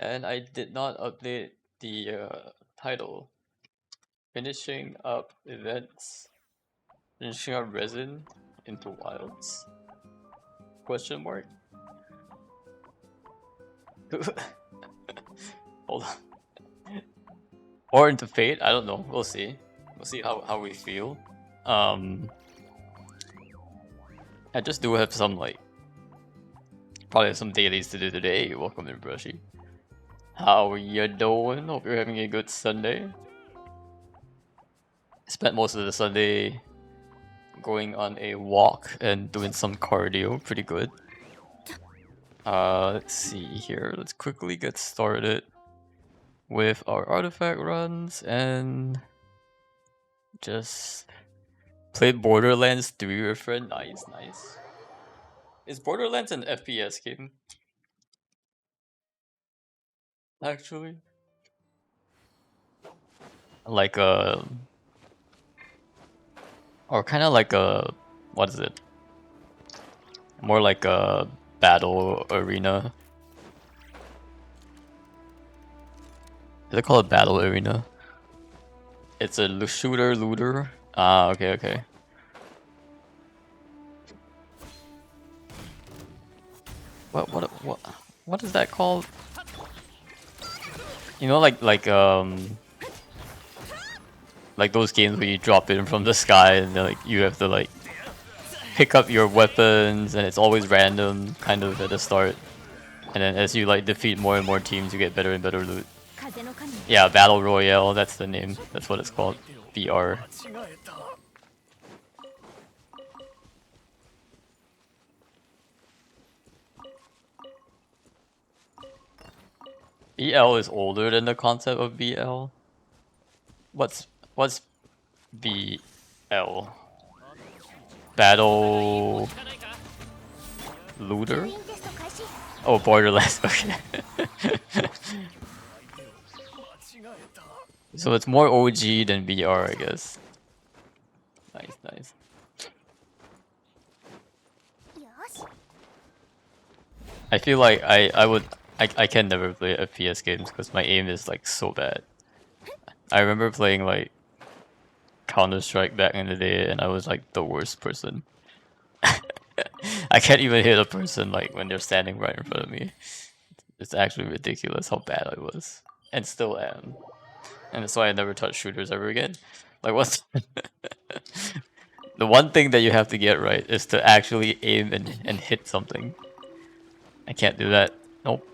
And I did not update the title. Finishing up events. Finishing up Resin into Wilds? Question mark? Hold on. Or into Fate? I don't know. We'll see. We'll see how we feel. I just do have some probably some dailies to do today. Welcome in, Brushy. How you doing? Hope you're having a good Sunday. Spent most of the Sunday going on a walk and doing some cardio. Pretty good. Let's see here. Let's quickly get started with our artifact runs and just played Borderlands 3 with a friend. Nice, nice. Is Borderlands an FPS game? Actually? Like a... Or kind of like a... What is it? More like a battle arena. Is it called a battle arena? It's a shooter looter. Ah, okay, okay. What is that called? You know, like those games where you drop in from the sky and like you have to like pick up your weapons and it's always random kind of at the start, and then as you like defeat more and more teams you get better and better loot. Yeah, Battle Royale, that's the name. That's what it's called. VR. BL is older than the concept of BL. What's BL? Battle Looter? Oh, Borderlands, okay. So it's more OG than BR, I guess. Nice, nice. I feel like I can never play FPS games because my aim is like so bad. I remember playing like Counter-Strike back in the day and I was like the worst person. I can't even hit a person like when they're standing right in front of me. It's actually ridiculous how bad I was. And still am. And that's why I never touch shooters ever again. Like what's the one thing that you have to get right is to actually aim and hit something. I can't do that. Nope.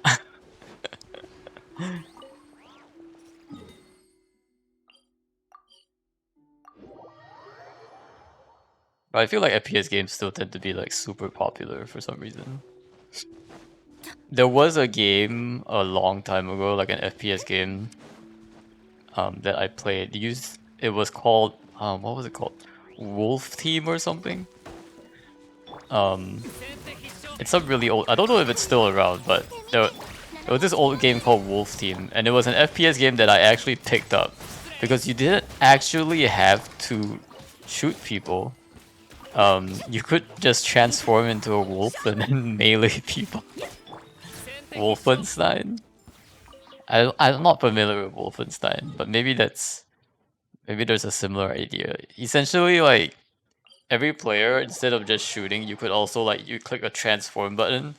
But I feel like FPS games still tend to be like super popular for some reason. There was a game a long time ago, like an FPS game, that I played. It was called what was it called? Wolf Team or something. It's a really old. I don't know if it's still around, but there was this old game called Wolf Team, and it was an FPS game that I actually picked up because you didn't actually have to shoot people. You could just transform into a wolf and then melee people. Wolfenstein? I'm not familiar with Wolfenstein, but maybe there's a similar idea. Essentially, like every player, instead of just shooting, you could also like you click a transform button,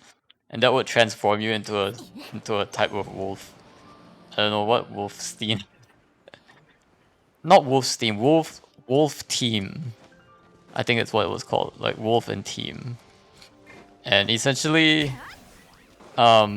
and that would transform you into a type of wolf. I don't know what Wolfstein. Not Wolfstein. Wolf Team. I think it's what it was called, like Wolf and Team. And essentially, yeah,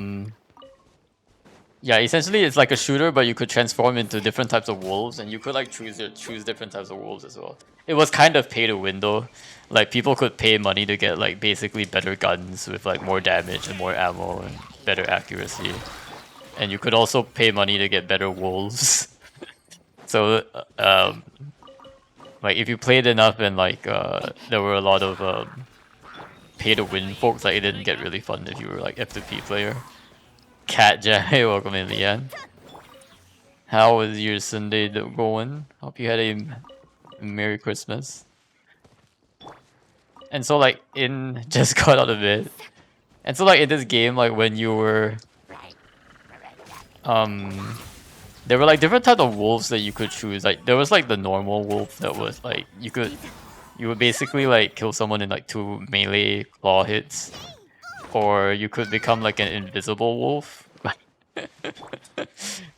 essentially it's like a shooter, but you could transform into different types of wolves, and you could like choose different types of wolves as well. It was kind of pay to win though. Like people could pay money to get like basically better guns with like more damage and more ammo and better accuracy. And you could also pay money to get better wolves. So like if you played enough and like there were a lot of pay to win folks, like it didn't get really fun if you were like F2P player. Cat Jai, welcome in, Leanne. How was your Sunday going? Hope you had a Merry Christmas. And so like just got out of bed. And so like in this game, like when you were there were like different types of wolves that you could choose. Like there was like the normal wolf that was like you would basically like kill someone in like 2 melee claw hits, or you could become like an invisible wolf,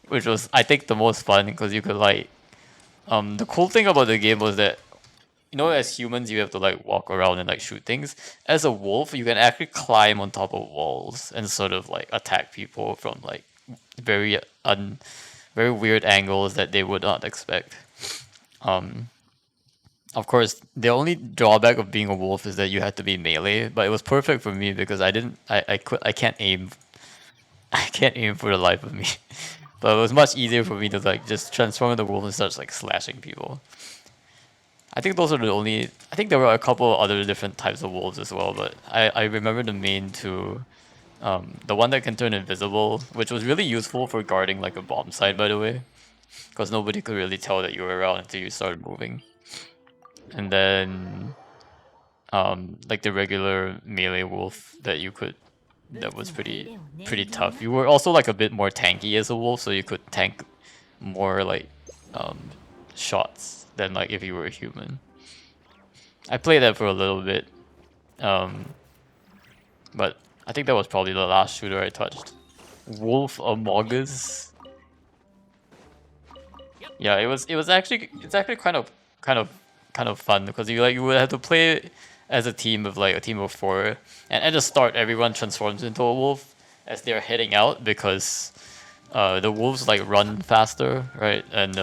which was I think the most fun because you could like the cool thing about the game was that you know as humans you have to like walk around and like shoot things. As a wolf, you can actually climb on top of walls and sort of like attack people from like very very weird angles that they would not expect. Um, of course, the only drawback of being a wolf is that you had to be melee, but it was perfect for me because I can't aim. I can't aim for the life of me. But it was much easier for me to like just transform into a wolf and start like slashing people. I think those are the only. I think there were a couple of other different types of wolves as well, but I remember the main two. The one that can turn invisible, which was really useful for guarding like a bomb site, by the way, because nobody could really tell that you were around until you started moving. And then, like the regular melee wolf that was pretty tough. You were also like a bit more tanky as a wolf, so you could tank more like um, shots than like if you were a human. I played that for a little bit, um, but I think that was probably the last shooter I touched. Wolf Among Us. Yeah, it's actually kind of fun because you would have to play as a team of like a team of 4, and at the start everyone transforms into a wolf as they're heading out because the wolves like run faster, right? And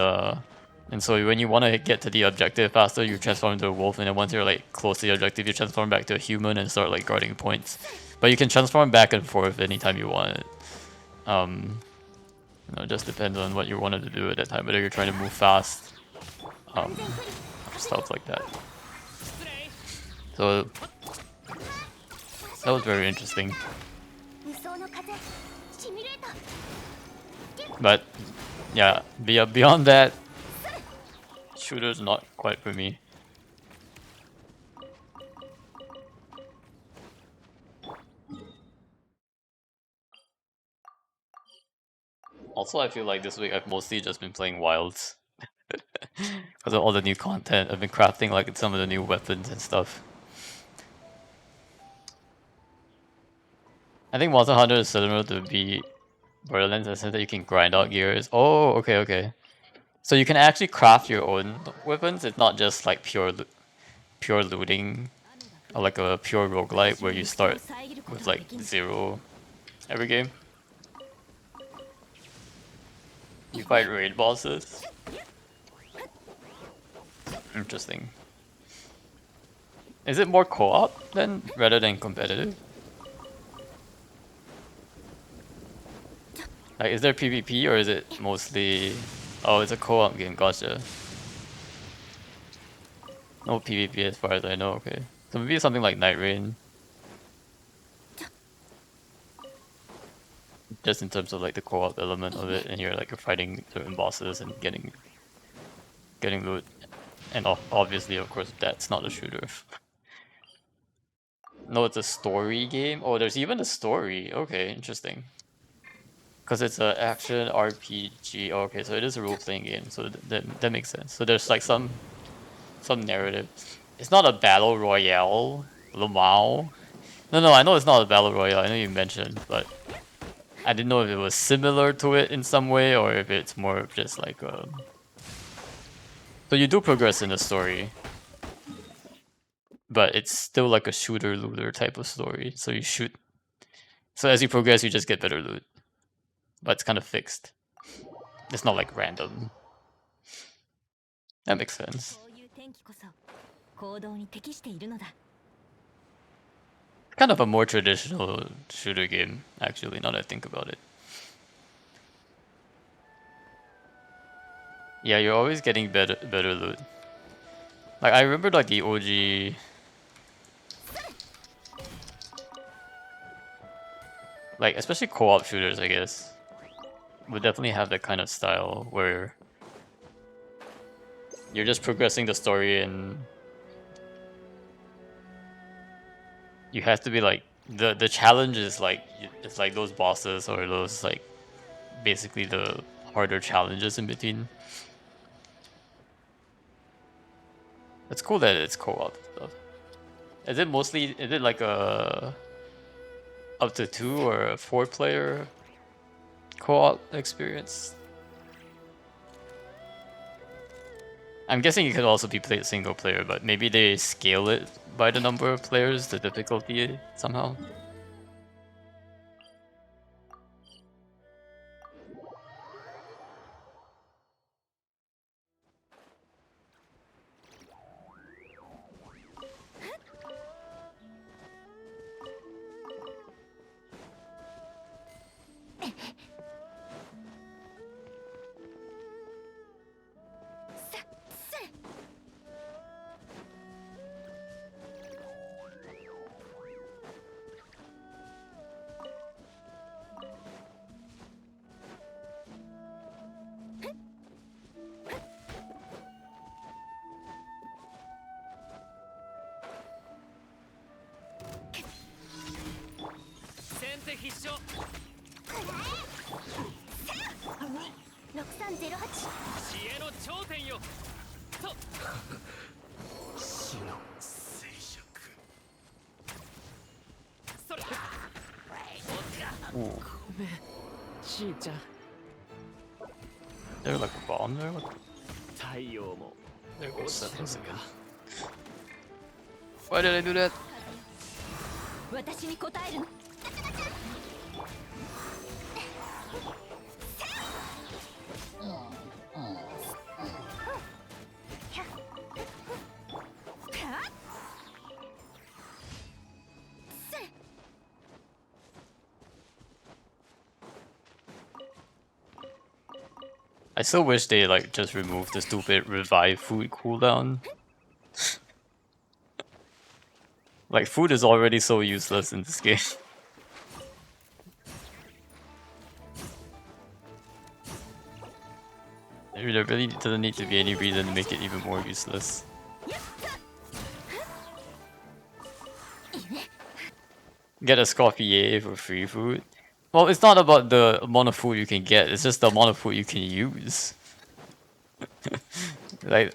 so when you want to get to the objective faster, you transform into a wolf, and then once you're like close to the objective, you transform back to a human and start like guarding points. But you can transform back and forth anytime you want it. It just depends on what you wanted to do at that time, whether you're trying to move fast, um, stuff like that. So that was very interesting. But yeah, beyond that, shooters not quite for me. Also, I feel like this week I've mostly just been playing Wilds. Because of all the new content, I've been crafting like some of the new weapons and stuff. I think Monster Hunter is similar to be Borderlands in the sense that you can grind out gears. Oh, okay, okay. So you can actually craft your own weapons. It's not just like pure looting, or like a pure roguelike where you start with like 0 every game. You fight raid bosses. Interesting. Is it more co-op then rather than competitive? Like, is there PvP or is it mostly? Oh, it's a co-op game. Gotcha. No PvP as far as I know. Okay, so maybe something like Night Rain. Just in terms of like the co-op element of it, and you're fighting certain bosses and getting loot, and obviously, of course, that's not a shooter. No, it's a story game. Oh, there's even a story. Okay, interesting. Because it's an action RPG. Oh, okay, so it is a role-playing game, so that makes sense. So there's like some narrative. It's not a battle royale, Lamau. No, I know it's not a battle royale. I know you mentioned, but I didn't know if it was similar to it in some way or if it's more of just like So you do progress in the story, but it's still like a shooter looter type of story. So you shoot. So as you progress, you just get better loot, but it's kind of fixed. It's not like random. That makes sense. Kind of a more traditional shooter game, actually, now that I think about it. Yeah, you're always getting better loot. Like I remember like the OG like especially co-op shooters, I guess, would definitely have that kind of style where you're just progressing the story and you have to be like the challenge is like it's like those bosses or those like basically the harder challenges in between. It's cool that it's co-op stuff. Is it like a up to 2 or a 4-player co-op experience? I'm guessing it could also be played single player, but maybe they scale it by the number of players, the difficulty somehow. Ooh. There like a bomb there? There goes Settles again. Why did I do that? I still wish they like just removed the stupid revive food cooldown. Like food is already so useless in this game. There really doesn't need to be any reason to make it even more useless. Get a Scorpier for free food. Well, it's not about the amount of food you can get, it's just the amount of food you can use. Like,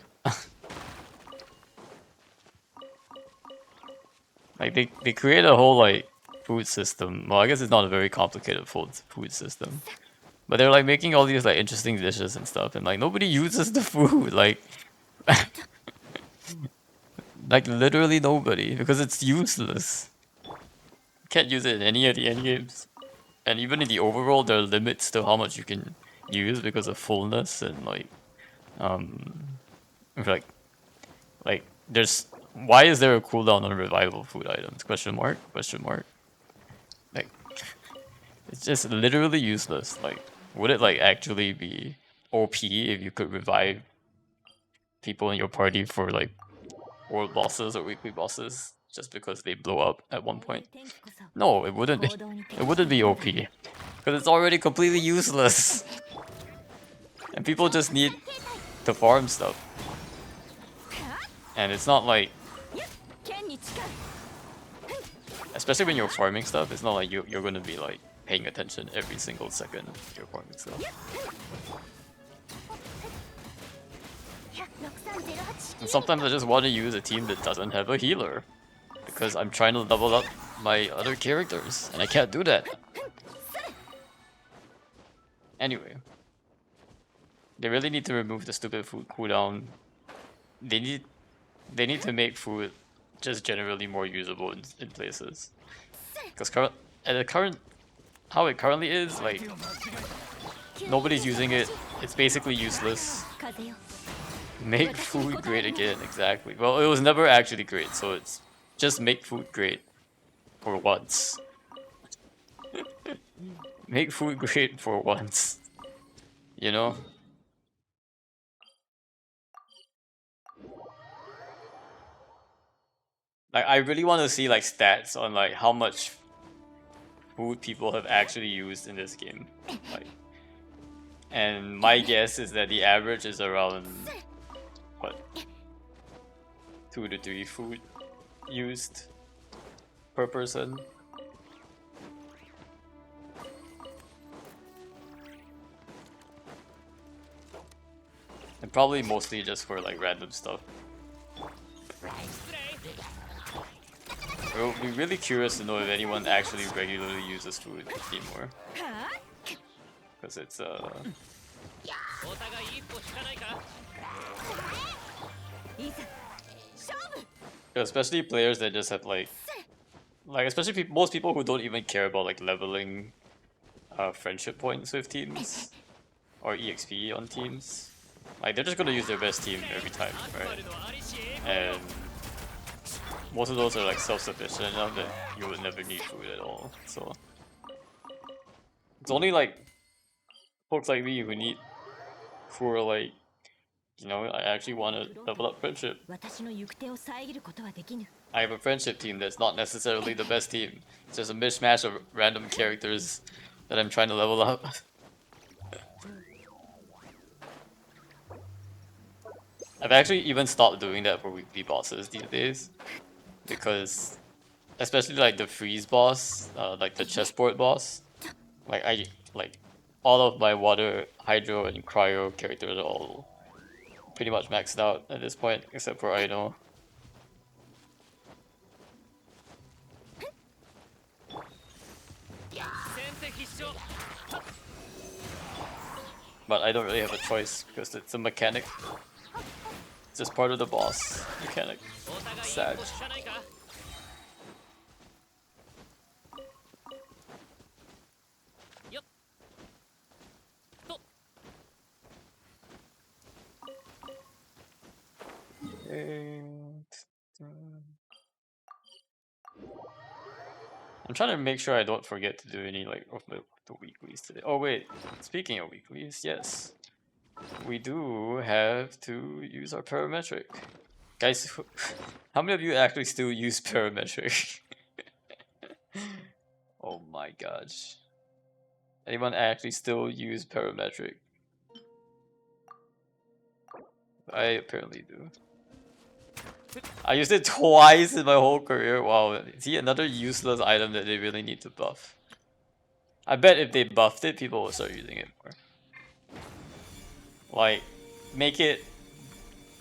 like they create a whole like food system. Well, I guess it's not a very complicated food system. But they're like making all these like interesting dishes and stuff, and like nobody uses the food, like like literally nobody, because it's useless. Can't use it in any of the endgames. And even in the overall, there are limits to how much you can use because of fullness and like like there's why is there a cooldown on revival food items? Question mark? Question mark. Like it's just literally useless. Like would it like actually be OP if you could revive people in your party for like world bosses or weekly bosses just because they blow up at one point? No, it wouldn't be. It wouldn't be OP because it's already completely useless. And people just need to farm stuff. And it's not like, especially when you're farming stuff, it's not like you're gonna be like paying attention every single second you're farming stuff. And sometimes I just want to use a team that doesn't have a healer, because I'm trying to level up my other characters, and I can't do that. Anyway, they really need to remove the stupid food cooldown. They need to make food just generally more usable in places. Because how it currently is, like nobody's using it. It's basically useless. Make food great again, exactly. Well, it was never actually great, so it's just make food great for once. Make food great for once. You know? Like I really want to see like stats on like how much food people have actually used in this game. Like, and my guess is that the average is around what 2 to 3 food used per person. And probably mostly just for like random stuff. I will be really curious to know if anyone actually regularly uses food anymore. Because it's especially players that just have like especially most people who don't even care about like leveling friendship points with teams or EXP on teams. Like they're just gonna use their best team every time, right? And most of those are like self-sufficient enough that you would never need food at all. So it's only like folks like me who are like, you know, I actually want to level up friendship. I have a friendship team that's not necessarily the best team. It's just a mishmash of random characters that I'm trying to level up. I've actually even stopped doing that for weekly bosses these days. Because, especially like the freeze boss, like the chessboard boss, like all of my water, hydro, and cryo characters are all pretty much maxed out at this point, except for Aino. But I don't really have a choice because it's a mechanic. It's just part of the boss mechanic. Sad. I'm trying to make sure I don't forget to do any like of the weeklies today. Oh wait, speaking of weeklies, yes. We do have to use our parametric. Guys, how many of you actually still use parametric? Oh my gosh. Anyone actually still use parametric? I apparently do. I used it twice in my whole career. Wow, see, another useless item that they really need to buff. I bet if they buffed it, people will start using it more. Like, make it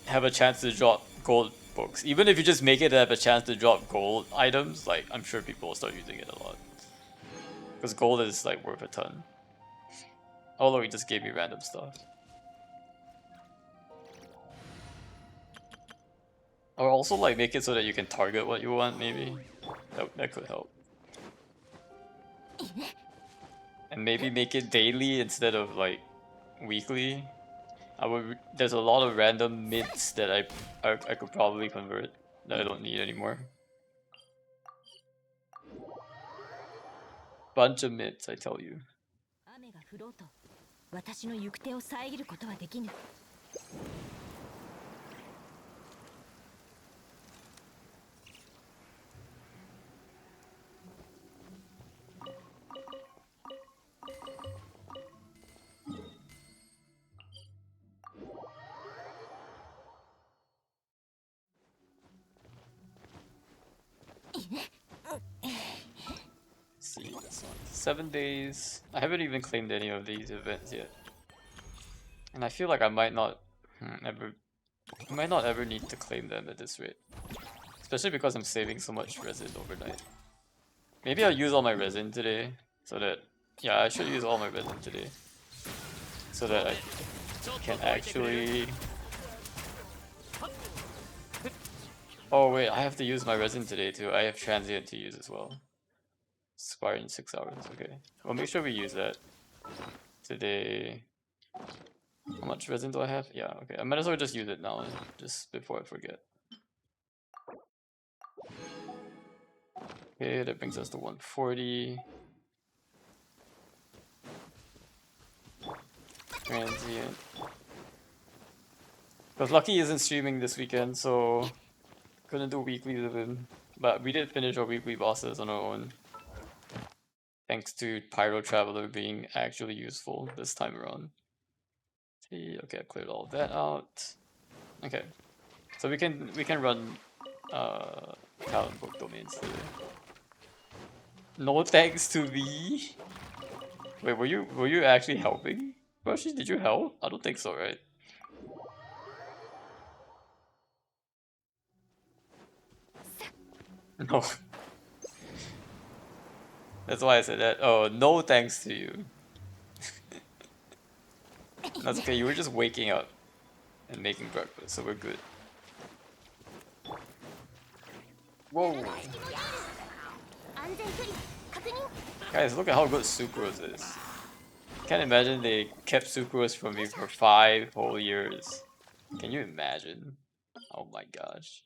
have a chance to drop gold books. Even if you just make it have a chance to drop gold items, like, I'm sure people will start using it a lot. Because gold is, like, worth a ton. Although he just gave me random stuff. Or also, like, make it so that you can target what you want, maybe. That could help. And maybe make it daily instead of, like, weekly. There's a lot of random mids that I could probably convert that I don't need anymore. Bunch of mids, I tell you. See, this one. 7 days. I haven't even claimed any of these events yet. And I feel like I might not ever need to claim them at this rate. Especially because I'm saving so much resin overnight. Maybe I'll use all my resin today. So that, yeah, I should use all my resin today. So that I can actually... Oh wait, I have to use my resin today too. I have transient to use as well. Expire in 6 hours, okay. Well, make sure we use that today. How much resin do I have? Yeah, okay. I might as well just use it now, just before I forget. Okay, that brings us to 140. Transient. Because Lucky isn't streaming this weekend, so couldn't do weeklies with him. But we did finish our weekly bosses on our own. Thanks to Pyro Traveler being actually useful this time around. See, okay, I cleared all of that out. Okay. So we can run talent book domains today. No thanks to me. Wait, were you actually helping? Roshi, did you help? I don't think so, right? No. That's why I said that. Oh, no thanks to you. That's okay, you were just waking up and making breakfast, so we're good. Whoa. Guys, look at how good Sucrose is. Can't imagine they kept Sucrose from me for 5 whole years. Can you imagine? Oh my gosh.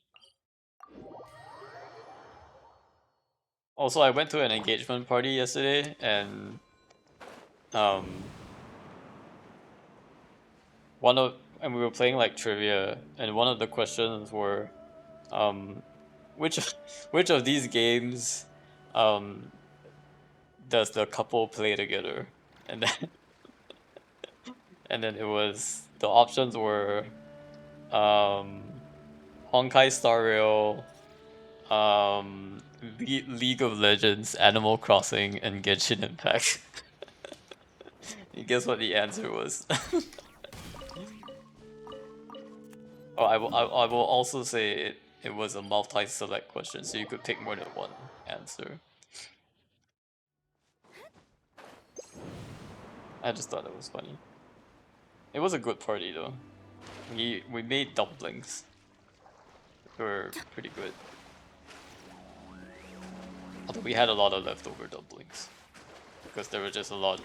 Also, I went to an engagement party yesterday, and um, and we were playing like trivia, and one of the questions were, um, which which of these games, um, does the couple play together? And then and then it was the options were, um, Honkai Star Rail, League of Legends, Animal Crossing, and Genshin Impact. You guess what the answer was? Oh, I will also say it was a multi-select question, so you could pick more than one answer. I just thought it was funny. It was a good party though. We made dumplings. They were pretty good. Although we had a lot of leftover dumplings. Because there were just a lot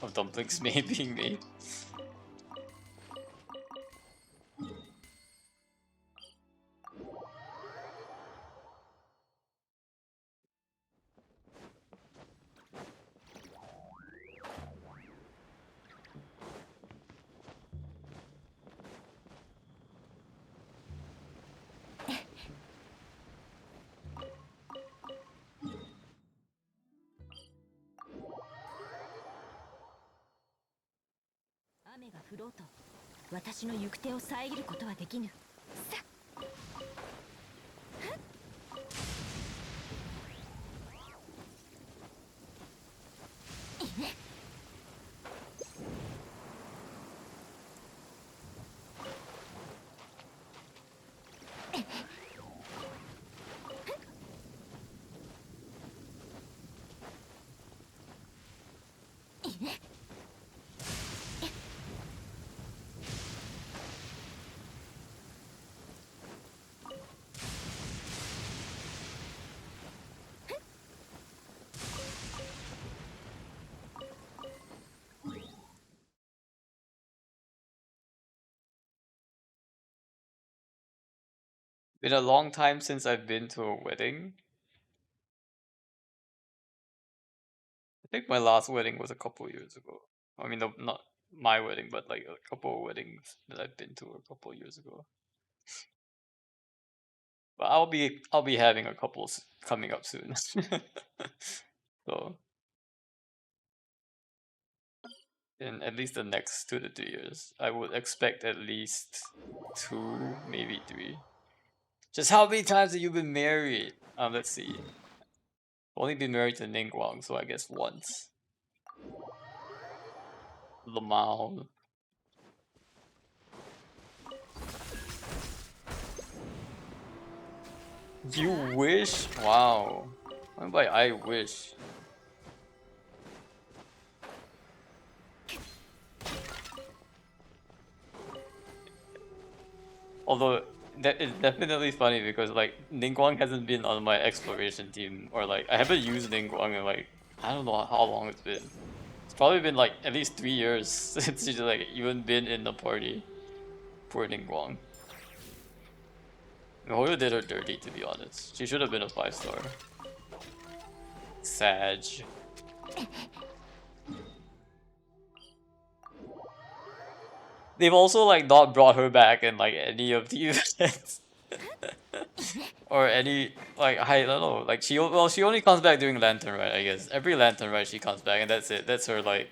of dumplings being made. Been a long time since I've been to a wedding. I think my last wedding was a couple years ago. I mean, not my wedding, but like a couple of weddings that I've been to a couple of years ago. But I'll be having a couple coming up soon. So in at least the next 2 to 3 years, I would expect at least two, maybe three. Just how many times have you been married? Let's see. Only been married to Ning Guang, so I guess once. Lamau. You wish? Wow. What by I wish? Although that is definitely funny because like Ningguang hasn't been on my exploration team, or like I haven't used Ningguang in like I don't know how long it's been. It's probably been like at least 3 years since he's like even been in the party. Poor Ningguang. Mihoyo did her dirty, to be honest. She should have been a 5-star. Sag. They've also like not brought her back in like any of the events. Or any like I don't know, like she only comes back during Lantern Rite, I guess. Every Lantern Rite she comes back and that's it. That's her like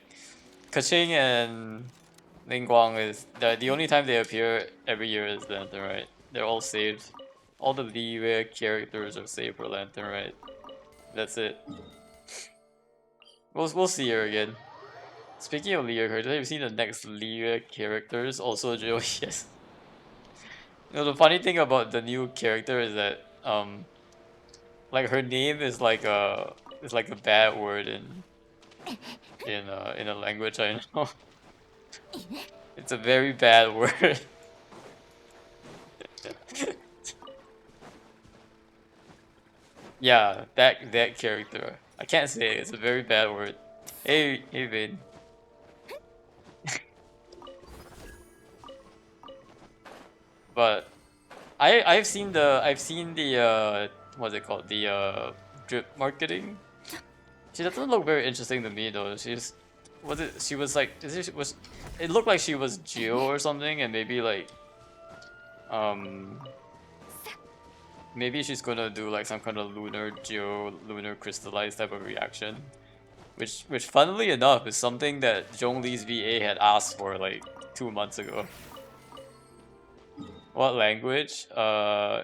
Kaching and Ling Guang is the only time they appear every year is Lantern Rite. They're all saved. All the Liyue characters are saved for Lantern Rite. That's it. We'll see her again. Speaking of Liyue characters, have you seen the next Liyue characters? Also Joe, yes. You know, the funny thing about the new character is that like her name is like a bad word in a language I know. It's a very bad word. Yeah, that character. I can't say it. It's a very bad word. Hey Vin. But I've seen the what's it called, the drip marketing. She doesn't look very interesting to me though. She was like was it looked like she was Geo or something, and maybe like um maybe she's gonna do like some kind of lunar Geo lunar crystallized type of reaction. Which funnily enough is something that Zhongli's VA had asked for like 2 months ago. What language?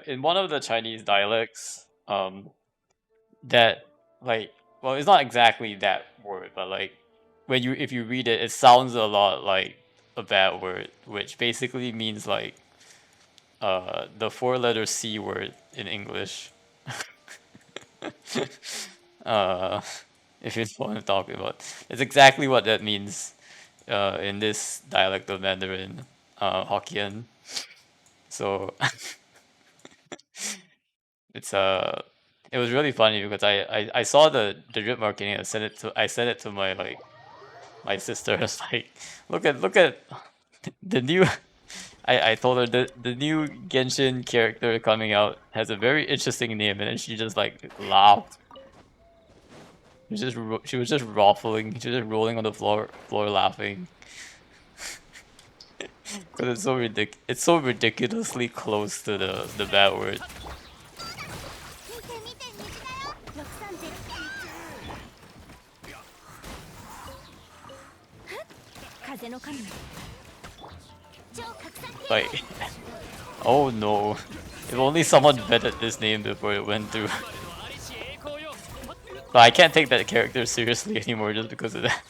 In one of the Chinese dialects, that like well, it's not exactly that word, but like when you if you read it, it sounds a lot like a bad word, which basically means like the four-letter C word in English. uh, if you know what I'm talking about, it's exactly what that means in this dialect of Mandarin, Hokkien. So it's it was really funny because I saw the drip marketing. I sent it to my like my sister. I was like, look at the new. I told her the new Genshin character coming out has a very interesting name, and then she just like laughed. She was just ruffling. She was just rolling on the floor laughing because it's so ridiculously close to the bad word. Like, oh no. If only someone vetted this name before it went through. But I can't take that character seriously anymore just because of that.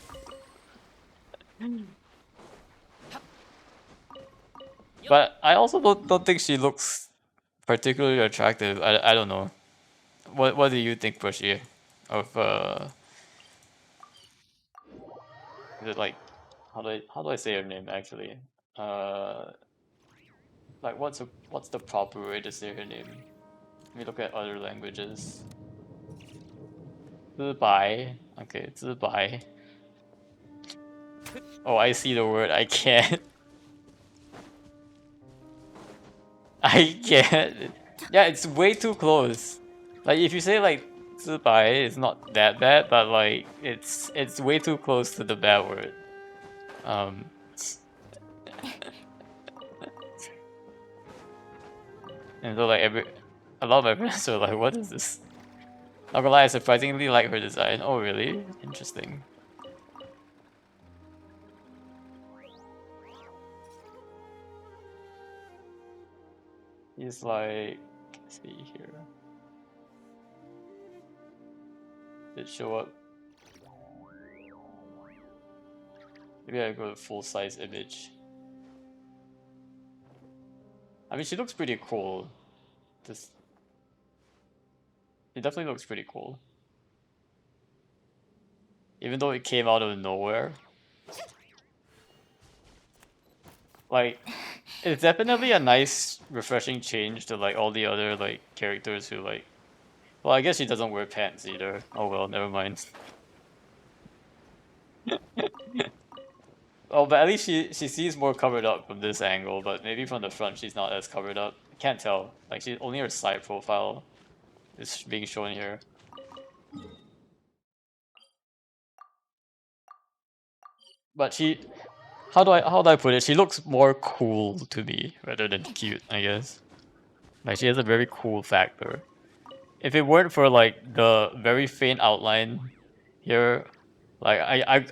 But I also don't think she looks particularly attractive. I don't know. What do you think, Bushy? Of is it like how do I say her name actually? Uh like what's the proper way to say her name? Let me look at other languages. Zibai. Okay, Zibai. Oh, I see the word. I can't. I can't. Yeah, it's way too close. Like if you say like Zibai, it's not that bad, but like it's way too close to the bad word. Um, and so like a lot of my friends are like, "What is this?" Not gonna lie, I surprisingly like her design. Oh really? Interesting. He's like, let's see here. Did it show up? Maybe I go to full size image. I mean, she looks pretty cool. Just, it definitely looks pretty cool. Even though it came out of nowhere. Like, it's definitely a nice, refreshing change to like all the other like characters who like. Well, I guess she doesn't wear pants either. Oh well, never mind. Oh, but at least she seems more covered up from this angle. But maybe from the front, she's not as covered up. Can't tell. Like she only her side profile is being shown here. But she, how do I put it? She looks more cool to me rather than cute, I guess. Like she has a very cool factor. If it weren't for like the very faint outline here, like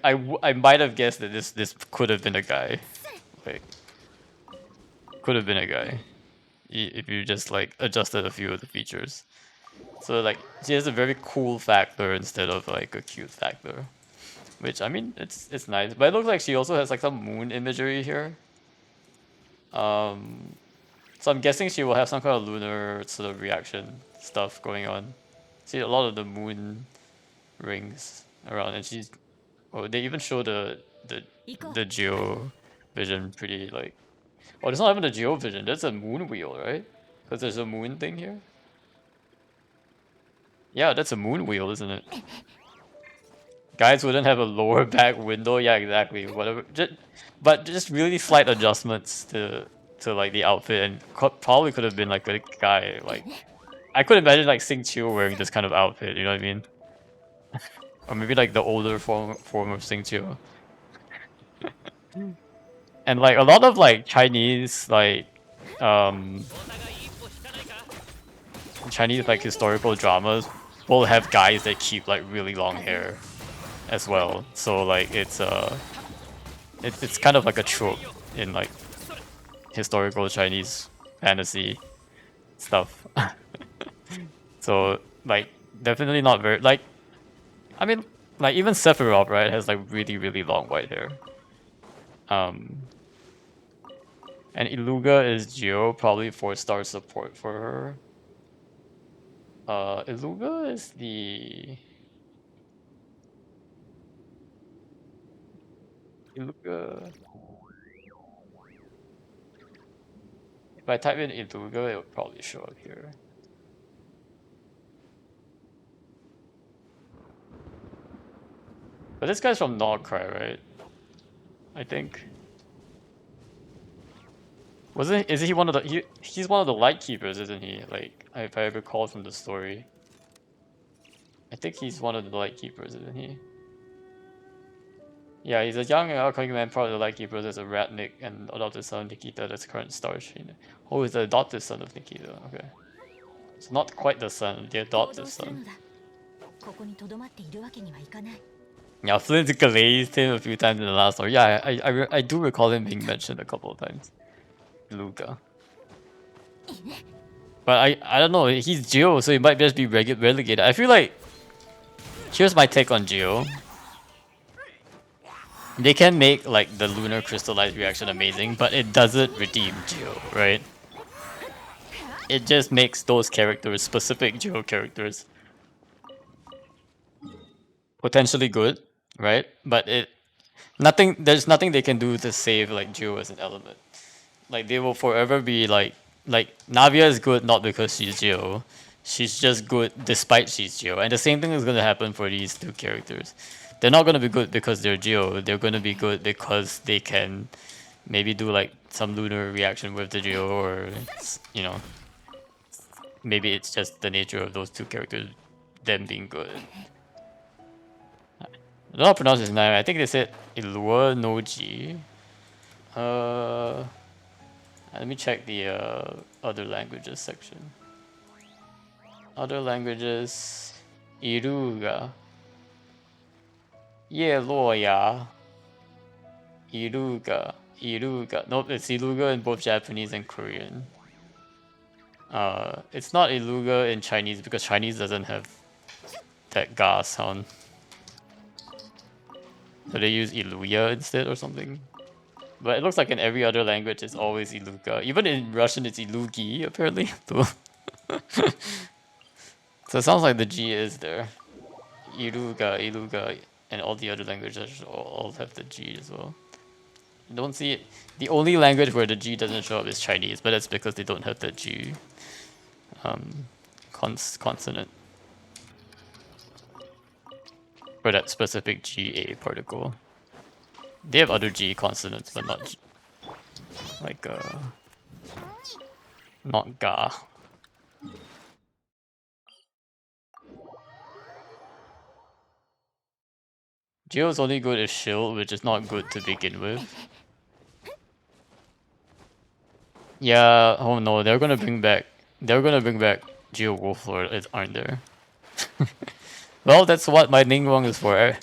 I might have guessed that this could have been a guy. Like could have been a guy if you just like adjusted a few of the features. So like she has a very cool factor instead of like a cute factor. Which I mean it's nice. But it looks like she also has like some moon imagery here. Um so I'm guessing she will have some kind of lunar sort of reaction. stuff going on. See a lot of the moon rings around, and she's. Oh, they even show the geo vision pretty like. Oh, it's not even a geo vision. That's a moon wheel, right? Because there's a moon thing here. Yeah, that's a moon wheel, isn't it? Guys wouldn't have a lower back window. Yeah, exactly. Whatever. But just really slight adjustments to like the outfit, and probably could have been like a guy. Like I could imagine like Sing Chiu wearing this kind of outfit. You know what I mean? Or maybe like the older form of Sing Chiu. And like a lot of like Chinese um Chinese like historical dramas will have guys that keep like really long hair as well. So like it's kind of like a trope in like historical Chinese fantasy stuff. So like definitely not very like I mean like even Sephiroth, right, has like really long white hair. And Iluga is Geo, probably 4-star support for her. Iluga is the Iluga. If I type in Iluga, it will probably show up here. But this guy's from Nordcry, right? I think. Is he one of the he's one of the light keepers, isn't he? Like if I recall from the story. I think he's one of the light keepers, isn't he? Yeah, he's a young and outgoing man, part of the light keepers as a Ratnik and adopted son of Nikita, that's current star trainer. Oh, he's the adopted son of Nikita, okay. It's not quite the son, the adopted son. Yeah, Flint glazed him a few times in the last story. Yeah, I do recall him being mentioned a couple of times. Luca. But I don't know, he's Geo, so he might just be relegated. I feel like... Here's my take on Geo. They can make like the lunar crystallized reaction amazing, but it doesn't redeem Geo, right? It just makes those characters, specific Geo characters, potentially good, right? But there's nothing they can do to save like Geo as an element. Like they will forever be like Navia is good not because she's Geo. She's just good despite she's Geo. And the same thing is gonna happen for these two characters. They're not gonna be good because they're Geo. They're gonna be good because they can maybe do like some lunar reaction with the Geo, or you know, maybe it's just the nature of those two characters, them being good. I don't know how to pronounce his name. I think they said Ilua Noji. Let me check the other languages section. Other languages, Iruga, Yeloya, Iruga. Nope, it's Iluga in both Japanese and Korean. It's not Iluga in Chinese because Chinese doesn't have that ga sound. So they use Iluya instead or something. But it looks like in every other language it's always Iluga. Even in Russian it's Ilugi apparently. So it sounds like the G is there. Iluga, and all the other languages all have the G as well. You don't see it. The only language where the G doesn't show up is Chinese, but that's because they don't have the G consonant for that specific GA particle. They have other G consonants, but not like not ga. Geo's only good if shield, which is not good to begin with. Yeah, oh no, they're gonna bring back Geo Wolflord, aren't there? Well, that's what my Ningguang is for.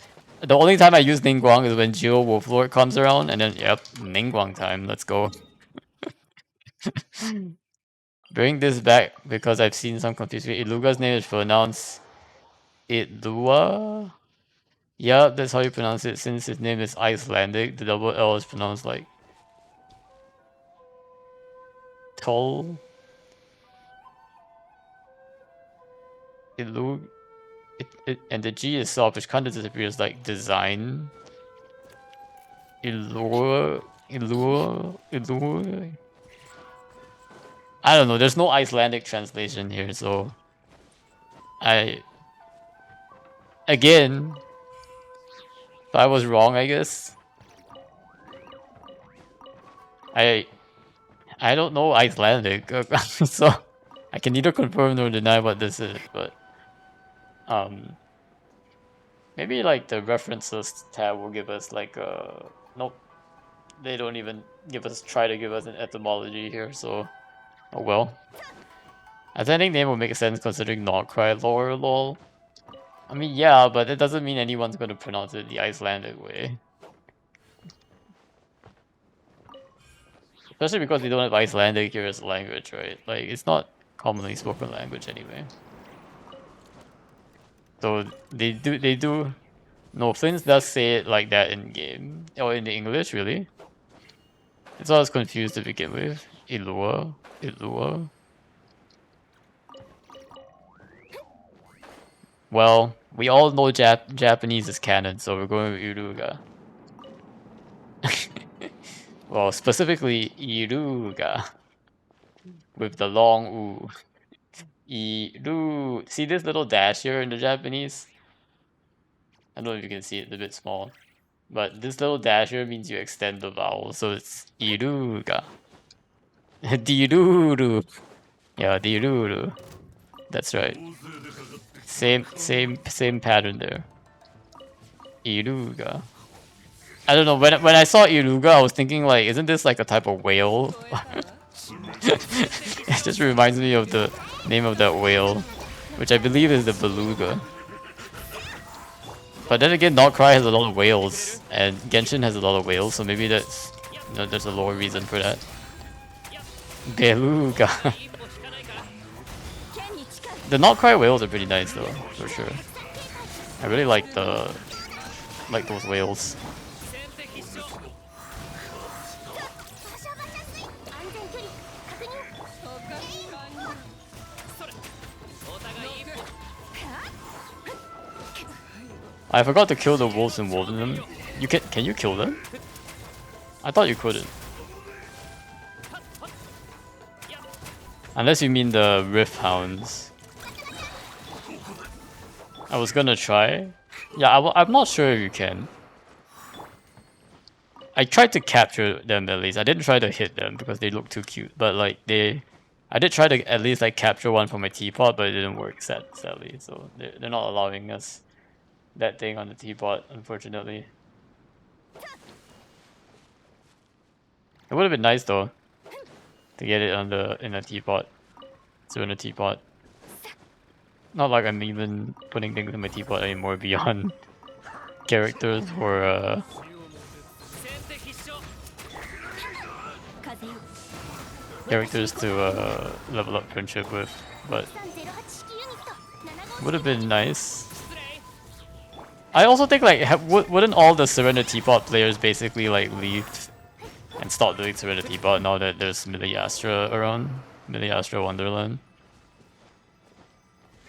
The only time I use Ningguang is when Geo Wolflord comes around, and then yep, Ningguang time, let's go. Bring this back because I've seen some confusion. Iluga's name is pronounced Ilua. Yeah, that's how you pronounce it. Since his name is Icelandic, the double L is pronounced like Tol. and the G itself, which kind of disappears like design. Illure. I don't know. There's no Icelandic translation here, so again, if I was wrong, I guess. I don't know Icelandic, so I can neither confirm nor deny what this is, but maybe like the references tab will give us like nope, they don't even try to give us an etymology here, so oh well. Icelandic name will make sense considering not cry lore lol. I mean yeah, but it doesn't mean anyone's gonna pronounce it the Icelandic way. Especially because they don't have Icelandic here as a language, right? Like it's not commonly spoken language anyway. So they do. No, Flint does say it like that in game. Or in the English, really. It's why I was confused to begin with. Illure. Well, we all know Japanese is canon, so we're going with Iruga. Well, specifically Iruga. With the long U. Iru. See this little dash here in the Japanese? I don't know if you can see it, it's a bit small. But this little dash here means you extend the vowel, so it's Iruga. Diruru. Yeah, diruru. That's right. Same pattern there. Iruga. I don't know, when I saw Iruga, I was thinking like, isn't this like a type of whale? It just reminds me of the name of that whale, which I believe is the beluga. But then again, Darkrai has a lot of whales, and Genshin has a lot of whales, so maybe that's, you know, there's a lower reason for that. Beluga. The Darkrai whales are pretty nice though, for sure. I really like those whales. I forgot to kill the wolves in Wolvenham. You can you kill them? I thought you couldn't. Unless you mean the Rift Hounds. I was gonna try. Yeah, I'm not sure if you can. I tried to capture them at least. I didn't try to hit them because they look too cute. But like I did try to at least like capture one from my teapot, but it didn't work sadly. So they're not allowing us that thing on the teapot, unfortunately. It would have been nice though to get it on in a teapot. So in a teapot. Not like I'm even putting things in my teapot anymore beyond characters or characters to level up friendship with, but would have been nice. I also think like wouldn't all the Surrender Teapot players basically like leave and stop doing Surrender Teapot now that there's Millie Astra around? Millie Astra Wonderland.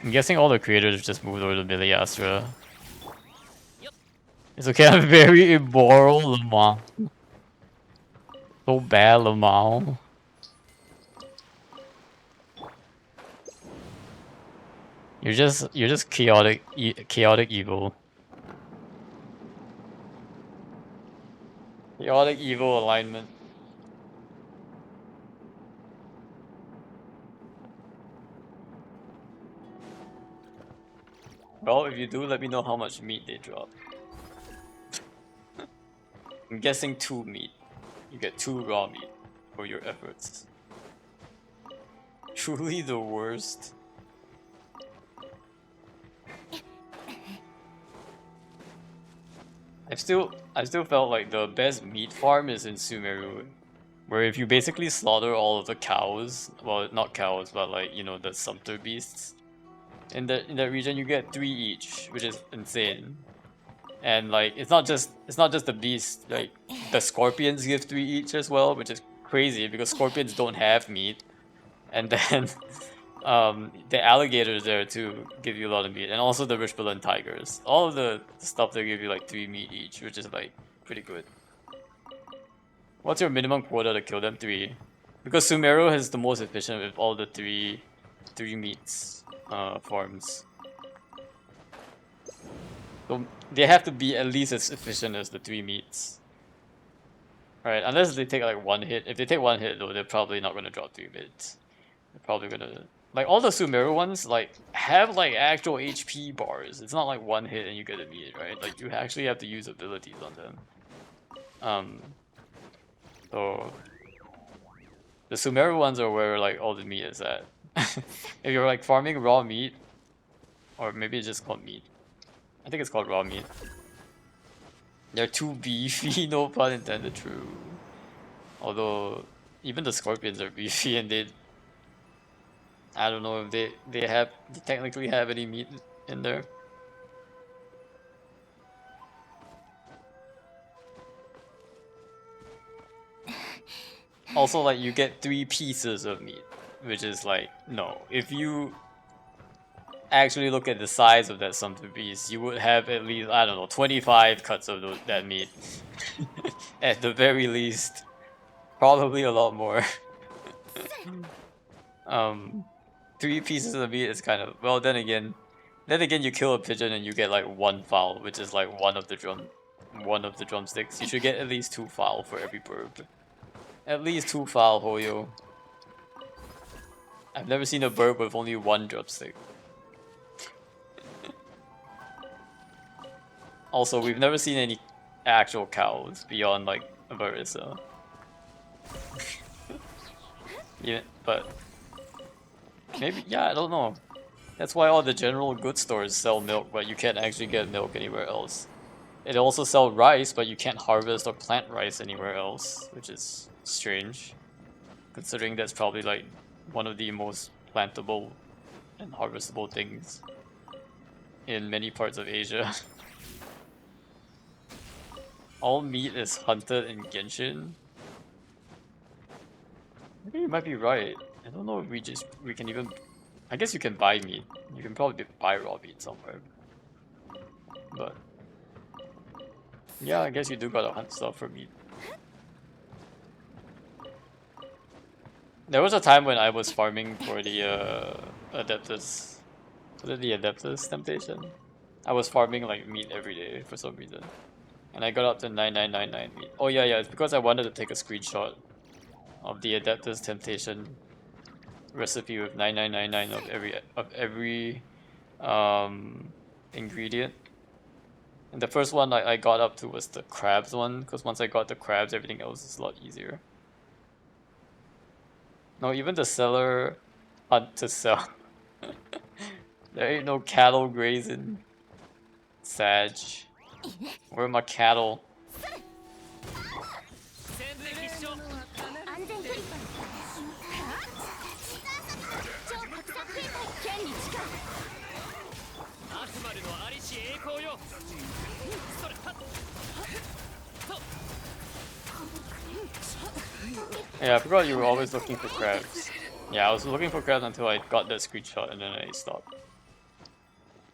I'm guessing all the creators just moved over to Millie Astra. It's okay, I'm very immoral, Lamau. So bad, Lamau. You're just chaotic evil. Chaotic evil alignment. Well, if you do, let me know how much meat they drop. I'm guessing 2 meat. You get 2 raw meat for your efforts. Truly the worst. I still felt like the best meat farm is in Sumeru, where if you basically slaughter all of the cows, well, not cows, but like, you know, the sumpter beasts in that region, you get 3 each, which is insane. And like it's not just the beast, like the scorpions give 3 each as well, which is crazy because scorpions don't have meat. And then the alligators there too give you a lot of meat, and also the Richbullen tigers. All of the stuff there give you like 3 meat each, which is like pretty good. What's your minimum quota to kill them? 3. Because Sumeru is the most efficient with all the three meats forms. So they have to be at least as efficient as the 3 meats. Alright, unless they take like 1 hit. If they take 1 hit though, they're probably not gonna drop 3 mids. They're probably gonna... Like all the Sumeru ones like have like actual HP bars. It's not like 1 hit and you get a meat, right? Like you actually have to use abilities on them. So the Sumeru ones are where like all the meat is at. If you're like farming raw meat, or maybe it's just called meat. I think it's called raw meat. They're too beefy, no pun intended, true. Although even the scorpions are beefy and I don't know if they technically have any meat in there. Also, like, you get 3 pieces of meat, which is like, no. If you actually look at the size of that something beast, you would have at least, I don't know, 25 cuts of that meat. At the very least. Probably a lot more. 3 pieces of meat is kind of, well, then again you kill a pigeon and you get like 1 fowl, which is like one of the drumsticks. You should get at least 2 fowl for every bird. At least 2 fowl, Hoyo. I've never seen a bird with only 1 drumstick. Also, we've never seen any actual cows beyond like a Marissa. Yeah, but maybe, yeah, I don't know. That's why all the general goods stores sell milk, but you can't actually get milk anywhere else. It also sells rice, but you can't harvest or plant rice anywhere else, which is strange, considering that's probably like one of the most plantable and harvestable things in many parts of Asia. All meat is hunted in Genshin? Maybe you might be right. I don't know if we can even... I guess you can buy meat. You can probably buy raw meat somewhere. But... yeah, I guess you do gotta hunt stuff for meat. There was a time when I was farming for the Adeptus. Was it the Adeptus Temptation? I was farming like meat every day for some reason. And I got up to 9999 meat. Oh yeah, it's because I wanted to take a screenshot of the Adeptus Temptation recipe with 9999 of every ingredient. And the first one I got up to was the crabs one, because once I got the crabs, everything else is a lot easier. No, even the seller hunt to sell. There ain't no cattle grazing. Sag. Where are my cattle? Yeah, I forgot you were always looking for crabs. Yeah, I was looking for crabs until I got that screenshot and then I stopped.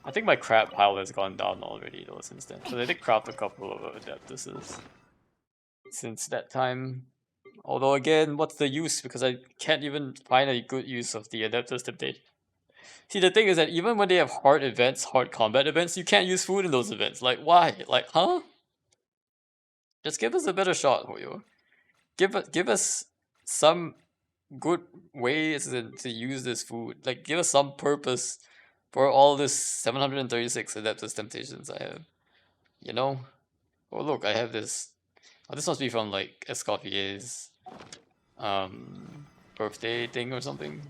I think my crab pile has gone down already though since then. So I did craft a couple of Adeptuses since that time. Although again, what's the use? Because I can't even find a good use of the Adeptus Temptation. See, the thing is that even when they have hard events, hard combat events, you can't use food in those events. Like, why? Like, huh? Just give us a better shot, Hoyo. Give us some good ways to use this food. Like, give us some purpose for all this 736 Adeptus Temptations I have. You know? Oh look, I have this. Oh, this must be from like Escoffier's birthday thing or something.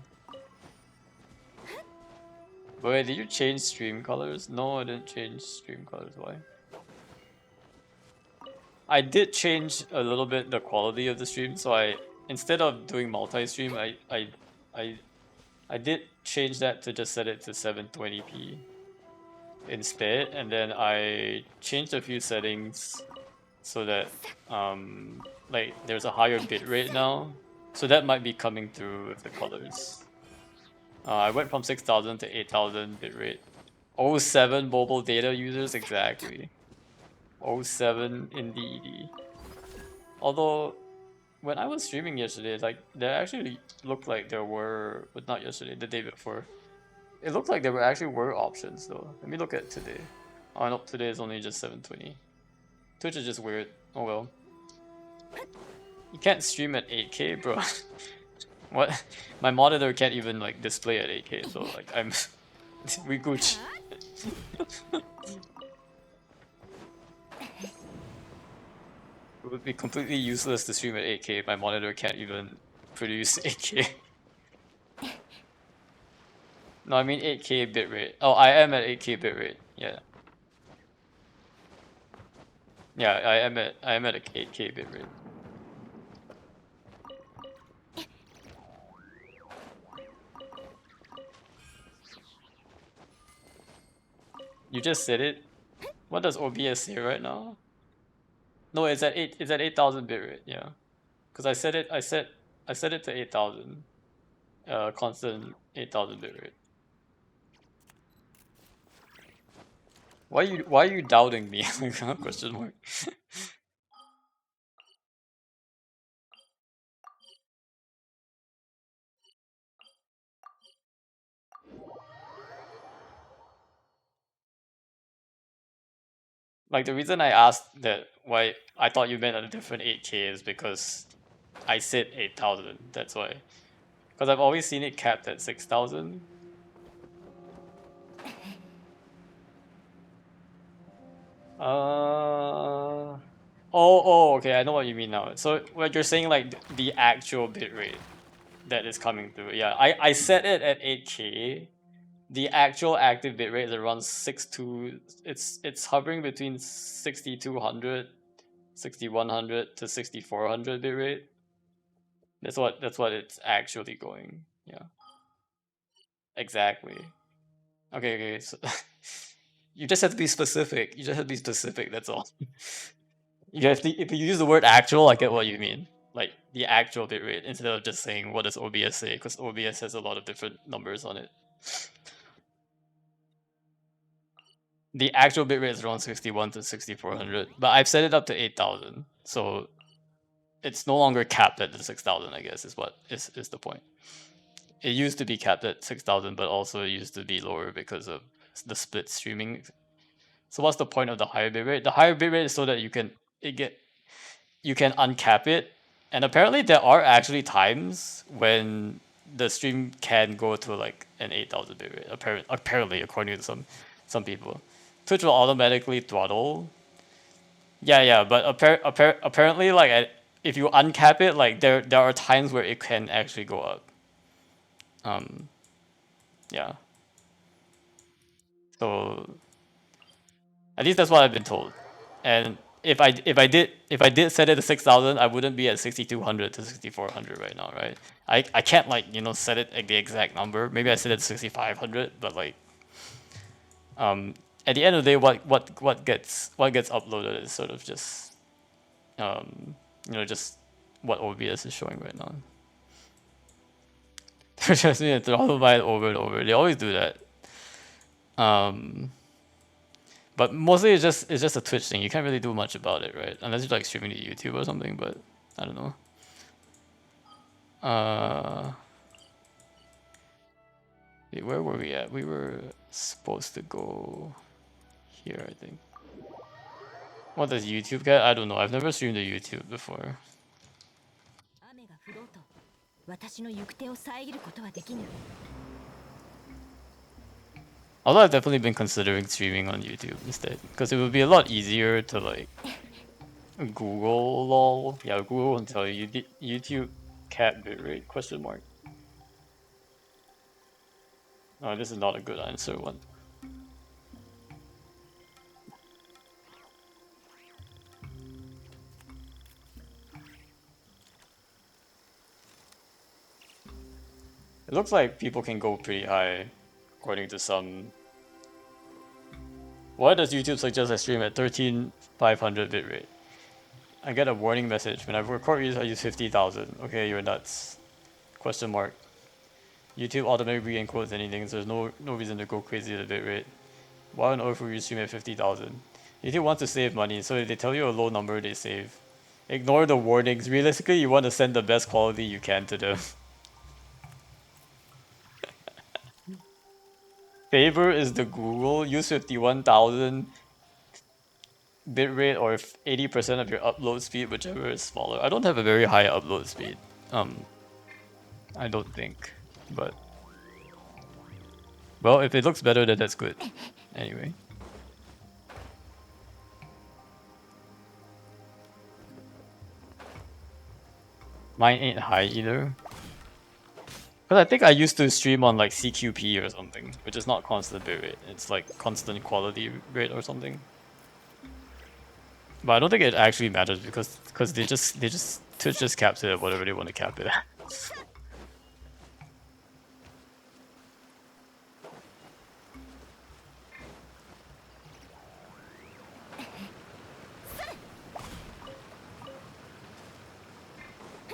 Wait, did you change stream colors? No, I didn't change stream colors. Why? I did change a little bit the quality of the stream, so I instead of doing multi-stream, I did change that to just set it to 720p instead, and then I changed a few settings so that like there's a higher bit rate now, so that might be coming through with the colors. I went from 6,000 to 8,000 bitrate. 07 mobile data users, exactly. 07 indeed. Although, when I was streaming yesterday, like, there actually looked like there were, but not yesterday, the day before. It looked like there actually were options though. Let me look at today. Oh no, today is only just 7:20. Twitch is just weird. Oh well. You can't stream at 8K, bro. What? My monitor can't even like display at 8K, so like I'm we gooch. It would be completely useless to stream at 8K if my monitor can't even produce 8K. No, I mean 8K bitrate. Oh, I am at 8K bitrate. Yeah. Yeah, I am at a 8K bitrate. You just said it. What does OBS say right now? No, it's at 8,000 bitrate. Yeah, because I set it to 8,000. Constant 8,000 bitrate. Why are you doubting me? Question mark. Like the reason I asked that why I thought you meant a different 8K is because I said 8,000. That's why. Because I've always seen it capped at 6,000. Okay, I know what you mean now. So what you're saying, like the actual bitrate that is coming through. Yeah, I set it at 8K. The actual active bitrate is around 62. It's hovering between 6,200, 6,100 to 6,400 bitrate. That's what it's actually going. Yeah, exactly. Okay. So you just have to be specific. You just have to be specific. That's all. You have to, if you use the word actual, I get what you mean. Like the actual bitrate instead of just saying what does OBS say, because OBS has a lot of different numbers on it. The actual bitrate is around 61 to 6400, but I've set it up to 8,000, so it's no longer capped at the 6,000. I guess is what is the point. It used to be capped at 6,000, but also it used to be lower because of the split streaming. So what's the point of the higher bitrate? The higher bitrate is so that you can uncap it, and apparently there are actually times when the stream can go to like an 8,000 bitrate. Apparently, according to some people, Twitch will automatically throttle. Yeah, but apparently, like if you uncap it, like there are times where it can actually go up. Um, yeah. So at least that's what I've been told. And if I did set it to 6,000, I wouldn't be at 6,200 to 6,400 right now, right? I can't like set it at the exact number. Maybe I set it to 6,500, but like at the end of the day, what gets uploaded is sort of just just what OBS is showing right now. They're just throttle by it over and over. They always do that. But mostly it's just a Twitch thing. You can't really do much about it, right? Unless you're like streaming to YouTube or something. But I don't know. Wait, where were we at? We were supposed to go here, I think. What does YouTube get? I don't know. I've never streamed to YouTube before. Although I've definitely been considering streaming on YouTube instead, because it would be a lot easier to like Google lol. Yeah, Google will tell you YouTube cap bitrate question mark. Oh, this is not a good answer one. It looks like people can go pretty high, according to some. Why does YouTube suggest I stream at 13,500 bitrate? I get a warning message when I record videos. I use 50,000. Okay, you're nuts. Question mark. YouTube automatically encodes anything, so there's no reason to go crazy at the bitrate. Why on earth would you stream at 50,000? YouTube wants to save money, so if they tell you a low number, they save. Ignore the warnings. Realistically, you want to send the best quality you can to them. Favor is the Google. Use 51,000 bitrate or 80% of your upload speed, whichever is smaller. I don't have a very high upload speed. I don't think, but well, if it looks better, then that's good. Anyway. Mine ain't high either. Because I think I used to stream on like CQP or something, which is not constant bitrate. It's like constant quality rate or something. But I don't think it actually matters because Twitch just caps it at whatever they want to cap it at.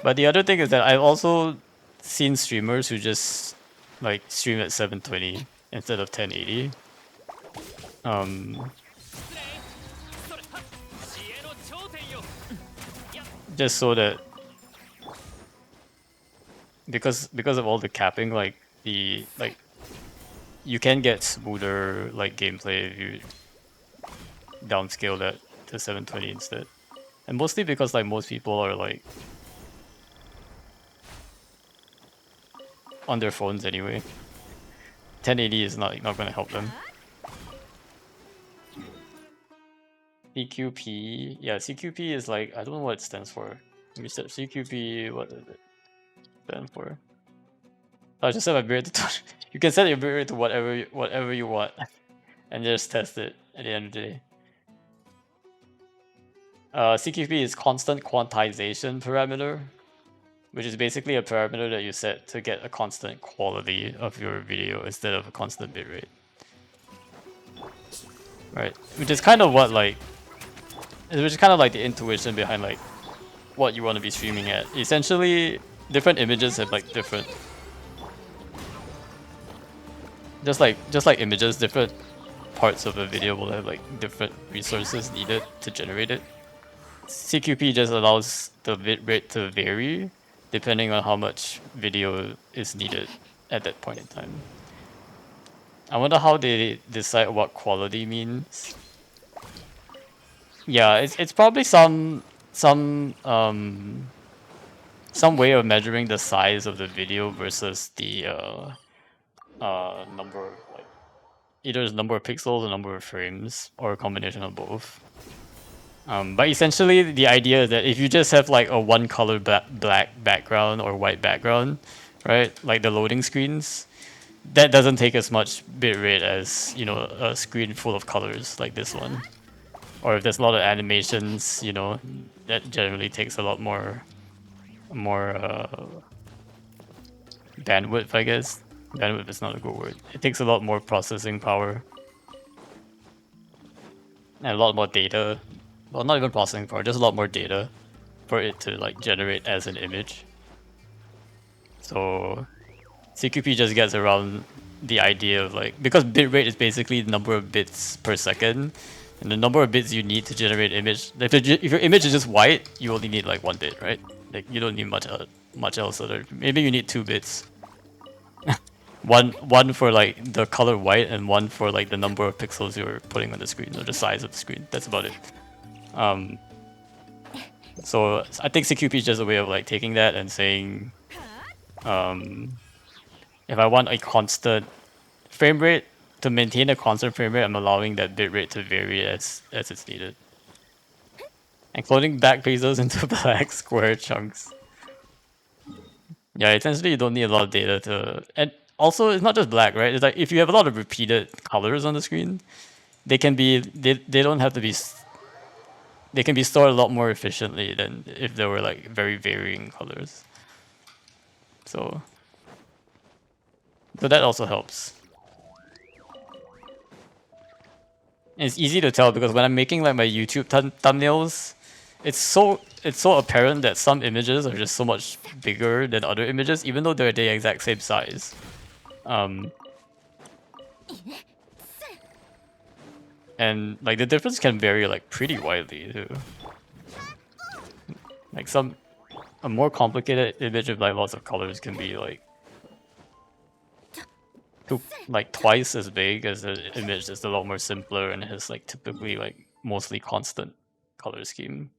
But the other thing is that I've also seen streamers who just like stream at 720 instead of 1080. Just so that because of all the capping, like you can get smoother like gameplay if you downscale that to 720 instead. And mostly because like most people are like on their phones anyway. 1080 is not gonna help them. CQP, yeah, CQP is like, I don't know what it stands for. Let me search CQP, what does it stand for? I just set my bitrate to you can set your bitrate to whatever you want and just test it at the end of the day. CQP is constant quantization parameter, which is basically a parameter that you set to get a constant quality of your video instead of a constant bitrate. Right, which is kind of what like, which is kind of like the intuition behind like what you want to be streaming at. Essentially, different images have like different, just like images, different parts of a video will have like different resources needed to generate it. CQP just allows the bitrate to vary depending on how much video is needed at that point in time. I wonder how they decide what quality means. Yeah, it's probably some way of measuring the size of the video versus the number of, like, either the number of pixels or number of frames or a combination of both. But essentially the idea is that if you just have like a one color black background or white background, right, like the loading screens, that doesn't take as much bitrate as, you know, a screen full of colors like this one. Or if there's a lot of animations, you know, that generally takes a lot more bandwidth, I guess. Bandwidth is not a good word. It takes a lot more processing power and a lot more data. Well, not even processing power, just a lot more data for it to like generate as an image. So CQP just gets around the idea of like, because bitrate is basically the number of bits per second, and the number of bits you need to generate image. If your image is just white, you only need like 1 bit, right? Like you don't need much else other. Maybe you need 2 bits. one for like the color white and one for like the number of pixels you're putting on the screen or the size of the screen. That's about it. So I think CQP is just a way of like taking that and saying, if I want a constant frame rate, to maintain a constant frame rate, I'm allowing that bitrate to vary as it's needed. And cloning back pixels into black square chunks. Yeah, essentially you don't need a lot of data to, and also it's not just black, right? It's like if you have a lot of repeated colors on the screen, they can be they don't have to be, they can be stored a lot more efficiently than if there were like very varying colors. So that also helps. And it's easy to tell because when I'm making like my YouTube thumbnails, it's so apparent that some images are just so much bigger than other images, even though they're the exact same size. Um, and like the difference can vary like pretty widely too. Like a more complicated image with like lots of colors can be like like twice as big as an image that's a lot more simpler and has like typically like mostly constant color scheme.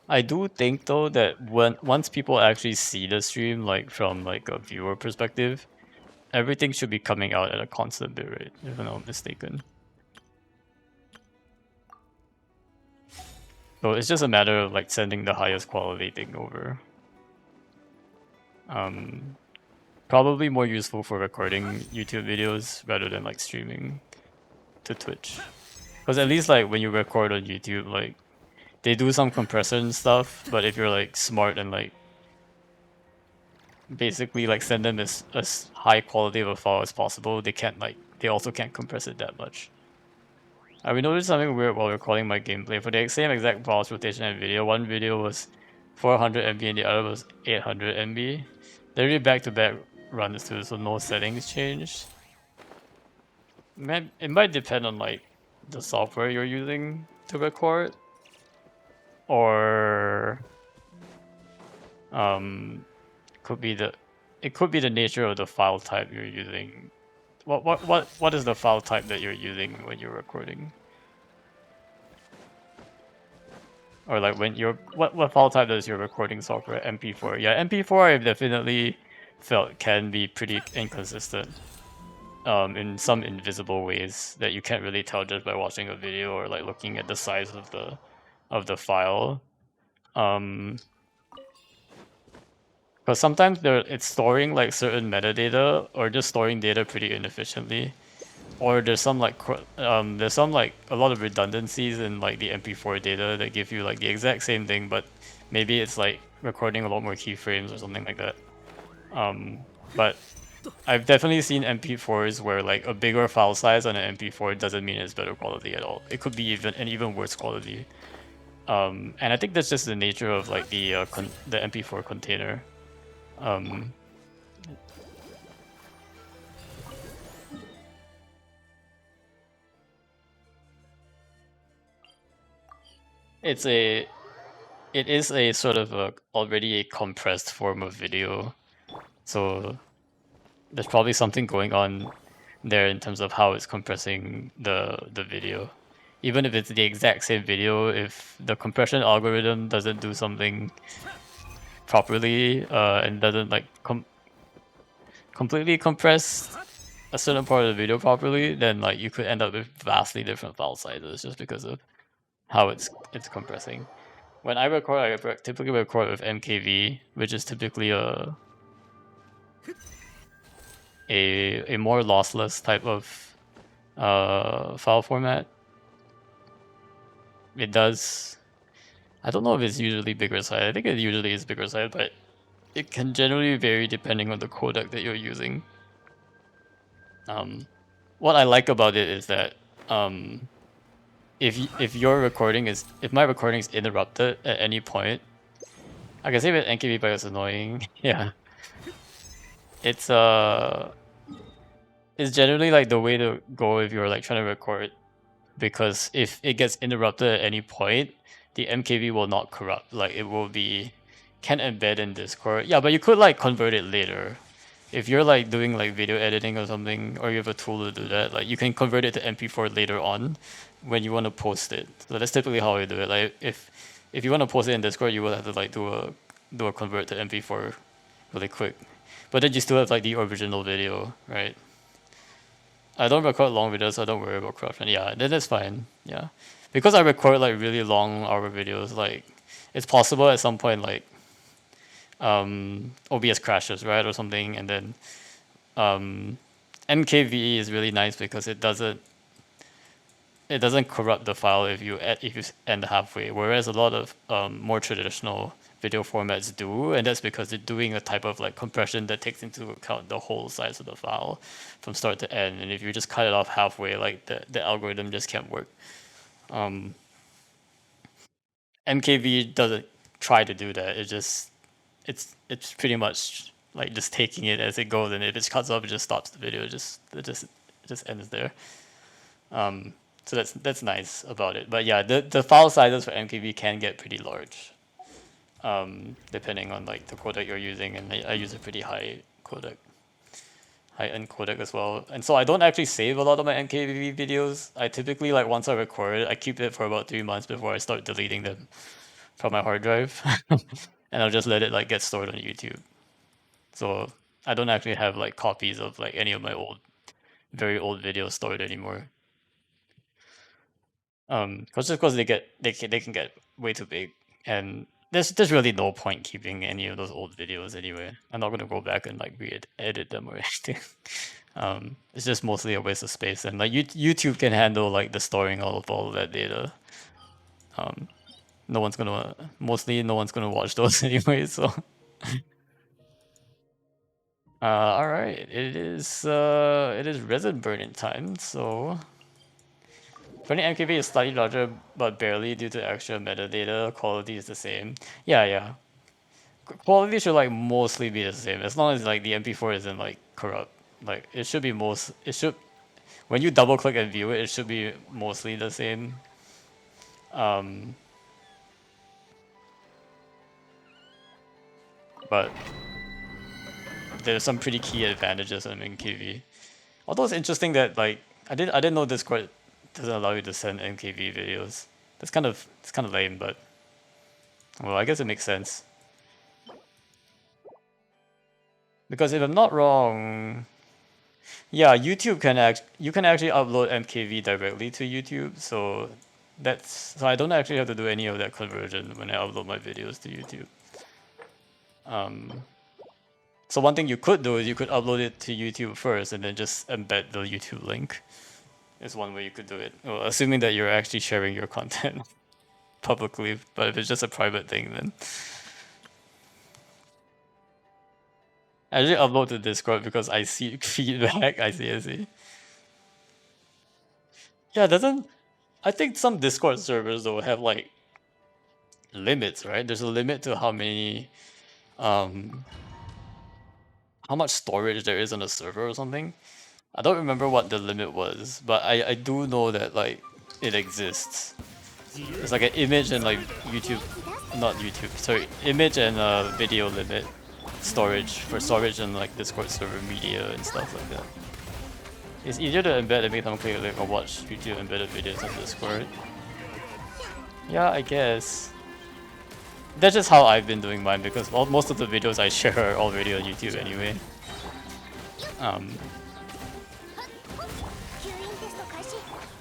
I do think though that once people actually see the stream like from like a viewer perspective, everything should be coming out at a constant bitrate, if I'm not mistaken. So it's just a matter of like sending the highest quality thing over. Probably more useful for recording YouTube videos rather than like streaming to Twitch. Because at least like when you record on YouTube, like they do some compression stuff, but if you're like smart and like basically like send them as high quality of a file as possible, they also can't compress it that much. We noticed something weird while recording my gameplay. For the same exact mouse rotation and video, one video was 400 MB and the other was 800 MB. They're really back-to-back runs too, so no settings changed. It might depend on like the software you're using to record, or um, could be it could be the nature of the file type you're using. What is the file type that you're using when you're recording? Or like when you're what file type does your recording software? MP4. Yeah, MP4 I've definitely felt can be pretty inconsistent. In some invisible ways that you can't really tell just by watching a video or like looking at the size of the file. Because sometimes it's storing like certain metadata or just storing data pretty inefficiently. Or there's some like a lot of redundancies in like the MP4 data that give you like the exact same thing, but maybe it's like recording a lot more keyframes or something like that. But I've definitely seen MP4s where like a bigger file size on an MP4 doesn't mean it's better quality at all. It could be even worse quality. And I think that's just the nature of like the MP4 container. Um, it's a it is a sort of already a compressed form of video, so there's probably something going on there in terms of how it's compressing the video. Even if it's the exact same video, if the compression algorithm doesn't do something properly and doesn't like completely compress a certain part of the video properly, then like you could end up with vastly different file sizes just because of how it's compressing. When I record, typically record with MKV, which is typically a more lossless type of file format. It does. I don't know if it's usually bigger side. I think it usually is bigger side, but it can generally vary depending on the codec that you're using. What I like about it is that if my recording is interrupted at any point, I can say with NKV, but it's annoying. Yeah, it's it's generally like the way to go if you're like trying to record, because if it gets interrupted at any point, the MKV will not corrupt. Like it will be can embed in Discord. Yeah, but you could like convert it later. If you're like doing like video editing or something, or you have a tool to do that, like you can convert it to MP4 later on when you want to post it. So that's typically how I do it. Like if you want to post it in Discord, you will have to like do a convert to MP4 really quick. But then you still have like the original video, right? I don't record long videos, so I don't worry about corruption. Yeah, then that's fine. Yeah, because I record like really long hour videos, like it's possible at some point like OBS crashes, right, or something, and then NKVE is really nice because it doesn't it doesn't corrupt the file if you end halfway. Whereas a lot of more traditional video formats do, and that's because they're doing a type of like compression that takes into account the whole size of the file from start to end. And if you just cut it off halfway, like the algorithm just can't work. Um, MKV doesn't try to do that. It's pretty much like just taking it as it goes, and if it cuts off, it just stops the video. It just ends there. So that's nice about it. But yeah, the file sizes for MKV can get pretty large, depending on like the codec you're using, and I use a pretty high end codec as well. And so I don't actually save a lot of my MKV videos. I typically like once I record it, I keep it for about 3 months before I start deleting them from my hard drive, and I'll just let it like get stored on YouTube. So I don't actually have like copies of like any of my very old videos stored anymore. Because just because they can get way too big, and there's really no point keeping any of those old videos anyway. I'm not gonna go back and like re-edit them or anything. It's just mostly a waste of space, and like YouTube can handle like the storing all of that data. Um, no one's gonna watch those anyway. So, all right, it is resin burning time. So. Running MKV is slightly larger, but barely due to extra metadata. Quality is the same. Yeah, yeah. Quality should like mostly be the same as long as like the MP4 isn't like corrupt. Like it should be most. It should when you double click and view it, it should be mostly the same. Um, but there's some pretty key advantages in MKV. Although it's interesting that like I didn't know Discord doesn't allow you to send MKV videos. It's kind of lame, but well, I guess it makes sense. Because if I'm not wrong, yeah, you can actually upload MKV directly to YouTube, so I don't actually have to do any of that conversion when I upload my videos to YouTube. Um, so one thing you could do is you could upload it to YouTube first and then just embed the YouTube link. Is one way you could do it. Well, assuming that you're actually sharing your content publicly, but if it's just a private thing, then I usually upload to Discord because I see feedback. I see. Yeah, doesn't I think some Discord servers though have like limits, right? There's a limit to um how much storage there is on a server or something. I don't remember what the limit was, but I do know that like it exists. It's like an image and like YouTube, not YouTube, sorry, image and video limit storage and like Discord server media and stuff like that. It's easier to embed and make them click like or watch YouTube embedded videos on Discord. Yeah, I guess. That's just how I've been doing mine because most of the videos I share are already on YouTube anyway. Um,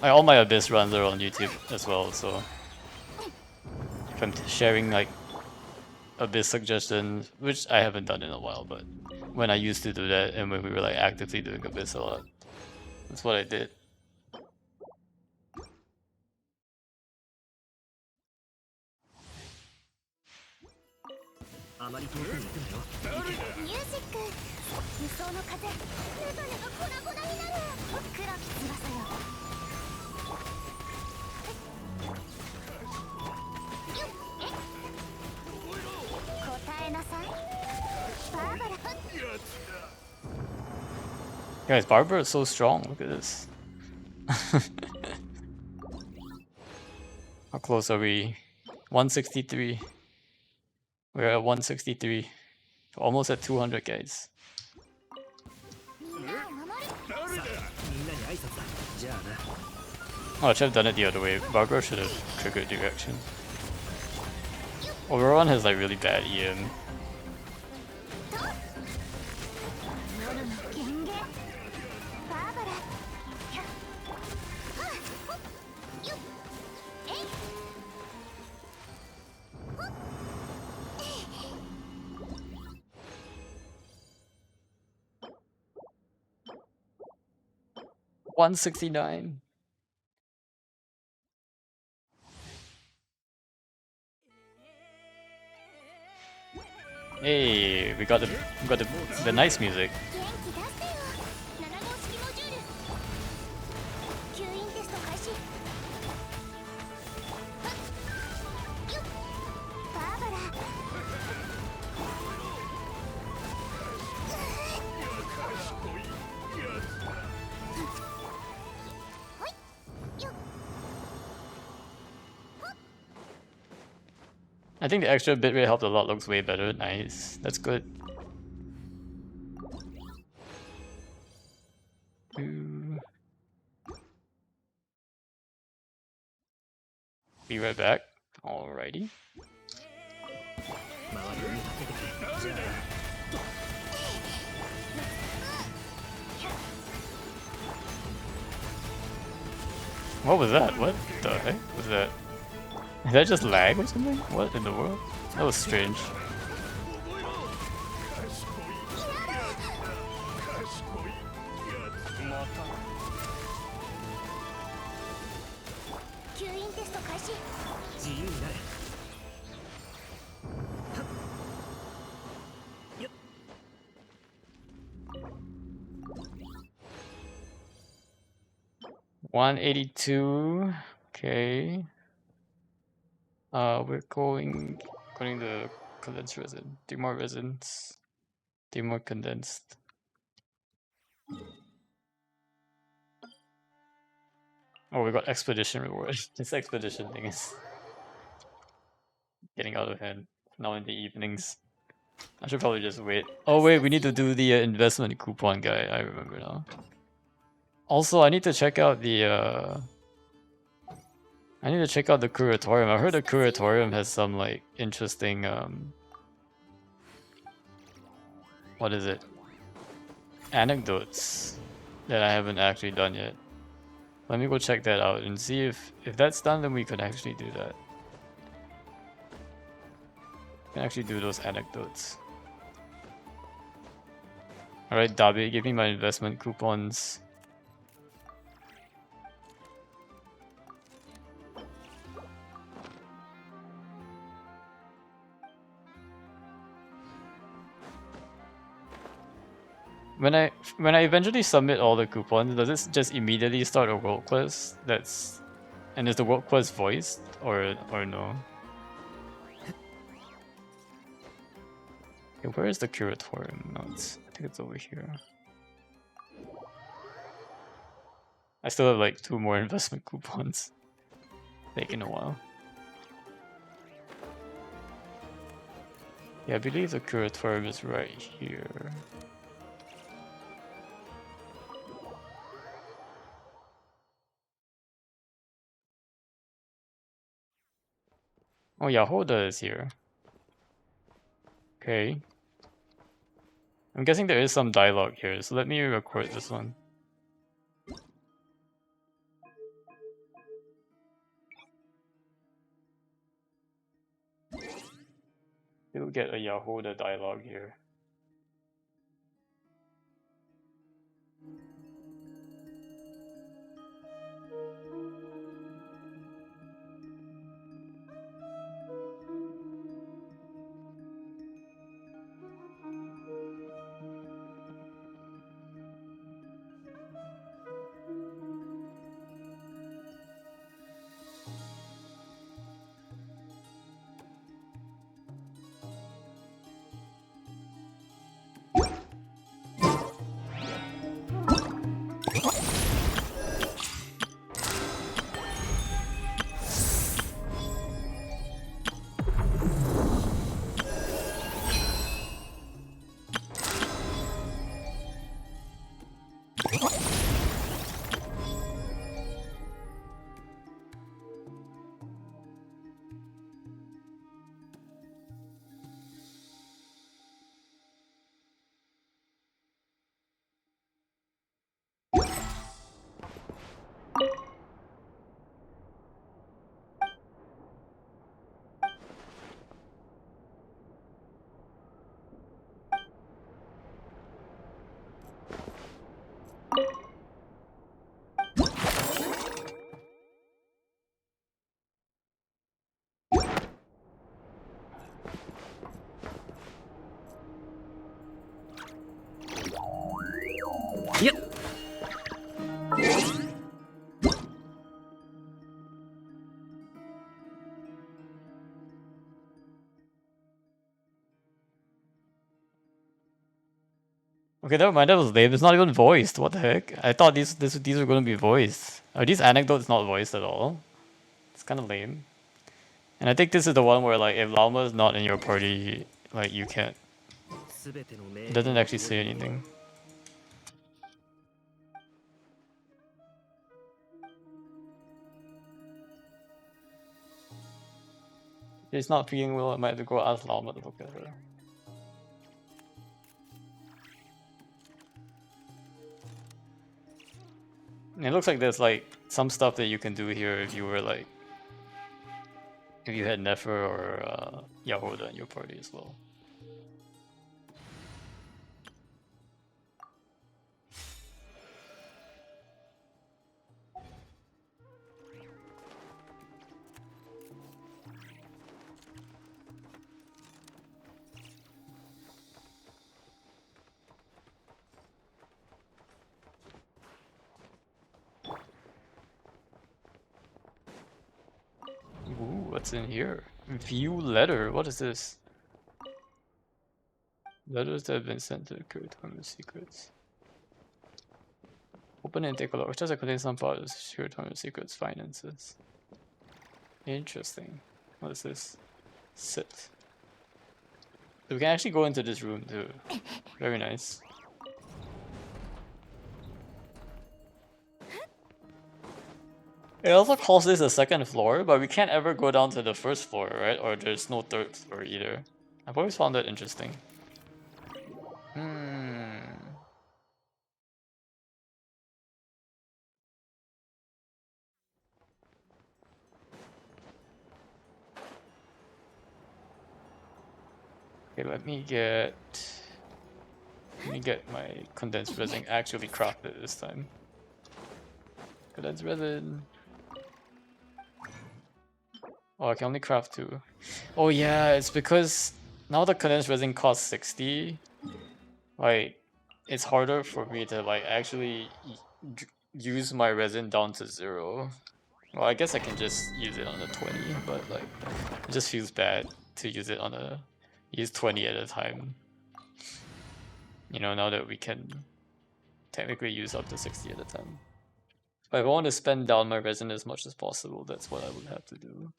like all my Abyss runs are on YouTube as well, so if I'm sharing like Abyss suggestions, which I haven't done in a while, but when I used to do that and when we were like actively doing Abyss a lot, that's what I did. Guys, Barbara is so strong. Look at this. How close are we? 163. We're at 163. Almost at 200, guys. Oh, I should have done it the other way. Barbara should have triggered direction. Overrun has like really bad EM. $169. Hey, we got the nice music. 元気出せよ。7号式モジュール。吸引テスト開始。はっよっ。バーバラ。ほい。よっ。 I think the extra bitrate helped a lot. Looks way better. Nice. That's good. Ooh. Be right back. Alrighty. What was that? What the heck was that? Did that just lag or something? What in the world? That was strange. 吸引テスト開始。自由になれ。よっ。 182. Okay. We're going to condensed resin. 3 more resins. 3 more condensed. Oh, we got expedition reward. This expedition thing is getting out of hand now in the evenings. I should probably just wait. Oh wait, we need to do the investment coupon guy. I remember now. Also, I need to check out the I need to check out the curatorium. I heard the curatorium has some like interesting what is it? Anecdotes that I haven't actually done yet. Let me go check that out and see if that's done, then we could actually do that. We can actually do those anecdotes. Alright, Dabi, give me my investment coupons. When I eventually submit all the coupons, does it just immediately start a world quest? And is the world quest voiced or no? Okay, where is the curatorium notes? I think it's over here. I still have like 2 more investment coupons. Taking a while. Yeah, I believe the curatorium is right here. Oh yeah, Hoda is here. Okay. I'm guessing there is some dialogue here, so let me record this one. We'll get a Yahoda dialogue here. Okay, never mind. That was lame. It's not even voiced. What the heck? I thought these were gonna be voiced. Are these anecdotes not voiced at all? It's kind of lame. And I think this is the one where like if Llama is not in your party, like you can't. It doesn't actually say anything. If it's not feeling well, I might have to go ask Llama to look at her. And it looks like there's like some stuff that you can do here if you were like if you had Nefer or Yahoda in your party as well. Ooh, what's in here? View letter. What is this? Letters that have been sent to the Curatorium Secrets. Open and take a look. Which does it contain some part of the Curatorium Secrets finances? Interesting. What is this? Sit. So we can actually go into this room too. Very nice. It also calls this a second floor, but we can't ever go down to the first floor, right? Or there's no third floor either. I've always found that interesting. Okay, let me get my condensed resin actually crafted this time. Condensed resin. Oh, I can only craft 2. Oh yeah, it's because now the condensed resin costs 60. Like, it's harder for me to like actually use my resin down to 0. Well, I guess I can just use it on a 20, but like, it just feels bad to use it on a use 20 at a time. You know, now that we can technically use up to 60 at a time. But if I want to spend down my resin as much as possible, that's what I would have to do.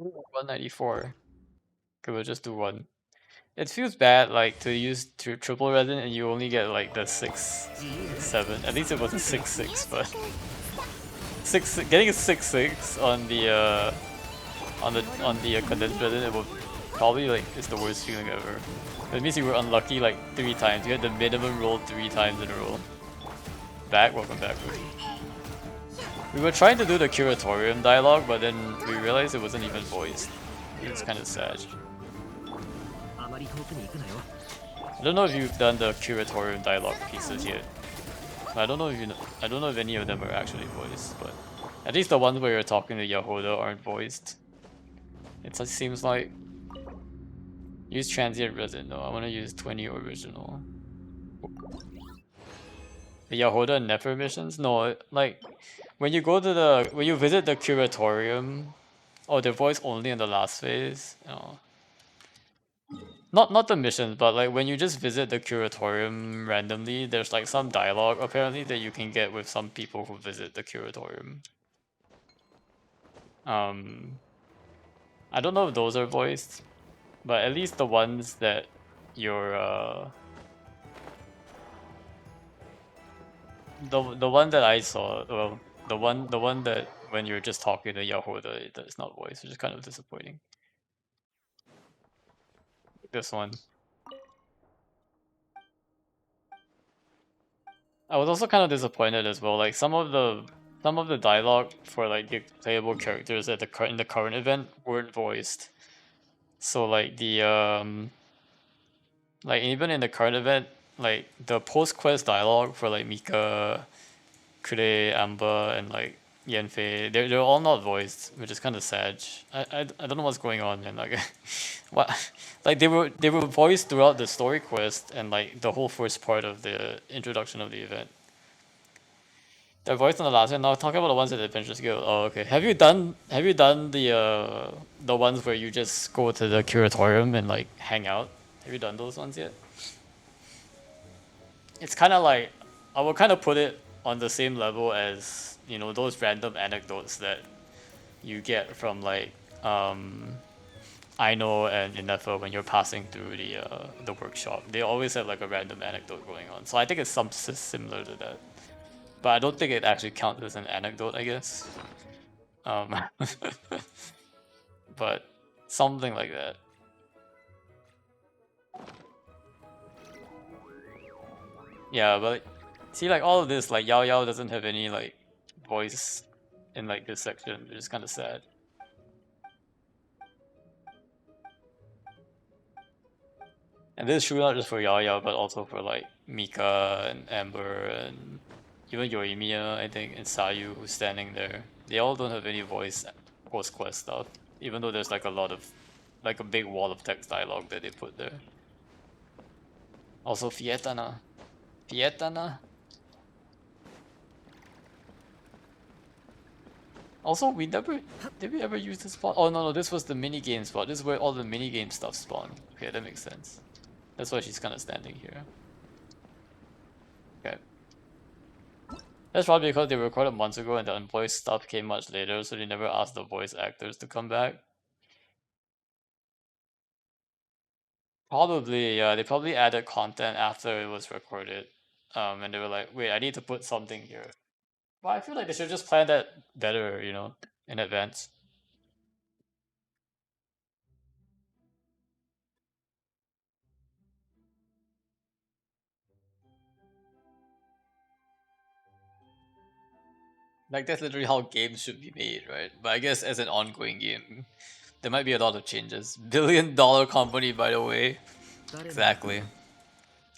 Ooh, 194. Okay, we'll just do 1. It feels bad like to use triple resin and you only get like the 6, 7. At least it wasn't 6, 6, but getting a 6, 6 on the condensed resin, it will probably like it's the worst feeling ever. That means you were unlucky like 3 times. You had the minimum roll 3 times in a row. Welcome back, Rudy. We were trying to do the Curatorium dialogue, but then we realized it wasn't even voiced. It's kind of sad. I don't know if you've done the Curatorium dialogue pieces yet. I don't know if any of them are actually voiced, but at least the ones where you're talking to Yahoda aren't voiced. It just seems like use transient resin. No, I want to use 20 original. The Yahoda and Nefer missions? No, like when you visit the Curatorium, oh, they're voiced only in the last phase. Oh. Not the missions, but like when you just visit the Curatorium randomly, there's like some dialogue apparently that you can get with some people who visit the Curatorium. I don't know if those are voiced, but at least the ones that you're the one that I saw, well, the one that when you're just talking to Yahoda, that's not voiced, which is kind of disappointing. This one. I was also kind of disappointed as well. Like some of the dialogue for like the playable characters at in the current event weren't voiced. So like like even in the current event, like the post quest dialogue for like Mika, Kure, Amber, and like Yanfei, they're all not voiced, which is kind of sad. I don't know what's going on, and like what like they were voiced throughout the story quest and like the whole first part of the introduction of the event. They're voiced on the last one. Now talk about the ones at the Adventure Guild. Oh, okay. Have you done the ones where you just go to the curatorium and like hang out? Have you done those ones yet? It's kind of like I would kind of put it on the same level as those random anecdotes that you get from like Aino and Inefa when you're passing through the workshop. They always have like a random anecdote going on. So I think it's some similar to that, but I don't think it actually counts as an anecdote, I guess. Um, but something like that. Yeah, but see, like all of this, like Yao Yao doesn't have any like voice in like this section, which is kind of sad. And this is true not just for Yao Yao, but also for like Mika and Amber and even Yoimiya, I think, and Sayu who's standing there. They all don't have any voice post quest stuff, even though there's like a lot of like a big wall of text dialogue that they put there. Also Fietana. Fietana. Also, we never did we ever use this spot? Oh no, this was the mini game spot. This is where all the mini game stuff spawn. Okay, that makes sense. That's why she's kind of standing here. Okay, that's probably because they recorded months ago and the unvoiced stuff came much later, so they never asked the voice actors to come back. Probably, yeah, they probably added content after it was recorded. And they were like, wait, I need to put something here. But I feel like they should just plan that better, in advance. Like that's literally how games should be made, right? But I guess as an ongoing game, there might be a lot of changes. Billion-dollar company, by the way. Exactly.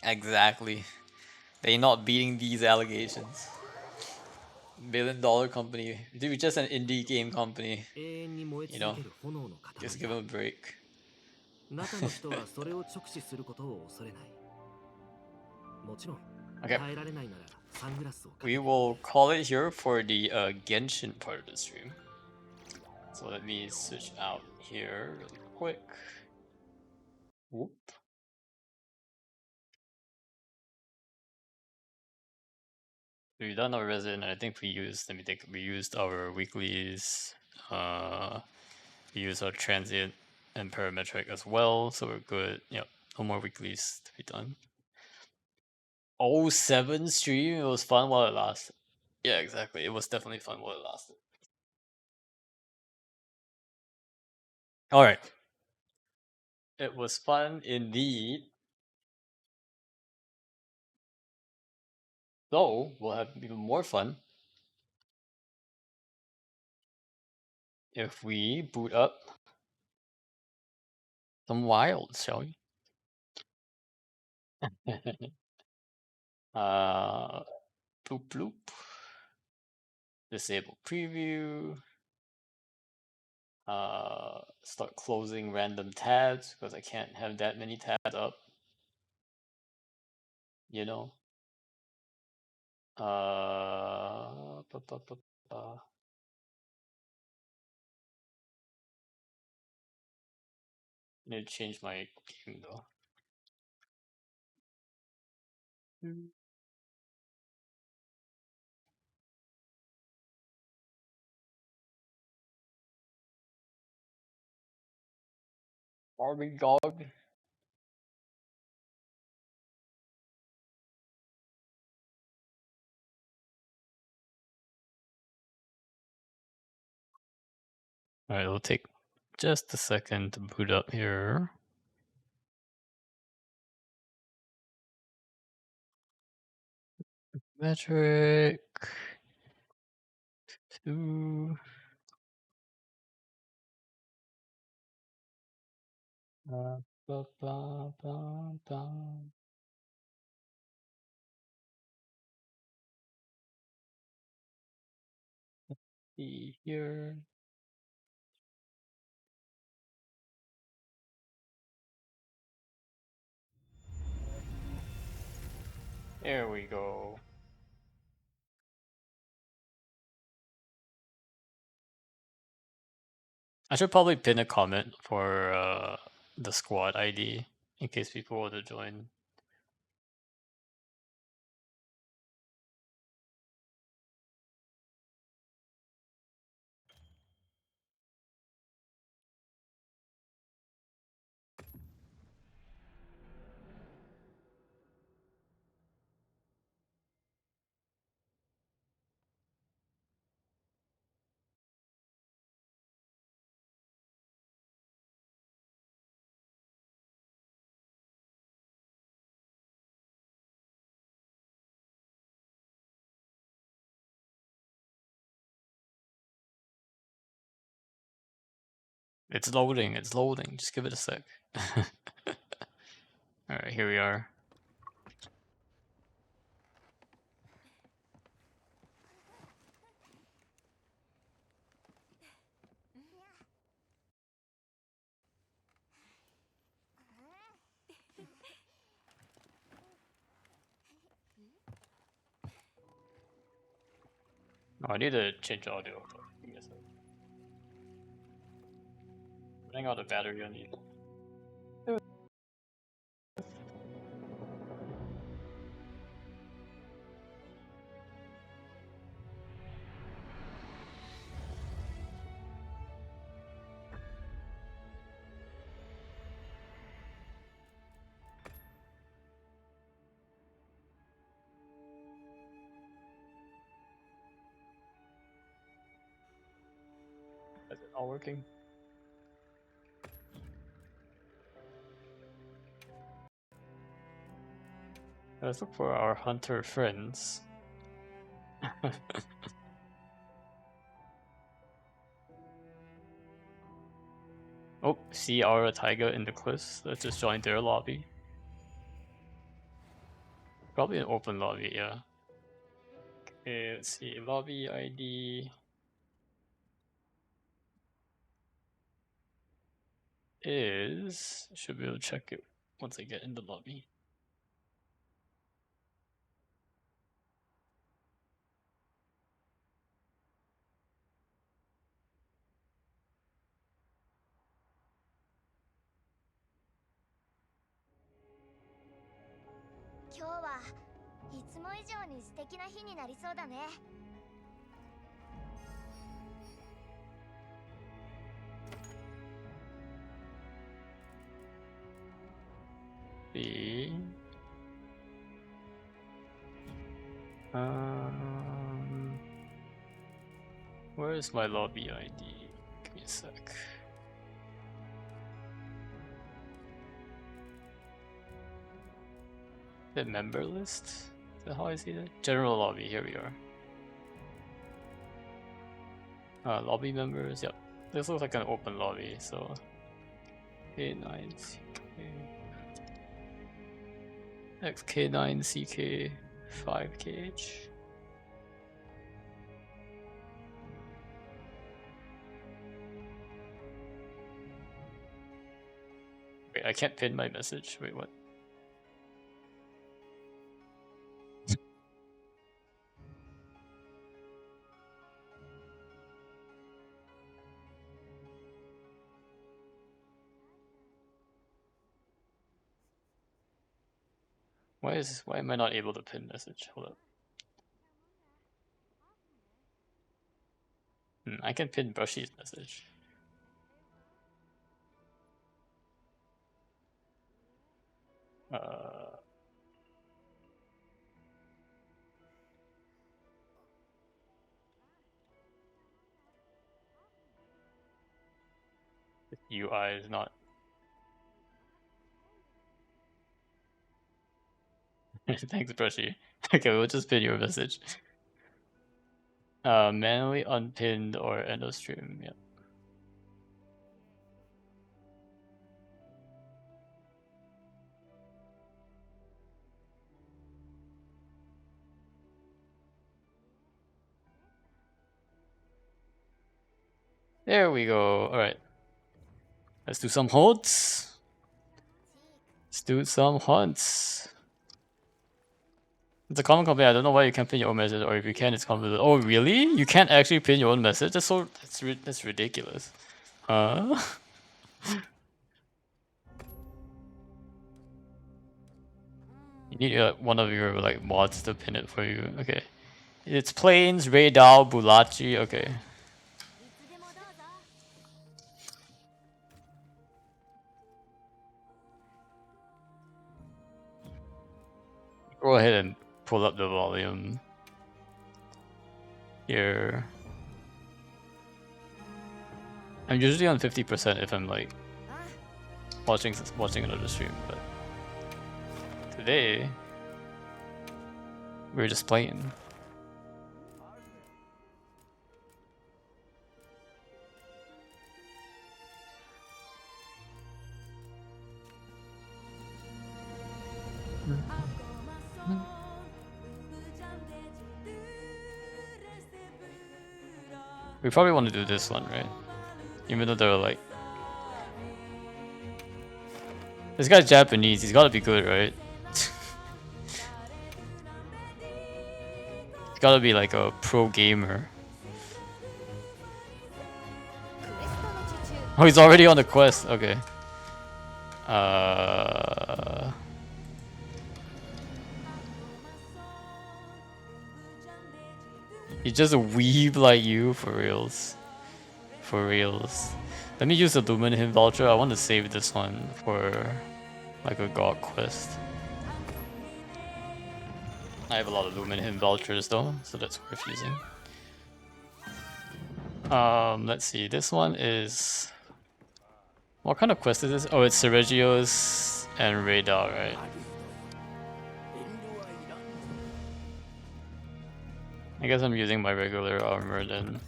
Exactly. They not beating these allegations. Billion-dollar company. Dude, just an indie game company. You know, just give them a break. Okay. We will call it here for the Genshin part of the stream. So let me switch out here really quick. Whoop. We've done our Resin, and I think let me think, we used our weeklies, we used our transient and parametric as well, so we're good. Yep, no more weeklies to be done. 07 stream, it was fun while it lasted. Yeah, exactly, it was definitely fun while it lasted. Alright. It was fun indeed. So, we'll have even more fun if we boot up some wilds, shall we? Bloop bloop. Disable preview. Start closing random tabs because I can't have that many tabs up. You know. Ba, ba, ba, ba. Need to change my game though. Army dog. Alright, it'll take just a second to boot up here. Metric 2. Ba, ba, ba, ba. See here. There we go. I should probably pin a comment for the squad ID in case people want to join. It's loading, it's loading. Just give it a sec. Alright, here we are. Oh, I need to change audio. Give me a sec. Running out of battery on these. Is it all working? Let's look for our hunter friends. Oh, see Aura Taiga in the cliffs. Let's just join their lobby. Probably an open lobby, yeah. Okay, let's see. Lobby ID is... Should be able to check it once I get in the lobby. See. Where is my lobby ID? Give me a sec. The member list? Is that how I see that? General lobby, here we are. Lobby members, yep. This looks like an open lobby, so K9CK XK9CK 5KH. Wait, I can't pin my message. Wait, what? Why am I not able to pin message? Hold up. I can pin Brushy's message. Uh, the UI is not. Thanks, Brushy. Okay, we'll just pin your message. Manually unpinned or end of stream. Yeah. There we go. All right. Let's do some hunts. Let's do some hunts. It's a common complaint. I don't know why you can't pin your own message, or if you can, it's convoluted. Oh, really? You can't actually pin your own message? That's ridiculous. Huh? You need one of your like mods to pin it for you. Okay. It's Plains, Raydal, Bulachi. Okay. Go ahead and pull up the volume here. I'm usually on 50% if I'm like watching another stream, but today we're just playing. We probably want to do this one, right? Even though they're like... This guy's Japanese, he's gotta be good, right? He's gotta be like a pro gamer. Oh, he's already on the quest, okay. He's just a weeb like you, for reals. For reals. Let me use the Lumen Vulture. I want to save this one for like a god quest. I have a lot of Lumen Vultures though, so that's worth using. Let's see. This one is... What kind of quest is this? Oh, it's Sergio's and Radar, right? I guess I'm using my regular armor then.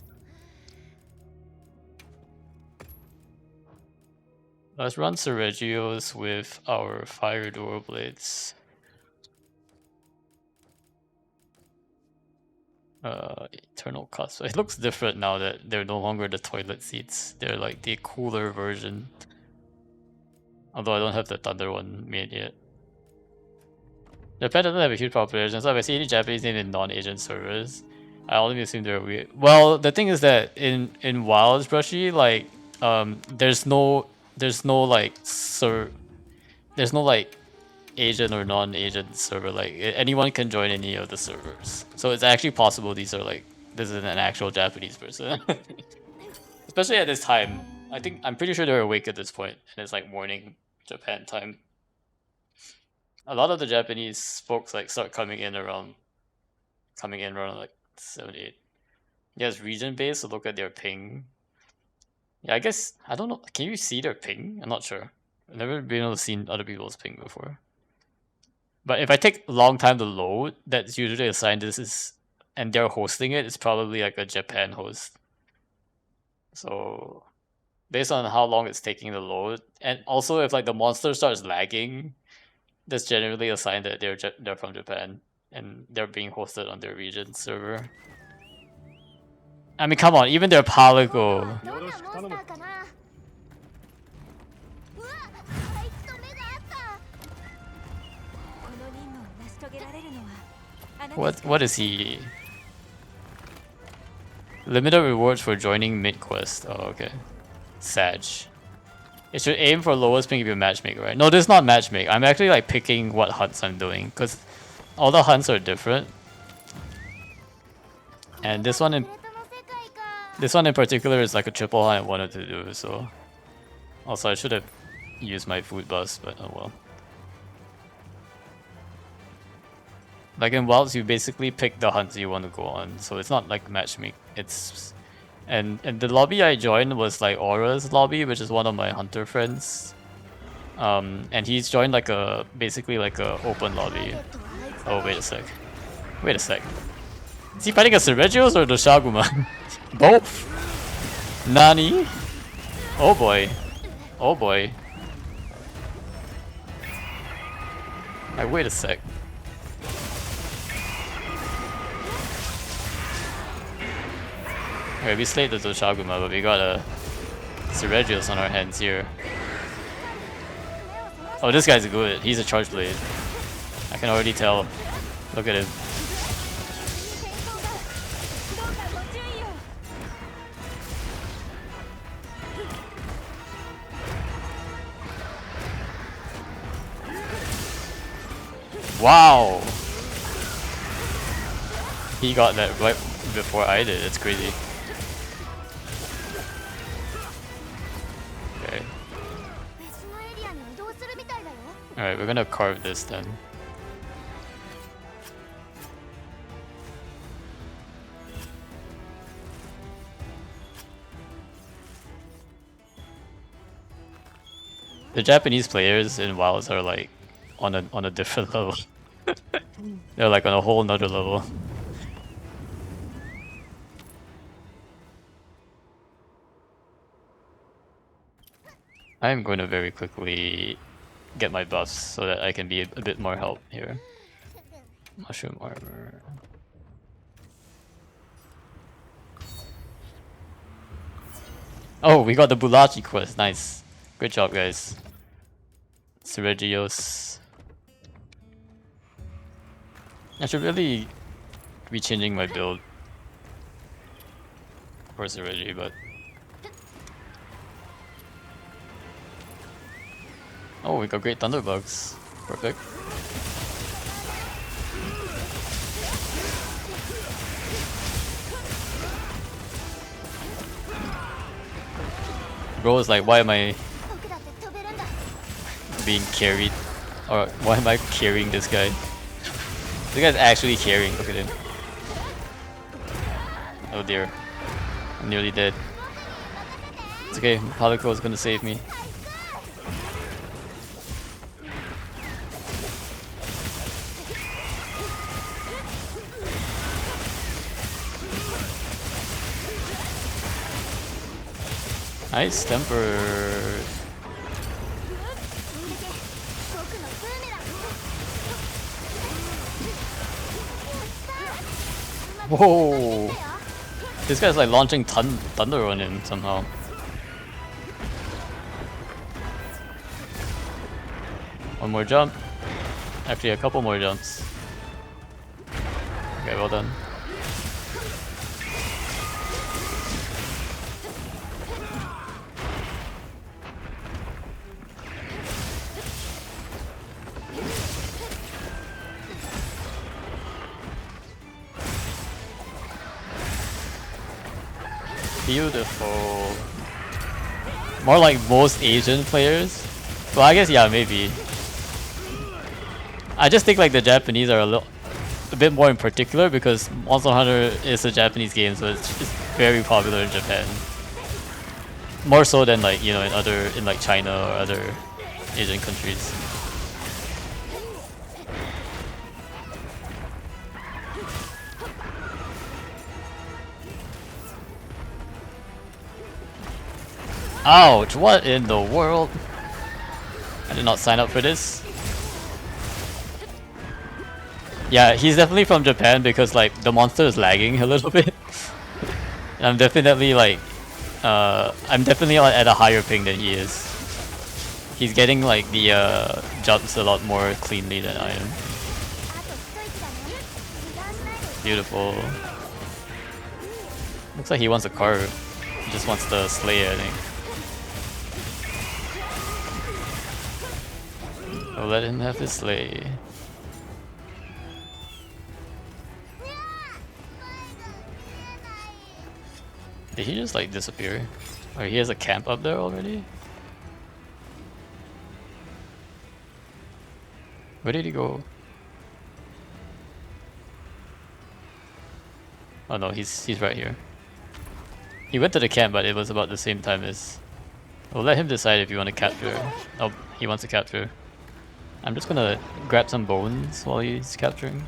Let's run Sergio's with our fire door blades. Eternal cost. It looks different now that they're no longer the toilet seats. They're like the cooler version. Although I don't have the Thunder one made yet. Japan doesn't have a huge population, so if I see any Japanese name in non-Asian servers, I only assume they're weird. Well, the thing is that in Wilds, Brushy, like there's no like there's no like Asian or non-Asian server. Like anyone can join any of the servers, so it's actually possible these are like this is an actual Japanese person. Especially at this time. I'm pretty sure they're awake at this point, and it's like morning Japan time. A lot of the Japanese folks like start coming in around like 7, 8. Yeah, it's region based, so look at their ping. Yeah, I guess I don't know. Can you see their ping? I'm not sure. I've never been able to see other people's ping before. But if I take a long time to load, that's usually a sign this is, and they're hosting it, it's probably like a Japan host. So based on how long it's taking to load, and also if like the monster starts lagging, that's generally a sign that they're from Japan and they're being hosted on their region server. I mean, come on, even their Palico. What is he? Limited rewards for joining mid quest. Oh, okay. Sag. It should aim for lowest ping if you matchmaker, right? No, this is not matchmake. I'm actually like picking what hunts I'm doing because all the hunts are different. And this one in particular is like a triple hunt I wanted to do, so also I should have used my food bus, but oh well. Like in Wilds, you basically pick the hunts you want to go on, so it's not like matchmake. It's and the lobby I joined was like Aura's lobby, which is one of my hunter friends. And he's joined like a basically like a open lobby. Oh wait a sec. Wait a sec. Is he fighting a Regios or the Shaguma? Both. Nani? Oh boy. Oh boy. Alright, wait a sec. Okay, we slayed the Doshaguma, but we got a Regios on our hands here. Oh, this guy's good. He's a charge blade. I can already tell. Look at him. Wow! He got that right before I did. It's crazy. Okay. Alright, we're gonna carve this then. The Japanese players in WoWs are like on a different level. They're like on a whole nother level. I'm going to very quickly get my buffs so that I can be a bit more help here. Mushroom armor. Oh, we got the Bulachi quest. Nice. Good job, guys. Regios. I should really be changing my build for Seregi, but... Oh, we got great Thunderbugs. Perfect. Bro is like, why am I being carried? Or why am I carrying this guy? This guy's actually carrying, look at him. Oh dear. I'm nearly dead. It's okay, Palico is gonna save me. Nice temper. Whoa! This guy's like launching thunder on him somehow. One more jump. Actually, a couple more jumps. Okay, well done. Beautiful. More like most Asian players. Well, I guess yeah, maybe. I just think like the Japanese are a bit more in particular because Monster Hunter is a Japanese game, so it's very popular in Japan. More so than like in like China or other Asian countries. Ouch! What in the world? I did not sign up for this. Yeah, he's definitely from Japan because like the monster is lagging a little bit. I'm definitely like, at a higher ping than he is. He's getting like the jumps a lot more cleanly than I am. Beautiful. Looks like he wants a carve. He just wants the slay, I think. I'll let him have his slay. Did he just like disappear? Or he has a camp up there already? Where did he go? Oh no, he's right here. He went to the camp, but it was about the same time as. We'll let him decide if you want to capture. Oh, he wants to capture. I'm just gonna grab some bones while he's capturing.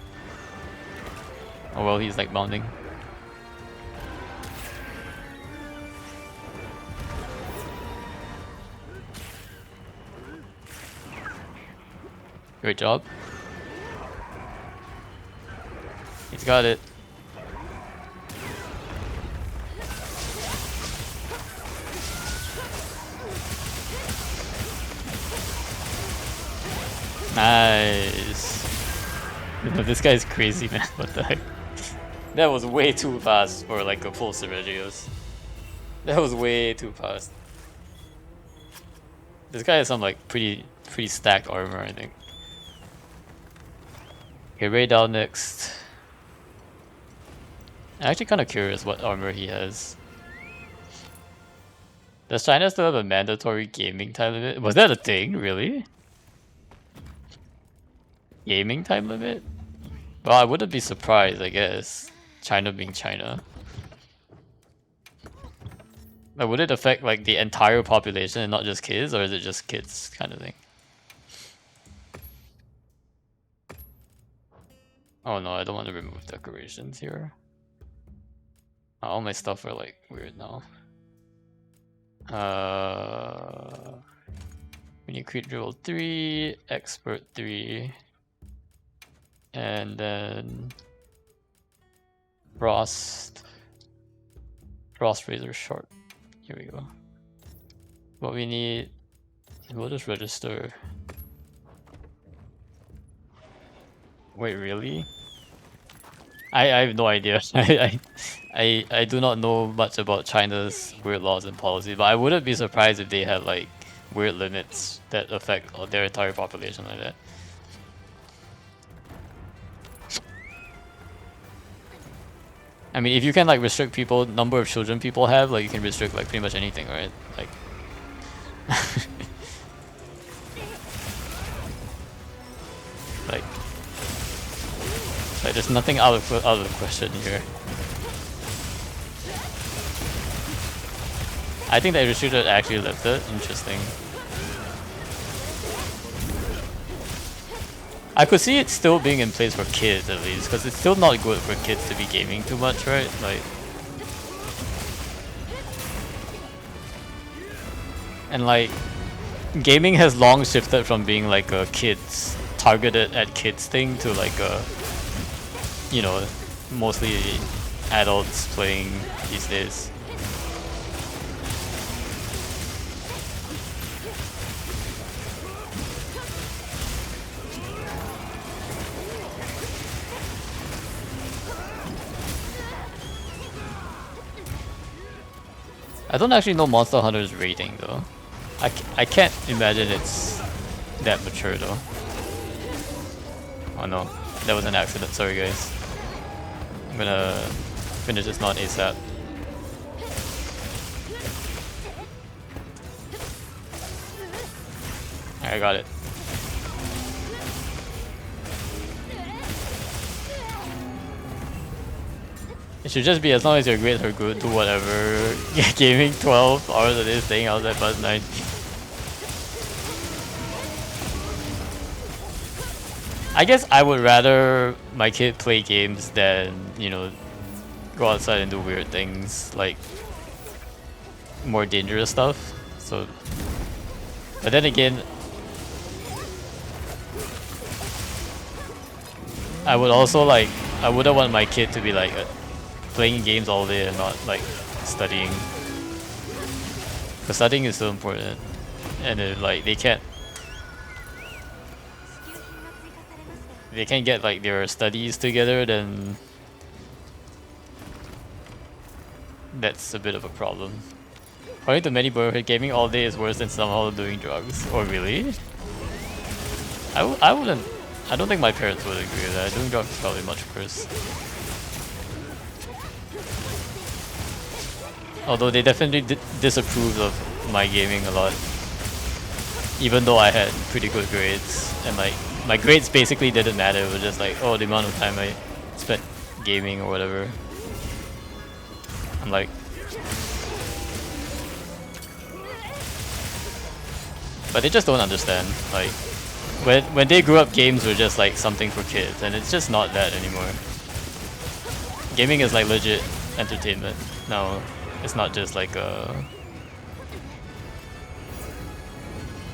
Oh well, he's like mounting. Great job. He's got it. Nice. This guy's crazy, man. What the heck? That was way too fast for like a full Seregios. That was way too fast. This guy has some like pretty stacked armor, I think. Okay, Ray down next. I'm actually kind of curious what armor he has. Does China still have a mandatory gaming time limit? Was that a thing, really? Gaming time limit? Well, I wouldn't be surprised, I guess. China being China. But would it affect like the entire population and not just kids, or is it just kids kind of thing? Oh no, I don't want to remove decorations here. All my stuff are like weird now. We need Creed Drill 3, Expert 3, and then Frost Razor Short. Here we go. What we need, we'll just register. Wait, really? I have no idea. I do not know much about China's weird laws and policies, but I wouldn't be surprised if they had like weird limits that affect their entire population like that. I mean, if you can like restrict people, number of children people have, like you can restrict like pretty much anything, right? Like like there's nothing out of the question here. I think they should have actually left it. Interesting. I could see it still being in place for kids at least, because it's still not good for kids to be gaming too much, right? Like, and like, gaming has long shifted from being like a kids targeted at kids thing to like a, you know, mostly adults playing these days. I don't actually know Monster Hunter's rating though. I can't imagine it's that mature though. Oh no, that was an accident, sorry guys. I'm gonna finish this mount ASAP. I got it. It should just be as long as your grades are good, do whatever. Gaming 12 hours a day, staying outside past 9. I guess I would rather my kid play games than, you know, go outside and do weird things, like more dangerous stuff. So, but then again, I would also like, I wouldn't want my kid to be like playing games all day and not like studying. Because studying is so important, and if like they can't get like their studies together, then that's a bit of a problem. According to many boyhood, gaming all day is worse than somehow doing drugs. Oh really? I wouldn't. I don't think my parents would agree with that. Doing drugs is probably much worse. Although they definitely disapproved of my gaming a lot. Even though I had pretty good grades. And like, my grades basically didn't matter. It was just like, oh, the amount of time I spent gaming or whatever. I'm like, but they just don't understand. Like, when they grew up, games were just like something for kids, and it's just not that anymore. Gaming is like legit entertainment now. It's not just like it's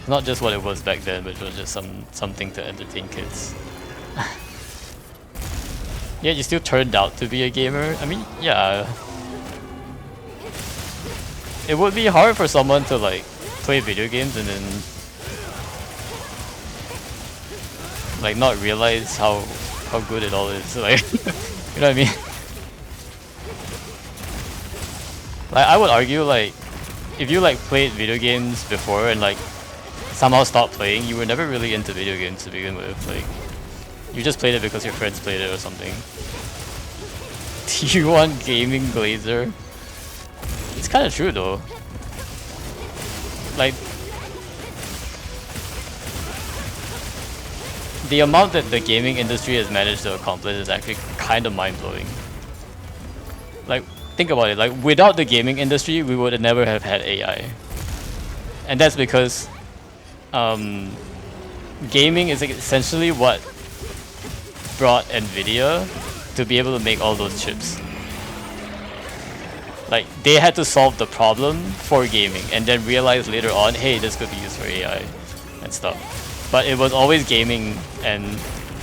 not just what it was back then, which was just something to entertain kids. Yeah, you still turned out to be a gamer. I mean, yeah. It would be hard for someone to like play video games and then like not realize how good it all is. Like, you know what I mean? Like, I would argue like if you like played video games before and like somehow stopped playing, you were never really into video games to begin with. Like, you just played it because your friends played it or something. TU4 gaming glazer. It's kind of true though. Like, the amount that the gaming industry has managed to accomplish is actually kind of mind-blowing. Like, think about it. Like, without the gaming industry, we would never have had AI. And that's because gaming is essentially what brought Nvidia to be able to make all those chips. Like, they had to solve the problem for gaming and then realize later on, hey, this could be used for AI and stuff. But it was always gaming and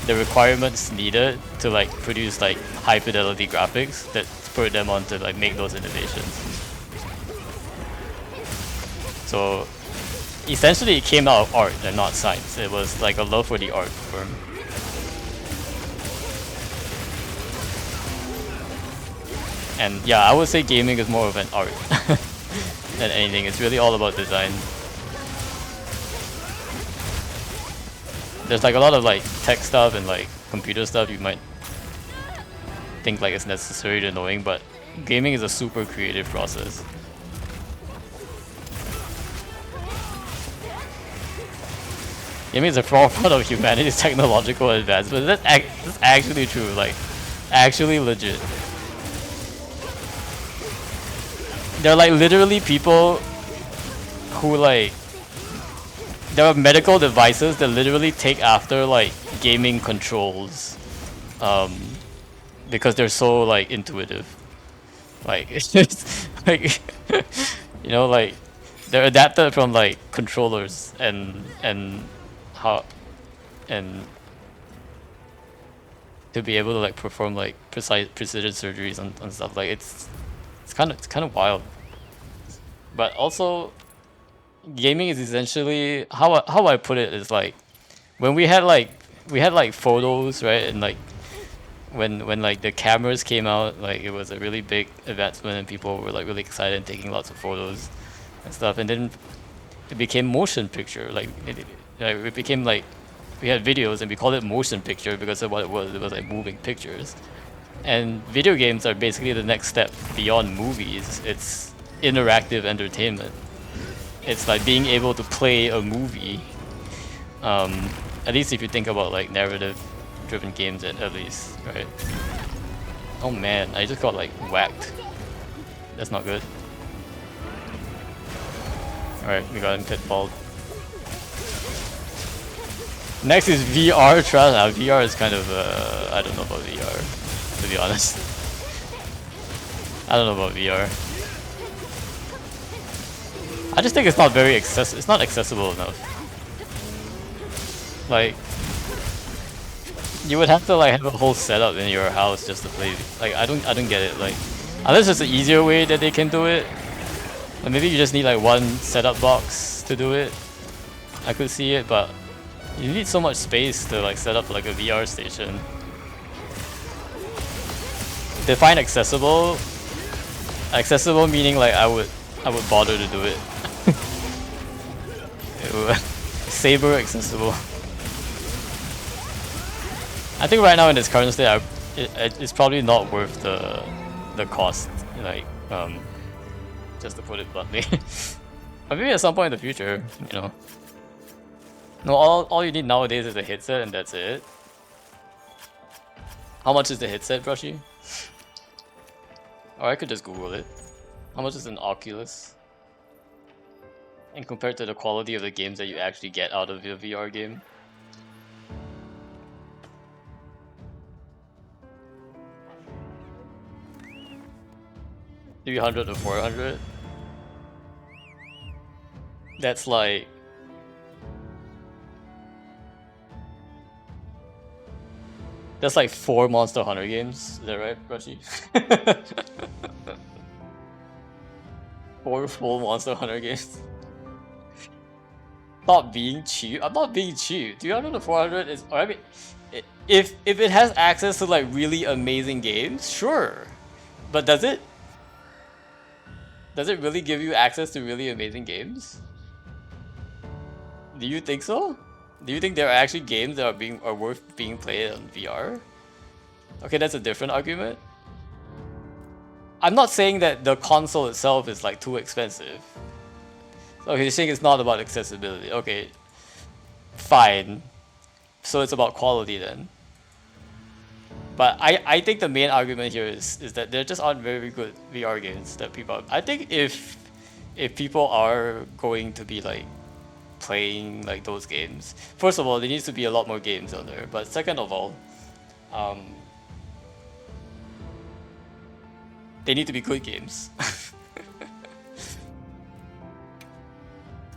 the requirements needed to like produce like high fidelity graphics that spurred them on to like make those innovations. So essentially it came out of art and not science. It was like a love for the art form. And yeah, I would say gaming is more of an art than anything. It's really all about design. There's like a lot of like tech stuff and like computer stuff you might think like it's necessary to knowing, but gaming is a super creative process. Gaming is a forefront of humanity's technological advancement. That's actually true, like actually legit. There are like literally people who like, there are medical devices that literally take after like gaming controls because they're so like intuitive. Like, it's just like you know, like they're adapted from like controllers and how and to be able to like perform like precision surgeries and stuff. Like, it's kind of wild. But also, gaming is essentially how I put it is like when we had like photos, right? And like when like the cameras came out, like it was a really big advancement and people were like really excited and taking lots of photos and stuff. And then it became motion picture. Like it became like we had videos and we called it motion picture because of what it was. It was like moving pictures. And video games are basically the next step beyond movies. It's interactive entertainment. It's like being able to play a movie. At least if you think about like narrative-driven games, at least, right? Oh man, I just got like whacked. That's not good. All right, we got him pitfalled. Next is VR trial. VR is kind of I don't know about VR, to be honest. I don't know about VR. I just think it's not very it's not accessible enough. Like, you would have to like have a whole setup in your house just to play. Like, I don't get it. Like, unless there's an easier way that they can do it. Like, maybe you just need like one setup box to do it. I could see it, but you need so much space to like set up like a VR station. Define accessible. Accessible meaning like I would bother to do it. Saber accessible. I think right now in its current state, it's probably not worth the cost. Like, just to put it bluntly. But maybe at some point in the future, you know. No, all you need nowadays is a headset and that's it. How much is the headset, Brushy? Or I could just Google it. How much is an Oculus? And compared to the quality of the games that you actually get out of your VR game? $300 to $400? That's like... That's like 4 Monster Hunter games, is that right, Rashi? 4 full Monster Hunter games. Not being cheap? I'm not being cheap. 300 to 400 is... I mean, if it has access to like really amazing games, sure. But does it? Does it really give you access to really amazing games? Do you think so? Do you think there are actually games that are worth being played on VR? Okay, that's a different argument. I'm not saying that the console itself is like too expensive. Okay, you're saying it's not about accessibility. Okay, fine. So it's about quality then. But I think the main argument here is that there just aren't very good VR games that people... I think if people are going to be like playing like those games, first of all, there needs to be a lot more games on there. But second of all, they need to be good games.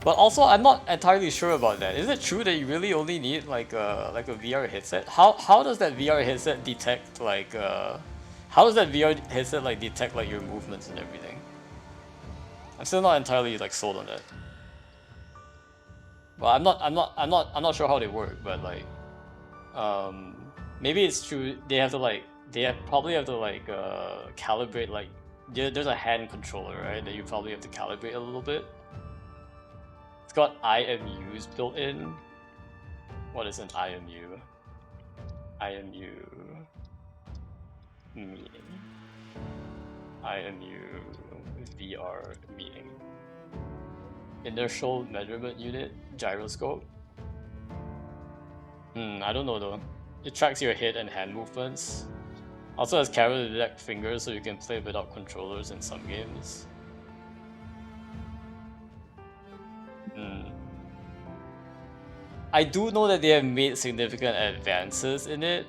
But also, I'm not entirely sure about that. Is it true that you really only need like a VR headset? How does that VR headset detect like how does that VR headset like detect like your movements and everything? I'm still not entirely like sold on that. Well, I'm not sure how they work, but like maybe it's true they have to like probably have to like calibrate like there's a hand controller, right, that you probably have to calibrate a little bit. It's got IMUs built in. What is an IMU? IMU meeting. IMU VR meeting. Inertial measurement unit, gyroscope. I don't know though. It tracks your head and hand movements. Also has camera to detect fingers, so you can play without controllers in some games. I do know that they have made significant advances in it,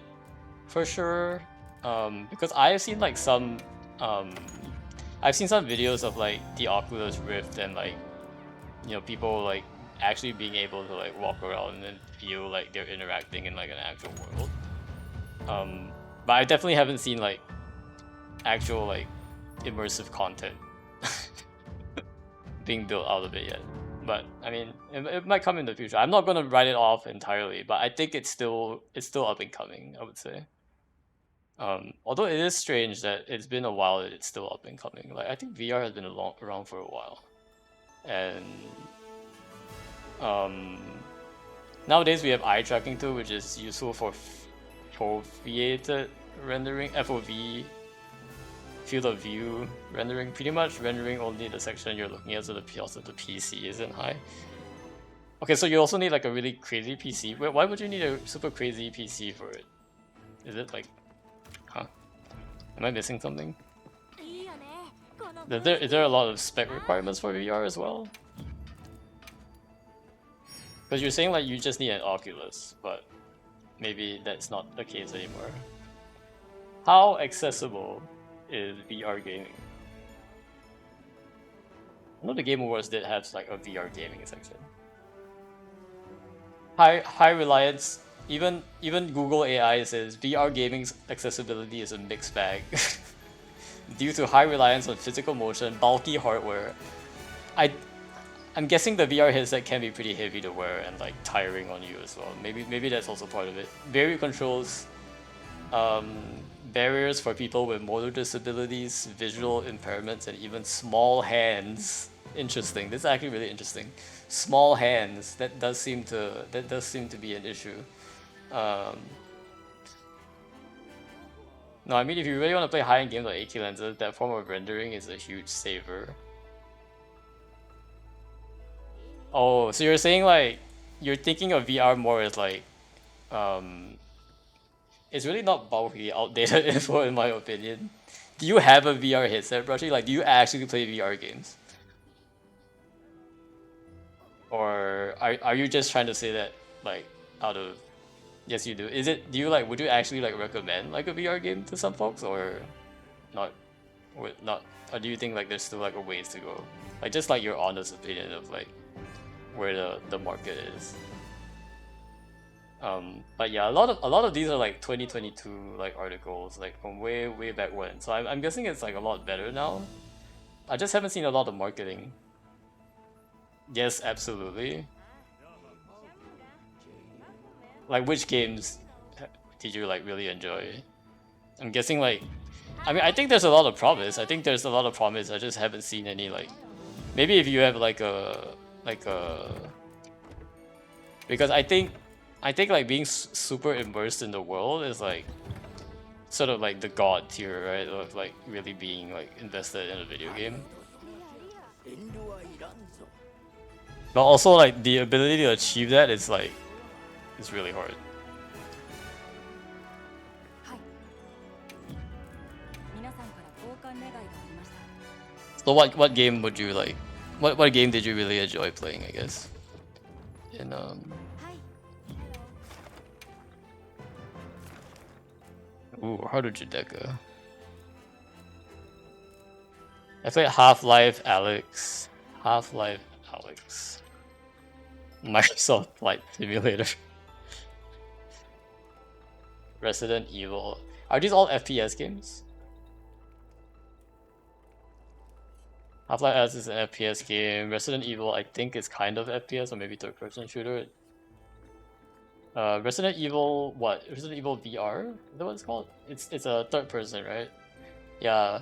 for sure. Because I've seen like some, I've seen some videos of like the Oculus Rift and like, you know, people like actually being able to like walk around and feel like they're interacting in like an actual world. But I definitely haven't seen like actual like immersive content being built out of it yet. But I mean, it might come in the future. I'm not gonna write it off entirely, but I think it's still up and coming, I would say. Although it is strange that it's been a while that it's still up and coming. Like I think VR has been around for a while, and nowadays we have eye tracking too, which is useful for foveated rendering, FOV, field of view rendering, pretty much rendering only the section you're looking at, so the pulse of the PC isn't high. Okay, so you also need like a really crazy PC. Why would you need a super crazy PC for it? Is it like, huh? Am I missing something? Is there a lot of spec requirements for VR as well? Because you're saying like you just need an Oculus, but maybe that's not the case anymore. How accessible is VR gaming? I know the Game Awards did have like a VR gaming section. High reliance. Even Google AI says VR gaming's accessibility is a mixed bag due to high reliance on physical motion, bulky hardware. I'm guessing the VR headset can be pretty heavy to wear and like tiring on you as well. Maybe that's also part of it. Barrier controls, barriers for people with motor disabilities, visual impairments, and even small hands. Interesting. This is actually really interesting. Small hands. That does seem to be an issue. No, I mean if you really want to play high-end games like 8K lenses, that form of rendering is a huge saver. Oh, so you're saying like you're thinking of VR more as like it's really not bulky, outdated info in my opinion. Do you have a VR headset, Brushy? Like, do you actually play VR games? Or are you just trying to say that, like, out of... Yes, you do. Is it, do you, like, would you actually, like, recommend, like, a VR game to some folks, or not? Or not? Or do you think, like, there's still, like, a ways to go? Like, just, like, your honest opinion of, like, where the market is. But yeah, a lot of these are like 2022 like articles, like from way back when. So I'm guessing it's like a lot better now. I just haven't seen a lot of marketing. Yes, absolutely. Like, which games did you like really enjoy? I'm guessing like, I mean, I think there's a lot of promise. I think there's a lot of promise. I just haven't seen any like, maybe if you have like a because I think like being super immersed in the world is like sort of like the god tier, right? Of like really being like invested in a video game. But also like the ability to achieve that is like, it's really hard. So what game would you like? What game did you really enjoy playing? I guess. In Ooh, how did you that go? I played Half-Life Alex. Half-Life Alex. Microsoft Flight Simulator. Resident Evil. Are these all FPS games? Half-Life Alex is an FPS game. Resident Evil, I think, is kind of FPS or maybe third-person shooter. Resident Evil, what? Resident Evil VR? Is that what it's called? It's a third person, right? Yeah.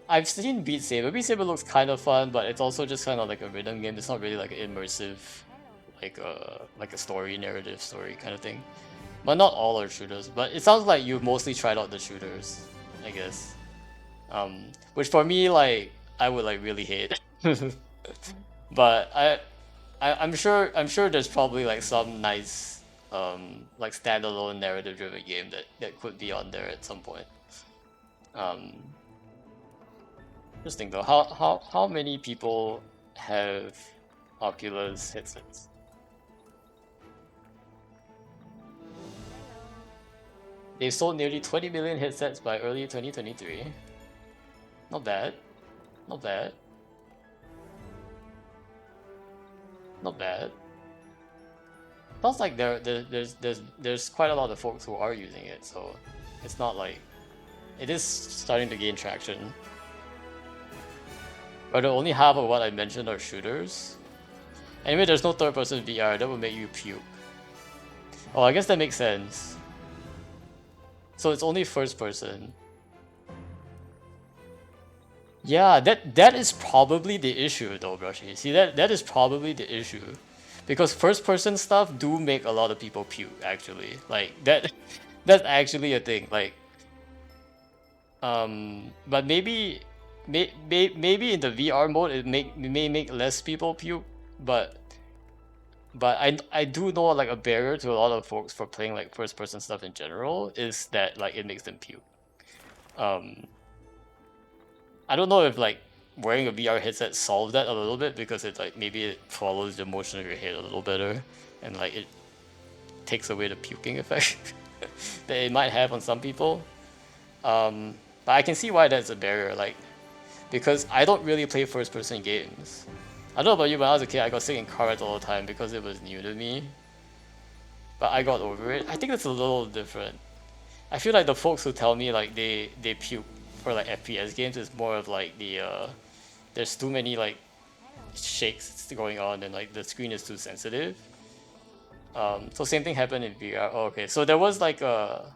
I've seen Beat Saber. Beat Saber looks kind of fun, but it's also just kind of like a rhythm game. It's not really like an immersive, like a story, narrative story kind of thing. But not all are shooters. But it sounds like you mostly tried out the shooters, I guess. Which for me, like, I would like really hate. But I'm sure there's probably like some nice like standalone narrative driven game that could be on there at some point. Interesting though. How many people have Oculus headsets? They sold nearly 20 million headsets by early 2023. Not bad. Not bad. Not bad. Sounds like there's quite a lot of folks who are using it, so it's not like it is starting to gain traction. But only half of what I mentioned are shooters. Anyway, there's no third-person VR. That would make you puke. Oh, I guess that makes sense. So it's only first-person. Yeah, that is probably the issue, though, Brushy. See, that is probably the issue, because first-person stuff do make a lot of people puke. Actually, like that, that's actually a thing. Like, but maybe maybe in the VR mode it may make less people puke, but I do know like a barrier to a lot of folks for playing like first person stuff in general is that like it makes them puke. I don't know if like wearing a VR headset solves that a little bit, because it like maybe it follows the motion of your head a little better, and like it takes away the puking effect that it might have on some people. But I can see why that's a barrier, like, because I don't really play first-person games. I don't know about you, when I was a kid, I got sick in car rides all the time because it was new to me. But I got over it. I think it's a little different. I feel like the folks who tell me like they puke for like FPS games is more of like the there's too many like shakes going on and like the screen is too sensitive. So same thing happened in VR. Oh, okay, so there was like a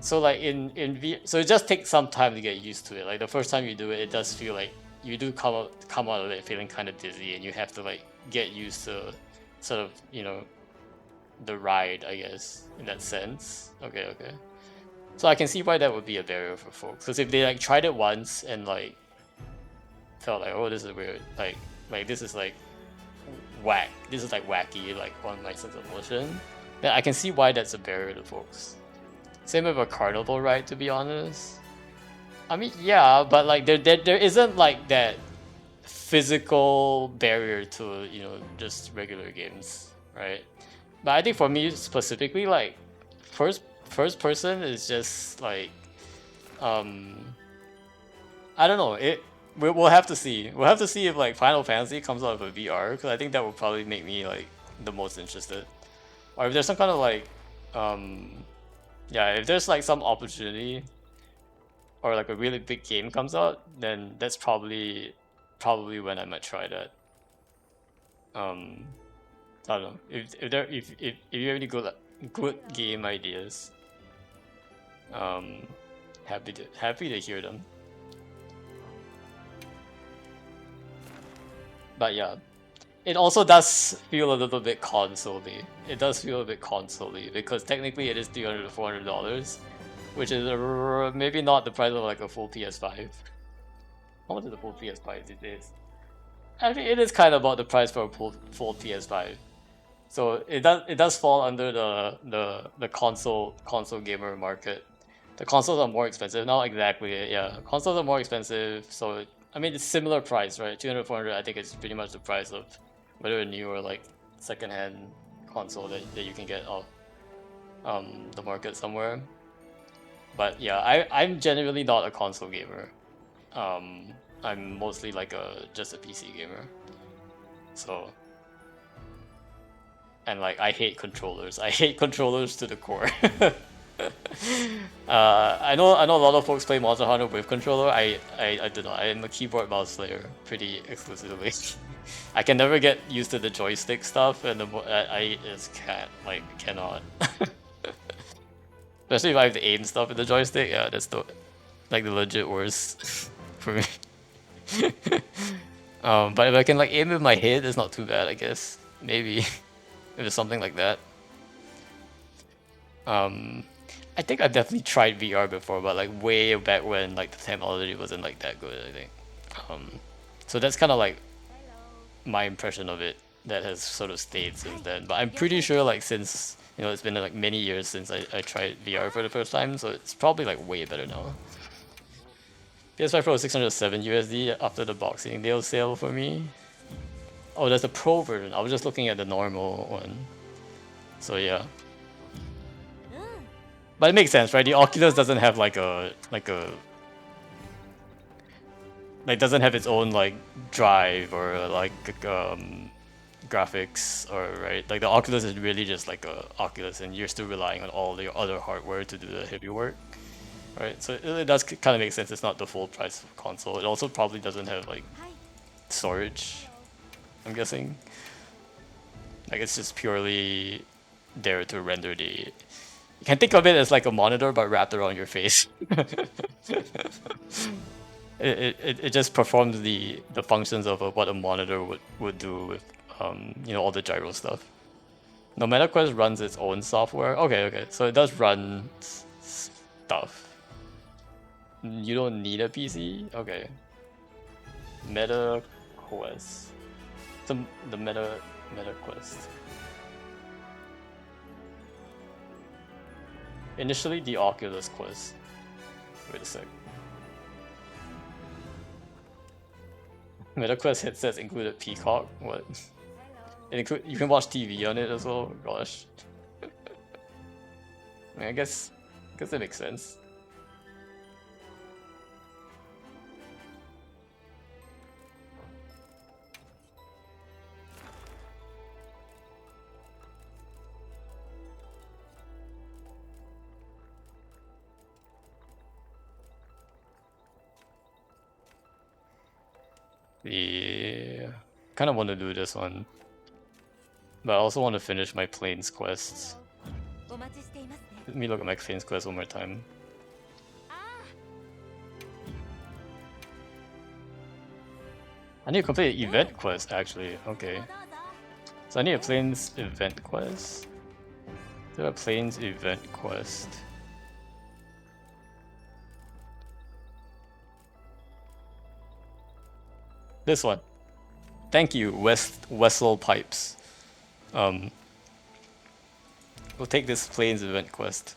so like in V, so it just takes some time to get used to it. Like the first time you do it, it does feel like you do come out of it feeling kind of dizzy, and you have to like get used to sort of, you know, the ride, I guess, in that sense. Okay, okay. So I can see why that would be a barrier for folks. Because if they like tried it once and like felt like, oh, this is weird, like this is like whack, this is like wacky, like on my sense of motion, then I can see why that's a barrier to folks. Same with a carnival ride, to be honest. I mean, yeah, but like there isn't like that physical barrier to, you know, just regular games, right? But I think for me specifically, like first person is just like um I don't know. We'll have to see. We'll have to see if like Final Fantasy comes out with a VR, because I think that would probably make me like the most interested. Or if there's some kind of like um yeah, if there's like some opportunity or like a really big game comes out, then that's probably when I might try that. Um, I don't know if you have any good game ideas. Um, happy to hear them. But yeah, it also does feel a little bit console-y. It does feel a bit console-y because technically it is $300 to $400, which is maybe not the price of like a full PS5. How much is a full PS5 these days? I mean, it is kind of about the price for a full PS5. So it does fall under the console gamer market. The consoles are more expensive, not exactly. Yeah, consoles are more expensive. So I mean, it's similar price, right? 200, 400. I think it's pretty much the price of whether a new or like secondhand console that you can get off the market somewhere. But yeah, I'm generally not a console gamer. I'm mostly like just a PC gamer. So, and like I hate controllers. I hate controllers to the core. I know a lot of folks play Monster Hunter with controller. I do not. I am a keyboard mouse player pretty exclusively. I can never get used to the joystick stuff, and I just cannot. Especially if I have to aim stuff with the joystick. Yeah, that's the legit worst for me. But if I can like aim with my head, it's not too bad, I guess. Maybe if it's something like that. Um, I think I've definitely tried VR before, but like way back when like the technology wasn't like that good, I think. So that's kind of like my impression of it that has sort of stayed since then. But I'm pretty sure like since, you know, it's been like many years since I tried VR for the first time, so it's probably like way better now. PS5 Pro is 607 USD after the Boxing Day sale for me. Oh, there's the Pro version. I was just looking at the normal one. So yeah. But it makes sense, right? The Oculus doesn't have like doesn't have its own like drive or like graphics, or right? Like the Oculus is really just like a Oculus, and you're still relying on all the other hardware to do the heavy work, right? So it does kind of make sense. It's not the full price of console. It also probably doesn't have like storage, I'm guessing. Like it's just purely there to render the. You can think of it as like a monitor but wrapped around your face. it just performs the functions of what a monitor would do with you know, all the gyro stuff. No, MetaQuest runs its own software. Okay, so it does run stuff. You don't need a PC. Okay. MetaQuest. The MetaQuest. Initially the Oculus Quest. Wait a sec. MetaQuest headsets included Peacock. What? You can watch TV on it as well. Gosh. I mean, I guess that makes sense. Yeah, kind of want to do this one, but I also want to finish my Plains quests. Let me look at my Plains quest one more time. I need to complete an event quest, actually. Okay. So I need a Plains event quest. Is there a Plains event quest? This one. Thank you, Wessel Pipes. We'll take this Plains event quest.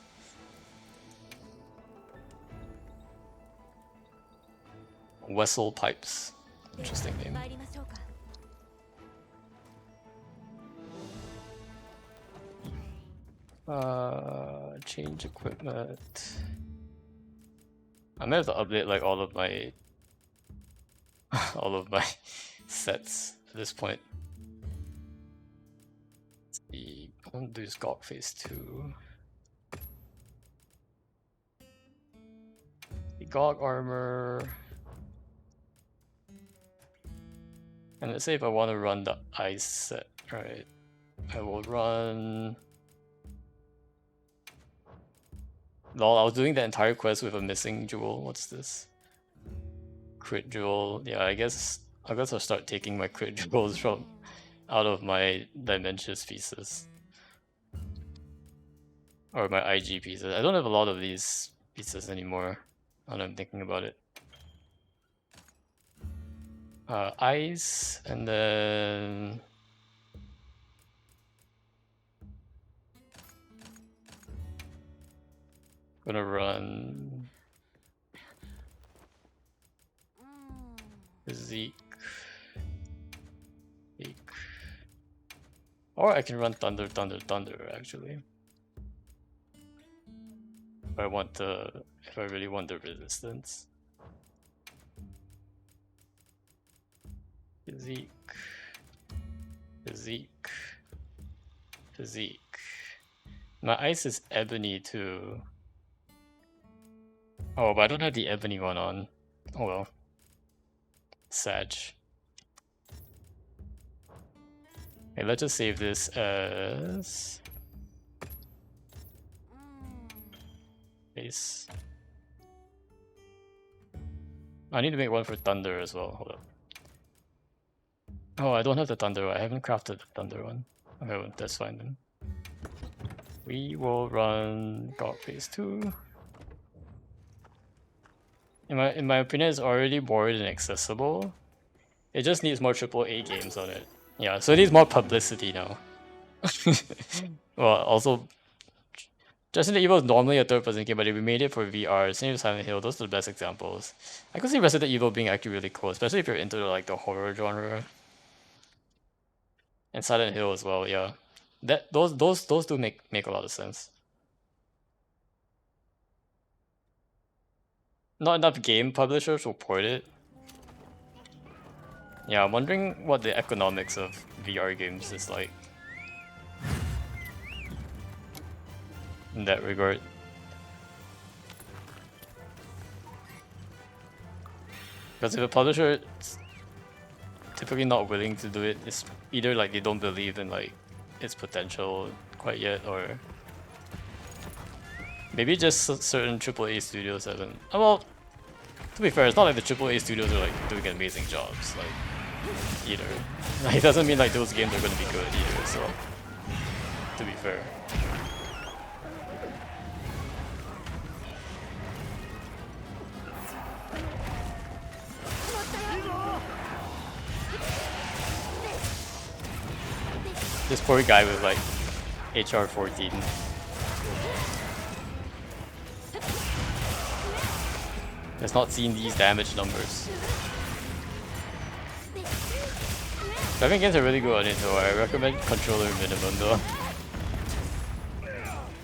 Wessel Pipes. Interesting name. 参りましょうか。Change equipment. I may have to update like all of my all of my sets at this point. Let's see. I want to do Gawk Phase 2. The Gawk armor. And let's say if I want to run the ice set, right? I will run. Lol, I was doing the entire quest with a missing jewel. What's this? Crit jewel. Yeah, I guess I'll start taking my crit jewels from out of my Dimensious pieces. Or my IG pieces. I don't have a lot of these pieces anymore. Now that I'm thinking about it. Ice, and then gonna run Zeke. Or I can run Thunder actually. If I really want the resistance. Physique. My ice is ebony too. Oh, but I don't have the ebony one on. Oh well. Sag. Okay, let's just save this as base. I need to make one for Thunder as well. Hold up. Oh, I don't have the Thunder one. I haven't crafted the Thunder one. Okay, well, that's fine then. We will run Gawk Phase 2. In my opinion, it's already more than accessible. It just needs more AAA games on it. Yeah, so it needs more publicity now. Well, also, Resident Evil is normally a third-person game, but if we made it for VR, same as Silent Hill, those are the best examples. I could see Resident Evil being actually really cool, especially if you're into like the horror genre. And Silent Hill as well, yeah. Those do make a lot of sense. Not enough game publishers will port it. Yeah, I'm wondering what the economics of VR games is like in that regard. Because if a publisher is typically not willing to do it, it's either like they don't believe in like its potential quite yet, or maybe just certain AAA studios haven't. Oh, well, to be fair, it's not like the AAA studios are like doing amazing jobs, like either. Like, it doesn't mean like those games are going to be good either. So, to be fair. This poor guy with like HR 14. Has not seen these damage numbers. Driving games are really good on it though. I recommend controller minimum though.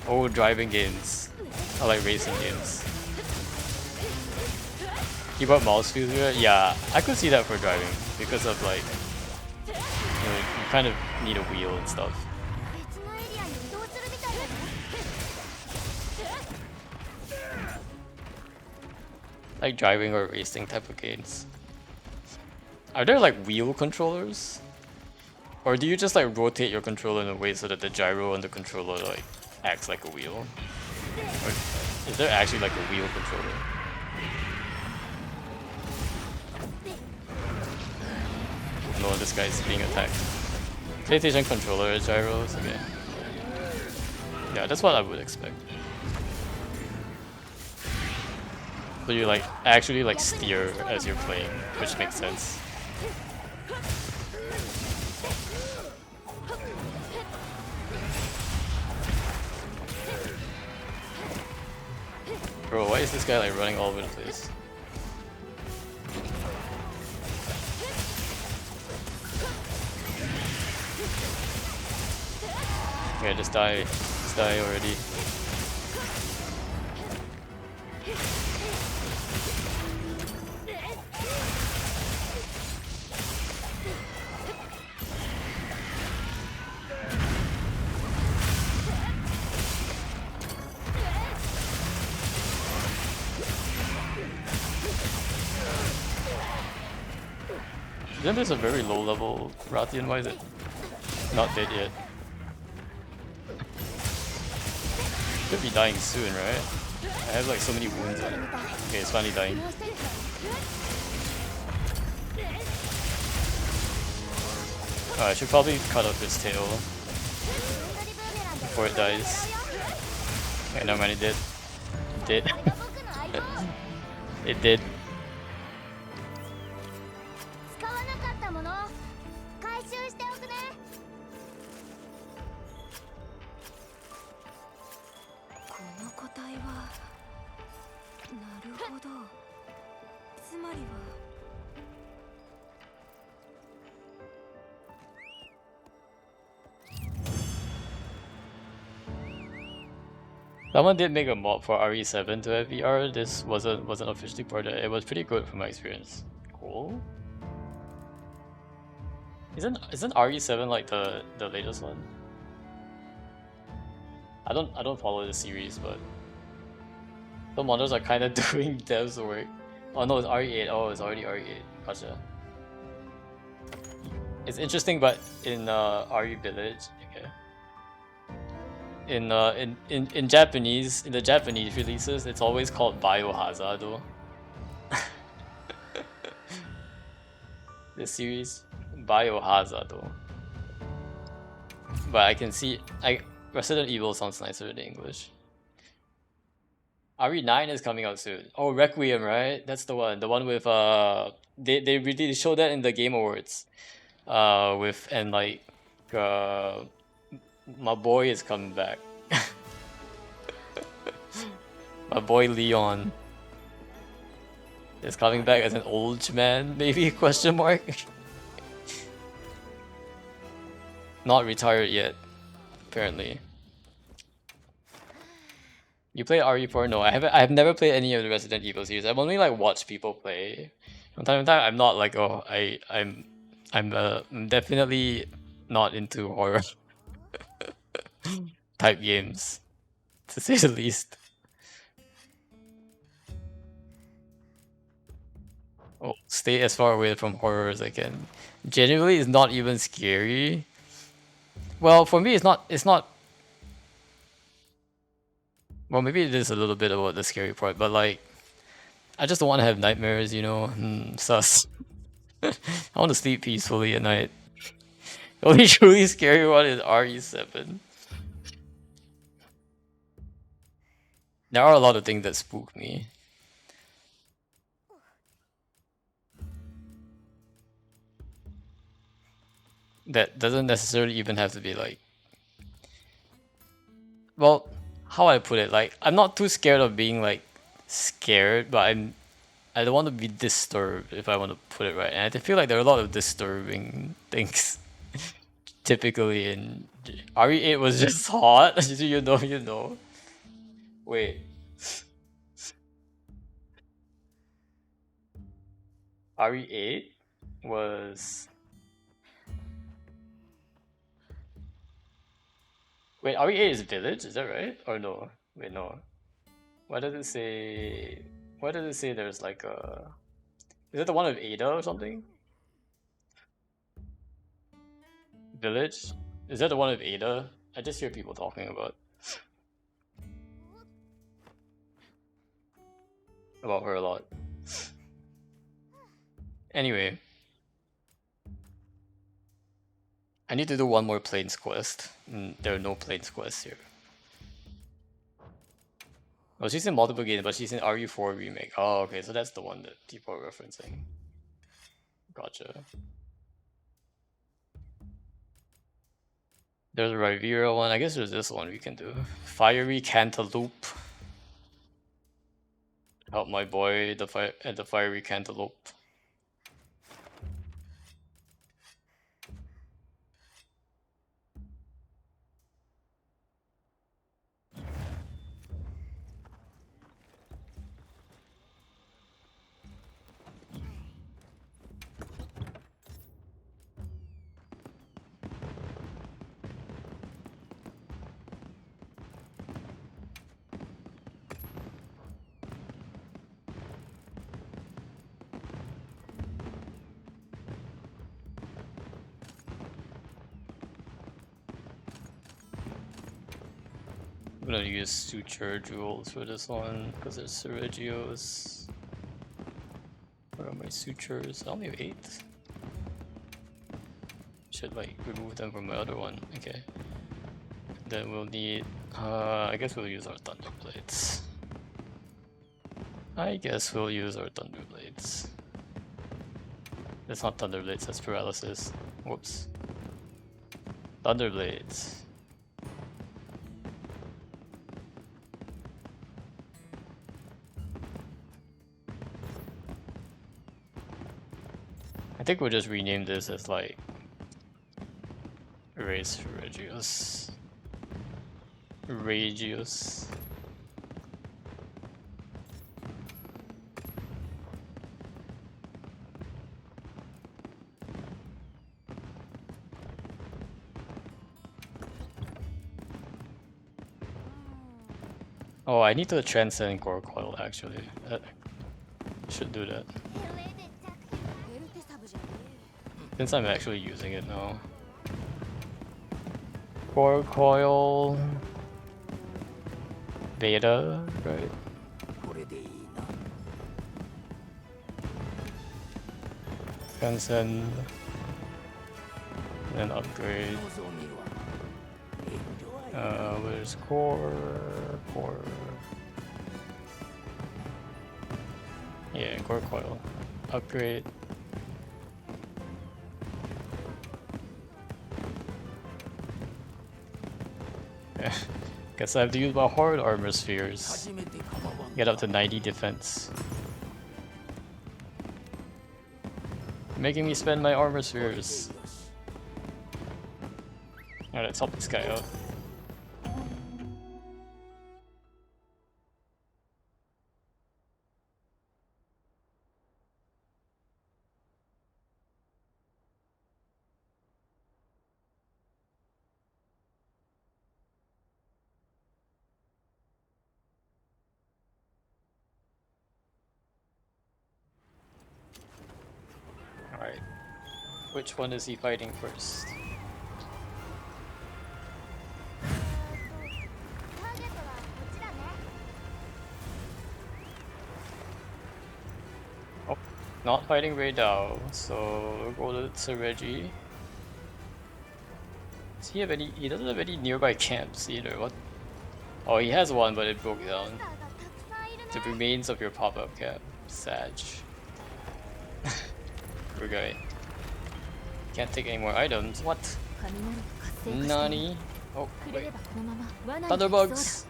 Oh, driving games. I like racing games. Keyboard mouse feels good? Yeah, I could see that for driving because of like, you know, you kind of need a wheel and stuff. Like driving or racing type of games. Are there like wheel controllers? Or do you just like rotate your controller in a way so that the gyro on the controller like acts like a wheel? Or is there actually like a wheel controller? No, this guy's being attacked. PlayStation controller gyros, okay. Yeah, that's what I would expect. So you like actually like steer as you're playing, which makes sense. Bro, why is this guy like running all over the place? Okay, just die. Just die already. Then there's a very low level Rathian. Why is it not dead yet? Should be dying soon, right? I have like so many wounds on it. Okay, it's finally dying. I should probably cut off its tail before it dies. Okay, never mind, it did. It did. It did. 使わなかったもの回収しておくね。この個体はなるほど。つまりは Someone did make a mod for RE7 to have VR. This wasn't officially ported. It was pretty good from my experience. Cool. Isn't RE7 like the latest one? I don't follow the series, but the modders are kind of doing devs work. Oh no, it's RE8. Oh, it's already RE8. Gotcha. It's interesting, but in RE Village, okay. In Japanese, in the Japanese releases, it's always called Biohazard. This series, Biohazard. But I can see, Resident Evil sounds nicer in English. RE9 is coming out soon. Oh, Requiem, right? That's the one with they really showed that in the Game Awards. With and like my boy is coming back. My boy Leon is coming back as an old man, maybe? Question mark. Not retired yet, apparently. You play RE4? No, I haven't. I've never played any of the Resident Evil series. I've only like watched people play. From time to time, I'm not like, oh, I'm definitely not into horror type games, to say the least. Oh, stay as far away from horror as I can. Genuinely, it's not even scary. Well, for me, it's not. It's not. Well, maybe it is a little bit about the scary part, but like, I just don't want to have nightmares, you know. Sus. I want to sleep peacefully at night. The only truly scary one is RE7. There are a lot of things that spook me. That doesn't necessarily even have to be like, well, how I put it, like, I'm not too scared of being like scared, but I don't want to be disturbed, if I want to put it right. And I feel like there are a lot of disturbing things typically in RE8 was just hot. You know. Wait. RE8 was. Wait, RE8 is village, is that right? Or no? Wait, no. Why does it say? Why does it say there's like a? Is it the one with Ada or something? Village? Is that the one with Ada? I just hear people talking about her a lot. Anyway, I need to do one more Plains quest. There are no Plains quests here. Oh, she's in multiple games, but she's in RE4 remake. Oh, okay, so that's the one that people are referencing. Gotcha. There's a Rivera one. I guess there's this one we can do. Fiery Cantaloupe. Help my boy, the Fiery Cantaloupe. I'm gonna use Suture Jewels for this one because there's Sergio's. Where are my sutures? I only have 8. Should like remove them from my other one. Okay. Then we'll need. I guess we'll use our Thunder Blades. That's not Thunder Blades, that's Paralysis. Whoops. Thunder Blades. I think we'll just rename this as like Race Regius. Regius. Oh, I need to transcend Core Coil actually. Should do that. Since I'm actually using it now. Core Coil Beta, right? Transcend. Then upgrade. Where's Core? Yeah, Core Coil. Upgrade. Guess I have to use my hard armor spheres. Get up to 90 defense. Making me spend my armor spheres. Alright, let's help this guy out. Alright. Which one is he fighting first? Oh, not fighting Raydao, so we'll go to Reggie. Does he have any? He doesn't have any nearby camps either. What? Oh, he has one, but it broke down. The remains of your pop-up camp. Sag. Poor guy. Can't take any more items. What? Nani? Oh, wait. Thunderbugs!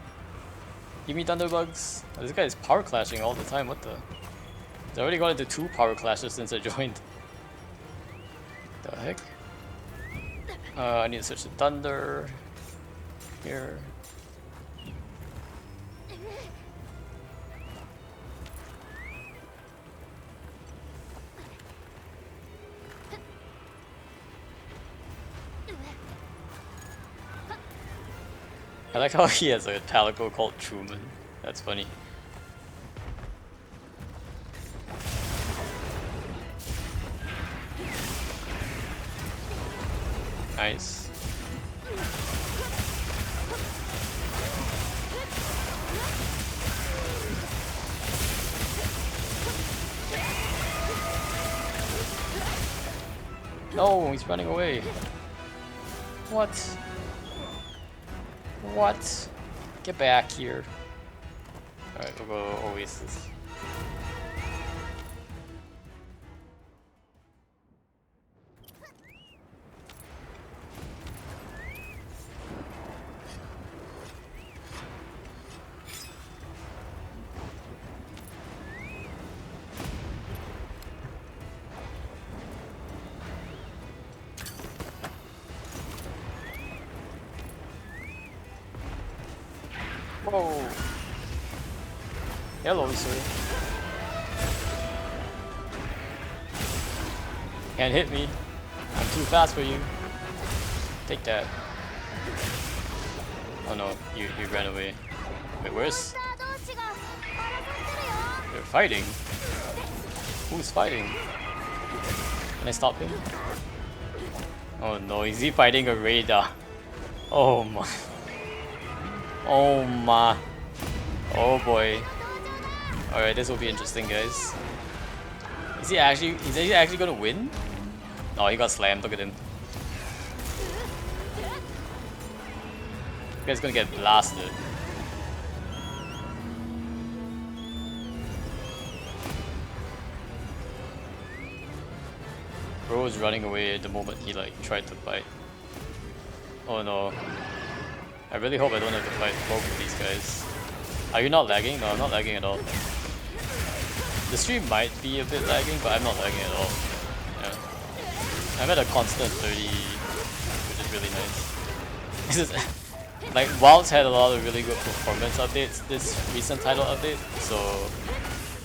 Give me Thunderbugs! Oh, this guy is power clashing all the time. What the? He's already got into 2 power clashes since I joined. The heck? I need to switch to Thunder. Here. I like how he has a Palico called Truman. That's funny. Nice. No, he's running away. What? What? Get back here. Alright, we'll go Oasis. Whoa. Hello, sir. Can't hit me. I'm too fast for you. Take that. Oh no, you ran away. Wait, where's... They're fighting? Who's fighting? Can I stop him? Oh no, is he fighting a Radar? Oh my... Oh my. Oh boy. Alright, this will be interesting, guys. Is he actually gonna win? Oh, he got slammed. Look at him. This guy's gonna get blasted. Bro was running away the moment he like tried to fight. Oh no. I really hope I don't have to fight both of these guys. Are you not lagging? No, I'm not lagging at all. The stream might be a bit lagging, but I'm not lagging at all. Yeah. I'm at a constant 30, which is really nice. This is like WoW's had a lot of really good performance updates this recent title update, so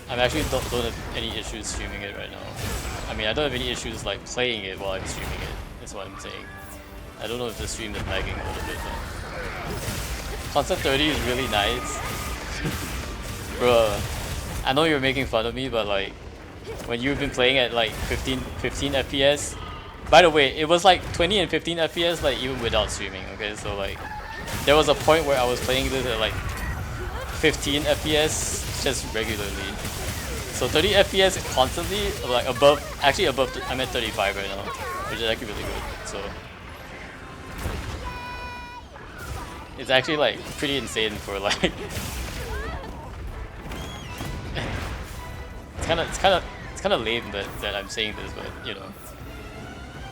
I'm actually don't have any issues streaming it right now. I mean, I don't have any issues like playing it while I'm streaming it. That's what I'm saying. I don't know if the stream is lagging a little bit, but constant 30 is really nice. Bruh, I know you're making fun of me, but like when you've been playing at like 15 FPS. By the way, it was like 20 and 15 FPS like even without streaming, okay? So like there was a point where I was playing this at like 15 FPS just regularly. So 30 FPS constantly, like above, actually above, I'm at 35 right now, which is actually really good, so. It's actually like pretty insane for like, it's kind of lame that I'm saying this, but you know.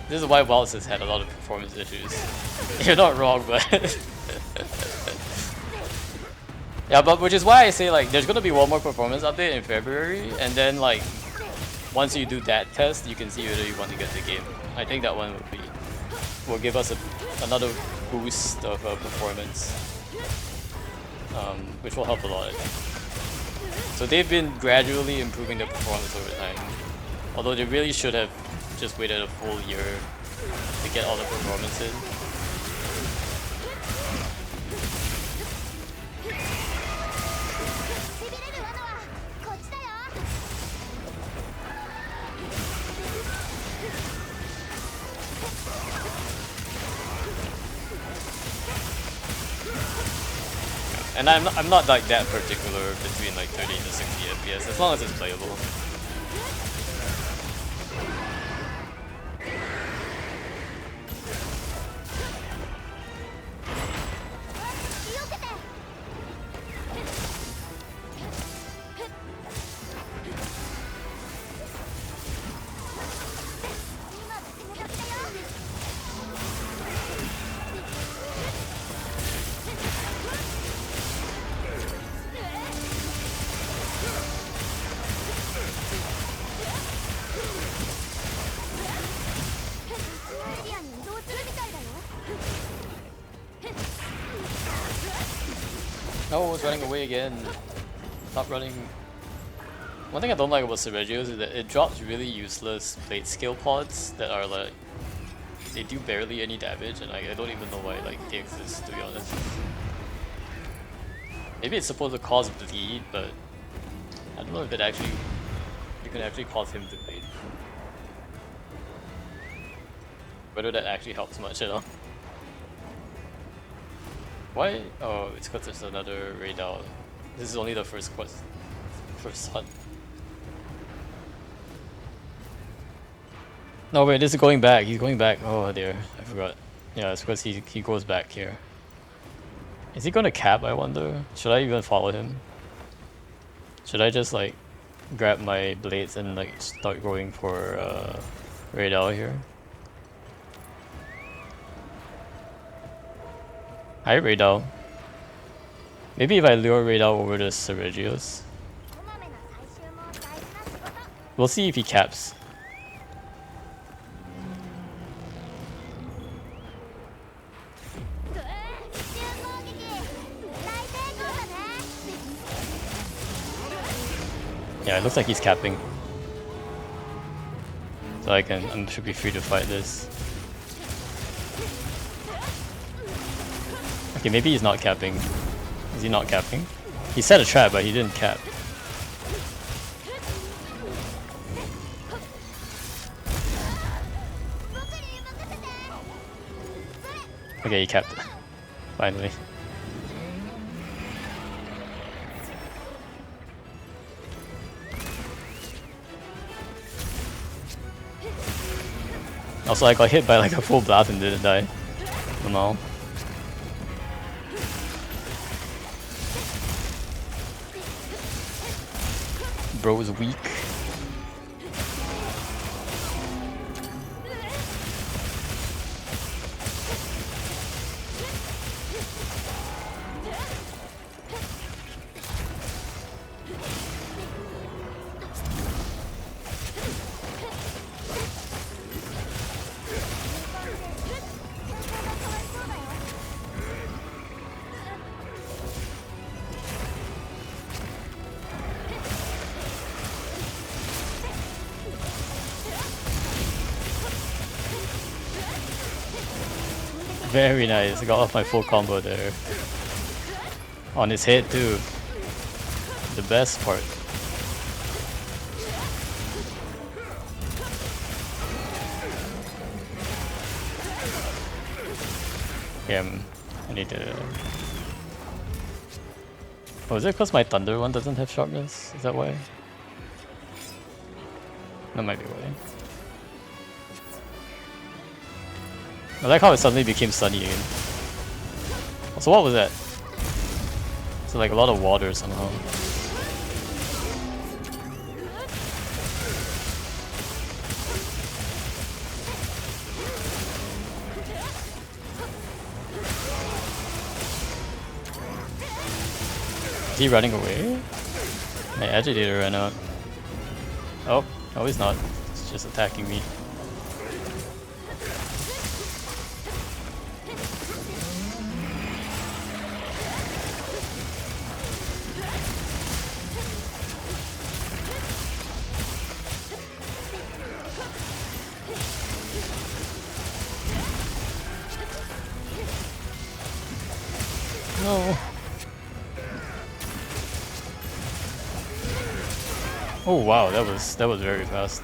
This is why Wallace has had a lot of performance issues. You're not wrong, but yeah, but which is why I say like there's gonna be one more performance update in February, and then like once you do that test, you can see whether you want to get the game. I think that one will give us another boost of performance, which will help a lot, I think. So they've been gradually improving their performance over time, although they really should have just waited a full year to get all the performance in. And I'm not like that particular between like 30 to 60 FPS as long as it's playable. No, it's running away again. Stop running. One thing I don't like about Sergio's is that it drops really useless plate scale pods that are like, they do barely any damage, and I don't even know why like they exist, to be honest. Maybe it's supposed to cause bleed, but I don't know if you can actually cause him to bleed. Whether that actually helps much at all. Why? Oh, it's because there's another raid out. This is only the first hunt. No wait, this is going back. He's going back. Oh dear, I forgot. Yeah, it's because he goes back here. Is he gonna cap, I wonder? Should I even follow him? Should I just like grab my blades and like start going for raid out here? Hi Raidal. Maybe if I lure Raidal over to Sergio's. We'll see if he caps. Yeah, it looks like he's capping. So I should be free to fight this. Okay, maybe he's not capping. Is he not capping? He set a trap, but he didn't cap. Okay, he capped. Finally. Also, I got hit by like a full blast and didn't die. No. Bro is weak. Very nice. I got off my full combo there. On his head too. The best part. I need to... Oh, is it because my thunder one doesn't have sharpness? Is that why? That might be why. I like how it suddenly became sunny again. So what was that? So like a lot of water somehow. Is he running away? My agitator ran out. Oh, no he's not. He's just attacking me. No. Oh wow, that was very fast.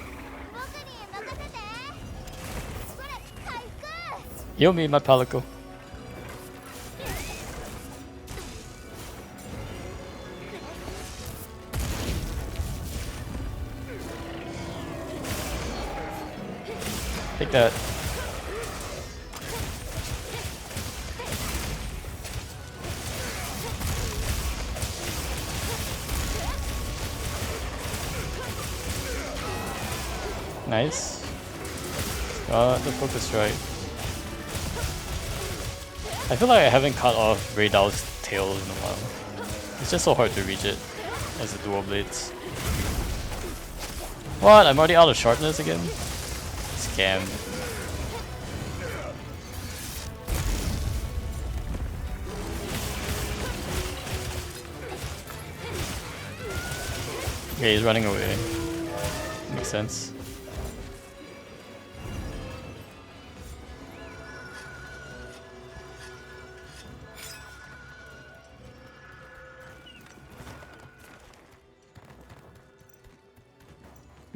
Heal me, my palico. Take that. Nice. Got the focus right. I feel like I haven't cut off Raydal's tail in a while. It's just so hard to reach it as the dual blades. What? I'm already out of sharpness again? Scam. Okay, he's running away. Makes sense.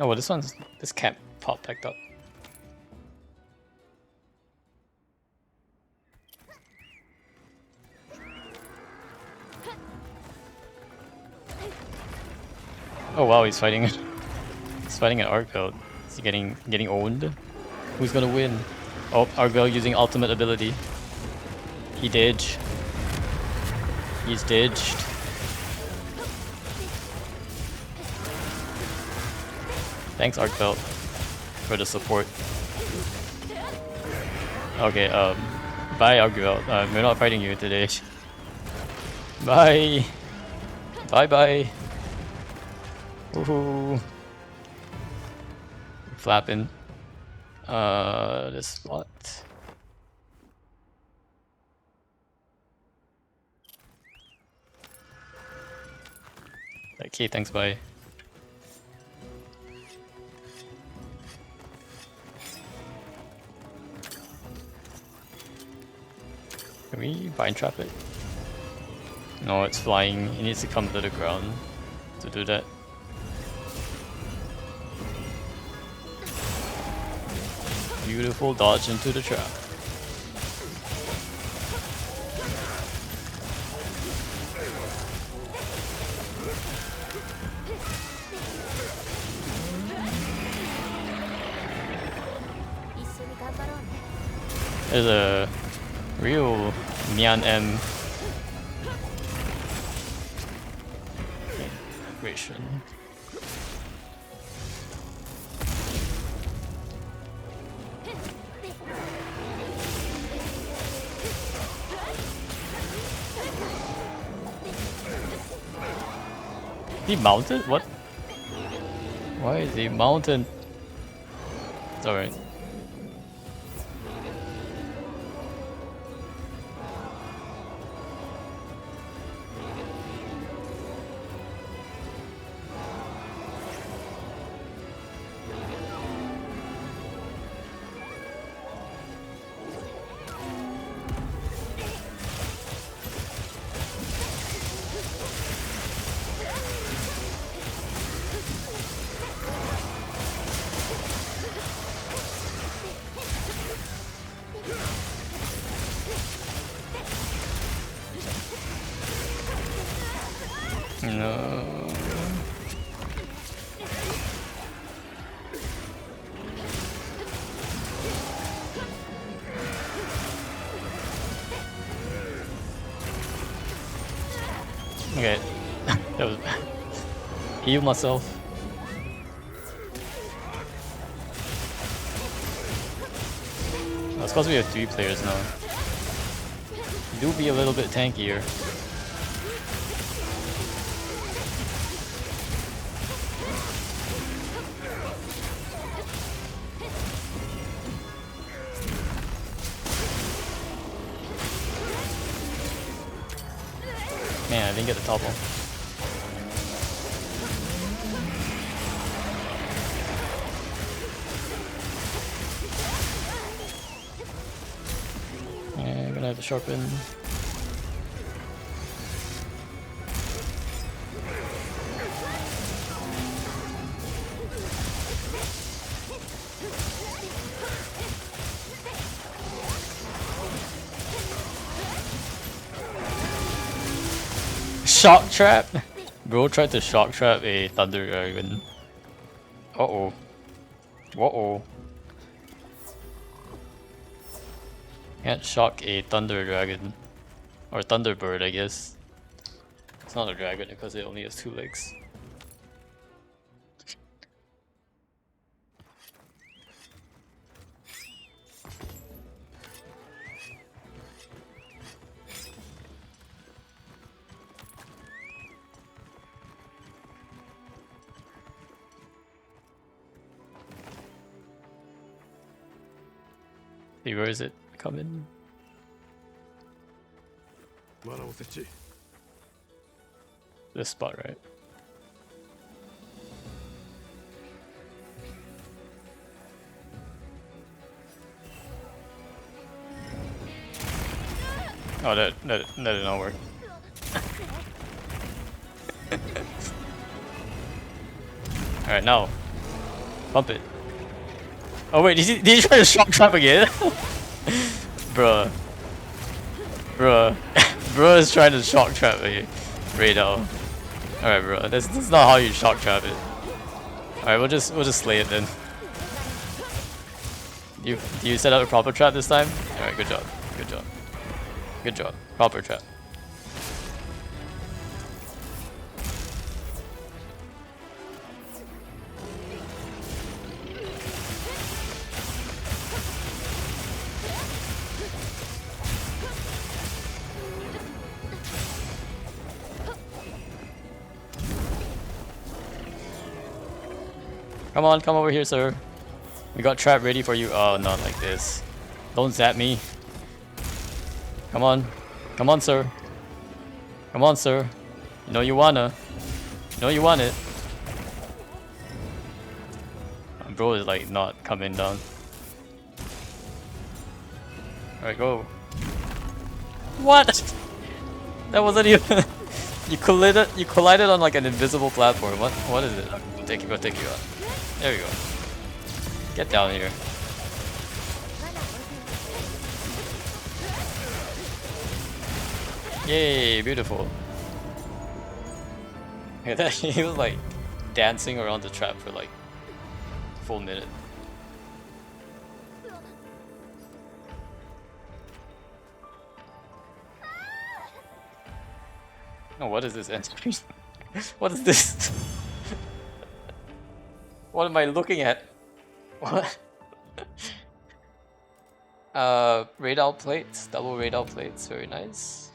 Oh, well, this can't pop back up. Oh wow, he's fighting. He's fighting an arc belt. Is he getting owned? Who's gonna win? Oh, arc belt using ultimate ability. He didged. He's didged. Thanks, Arc Belt, for the support. Okay, bye, Arc Belt. We're not fighting you today. Bye. Bye bye. Woohoo. Flapping. This spot. Okay, thanks, bye. Can we bind trap it? No, it's flying. It needs to come to the ground to do that. Beautiful dodge into the trap. There's a real Nyan M Resin. He mounted? What? Why is he mounted? It's alright. No. Okay. That was heal myself. Oh, it's because we have 3 players now. Do be a little bit tankier. Man, I didn't get the topple. Yeah, I'm gonna have to sharpen. Shock trap? Bro tried to shock trap a Thunder Dragon. Uh-oh. Uh-oh. Can't shock a Thunder Dragon. Or Thunderbird, I guess. It's not a dragon because it only has 2 legs. See, where is it coming? This spot, right? Oh, that did not work. Alright, now. Pump it. Oh wait, did you try to shock trap again? Bruh. Bruh. Bruh is trying to shock trap again. Right now. Alright, bro. That's not how you shock trap it. Alright, we'll just slay it then. You set up a proper trap this time? Alright, good job. Good job. Good job. Proper trap. Come on, come over here, sir. We got trap ready for you. Oh, not like this. Don't zap me. Come on. Come on, sir. Come on, sir. You know you wanna. You know you want it. Bro is like not coming down. Alright, go. What? That wasn't even... you collided on like an invisible platform. What is it? Go take you out. There we go. Get down here. Yay, beautiful. Yeah, he was like dancing around the trap for like a full minute. Oh, what is this entry? What is this? What am I looking at? What? Radar plates, double radar plates, very nice.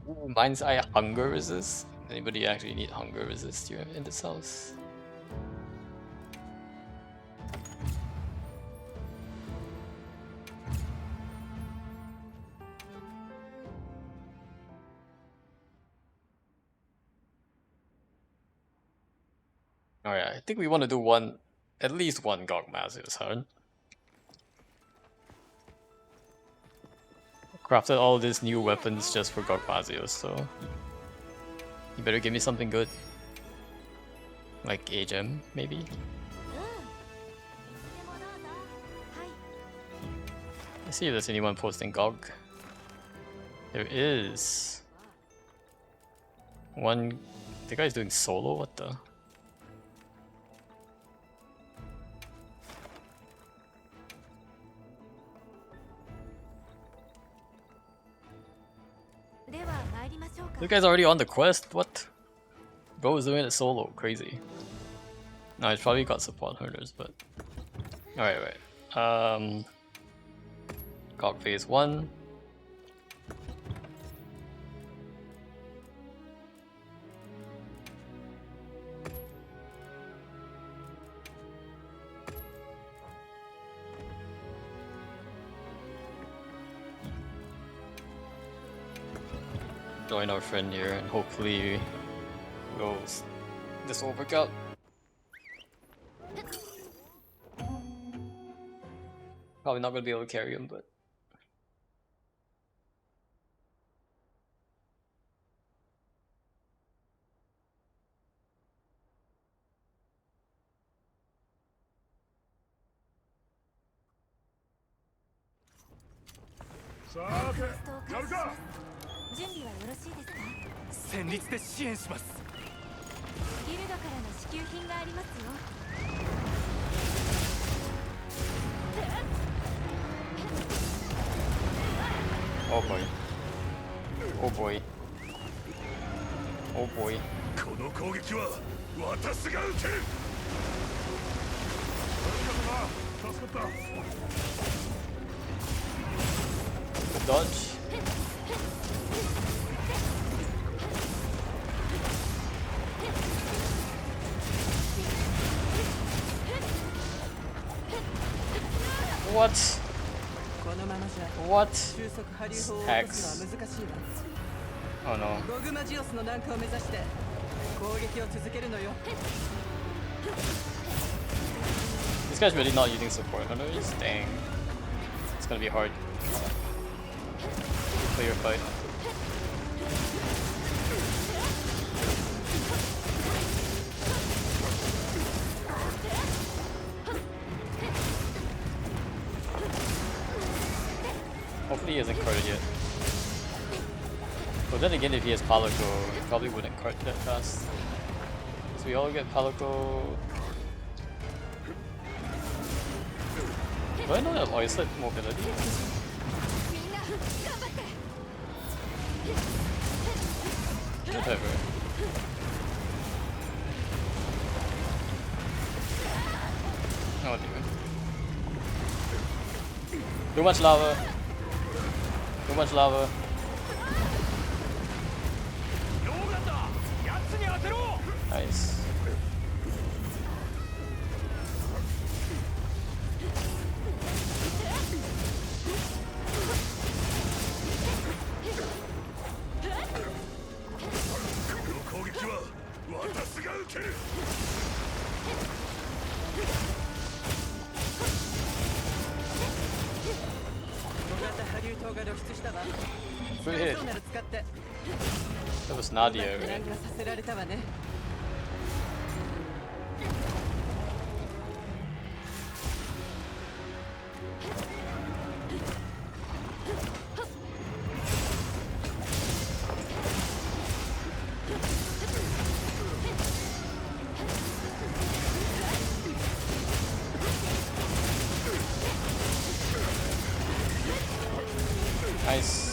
Ooh, Mind's Eye hunger resist. Anybody actually need hunger resist here in this house? Alright, I think we want to do one, at least one Gogmass this turn. Crafted all these new weapons just for Gogmazios, so you better give me something good. Like a gem, maybe? Let's see if there's anyone posting Gog. There is. One... The guy's doing solo? What the? This guy's already on the quest? What? Bro is doing it solo. Crazy. No, he's probably got support hunters, but... Alright, right. Got phase 1. Join our friend here and hopefully this will work out. Probably not gonna be able to carry him, but oh boy. Oh boy. Oh boy. Good dodge. What? What? Hex. Oh no. This guy's really not using support hunters? Dang. It's gonna be hard. Play your fight. Hopefully he hasn't carded yet. But then again, if he has Palico, he probably wouldn't card that fast. So we all get Palico. Do I know that Loislip mobility? Whatever. Oh dear. Too much lava. Too much lava. Nice. Good hit. That was Nadia, right? Nice.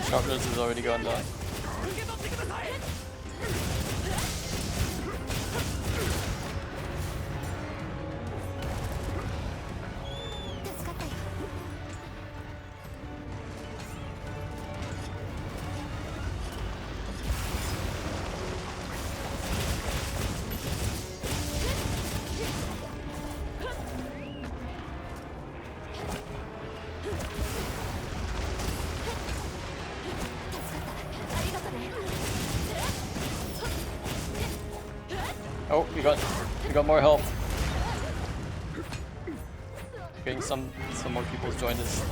Sharpness is already gone down. Oh, we got more help. Getting some more people to join us.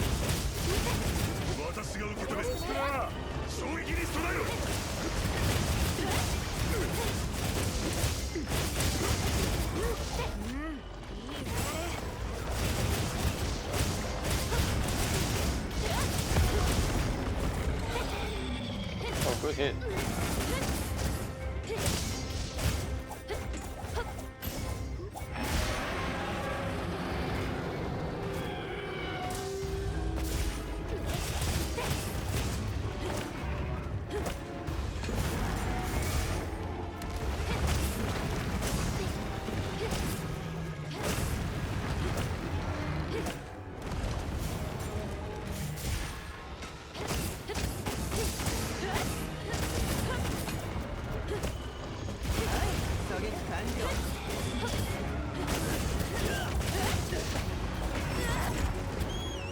Oh, good hit.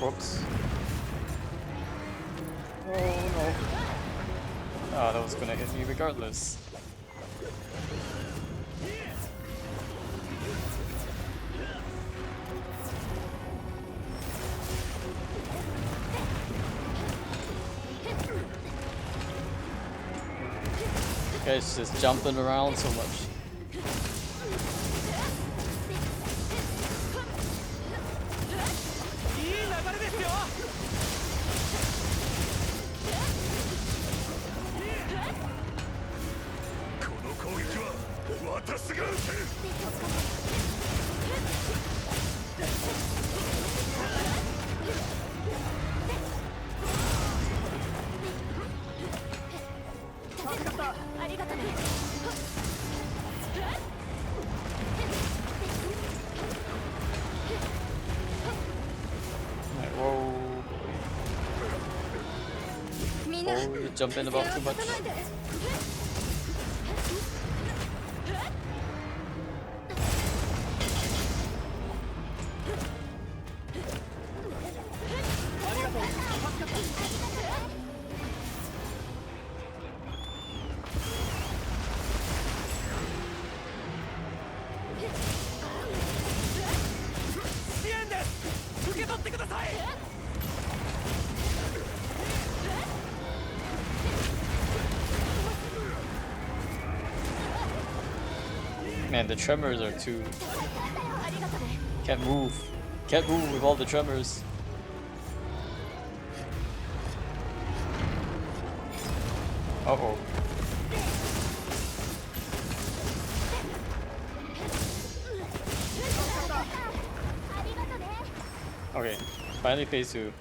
Whoops. Oh no. Ah, that was gonna hit me regardless. Guys just jumping around so much. Oh, you jump in about too much. Man, the tremors are too... Can't move. Can't move with all the tremors. Uh-oh. Okay, finally phase 2.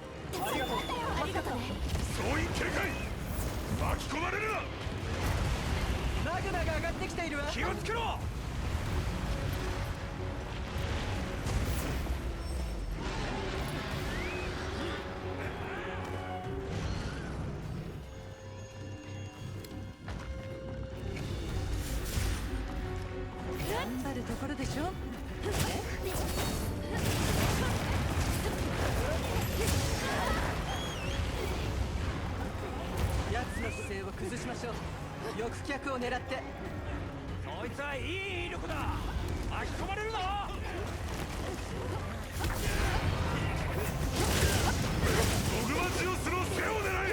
気をつけろ。 頑張るところでしょ。奴の姿勢を崩しましょう。翼脚を狙って。そいつはいい威力だ。巻き込まれるな。ドグマジオスの背を狙え。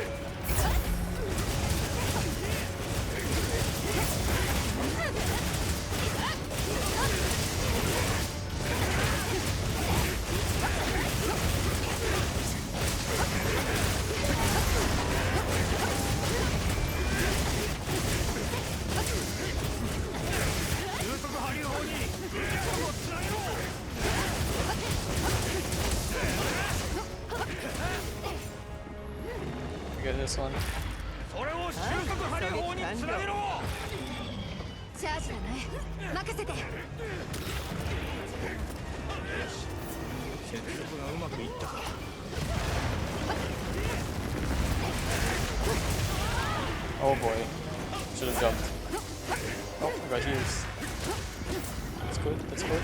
流速波流砲に武器をつなげろ。this one. それを収束ハリ砲につなげろ。チャージだね。任せて。接続がうまくいったか。Oh boy. Should have jumped. Oh, I got heals. That's good, that's good.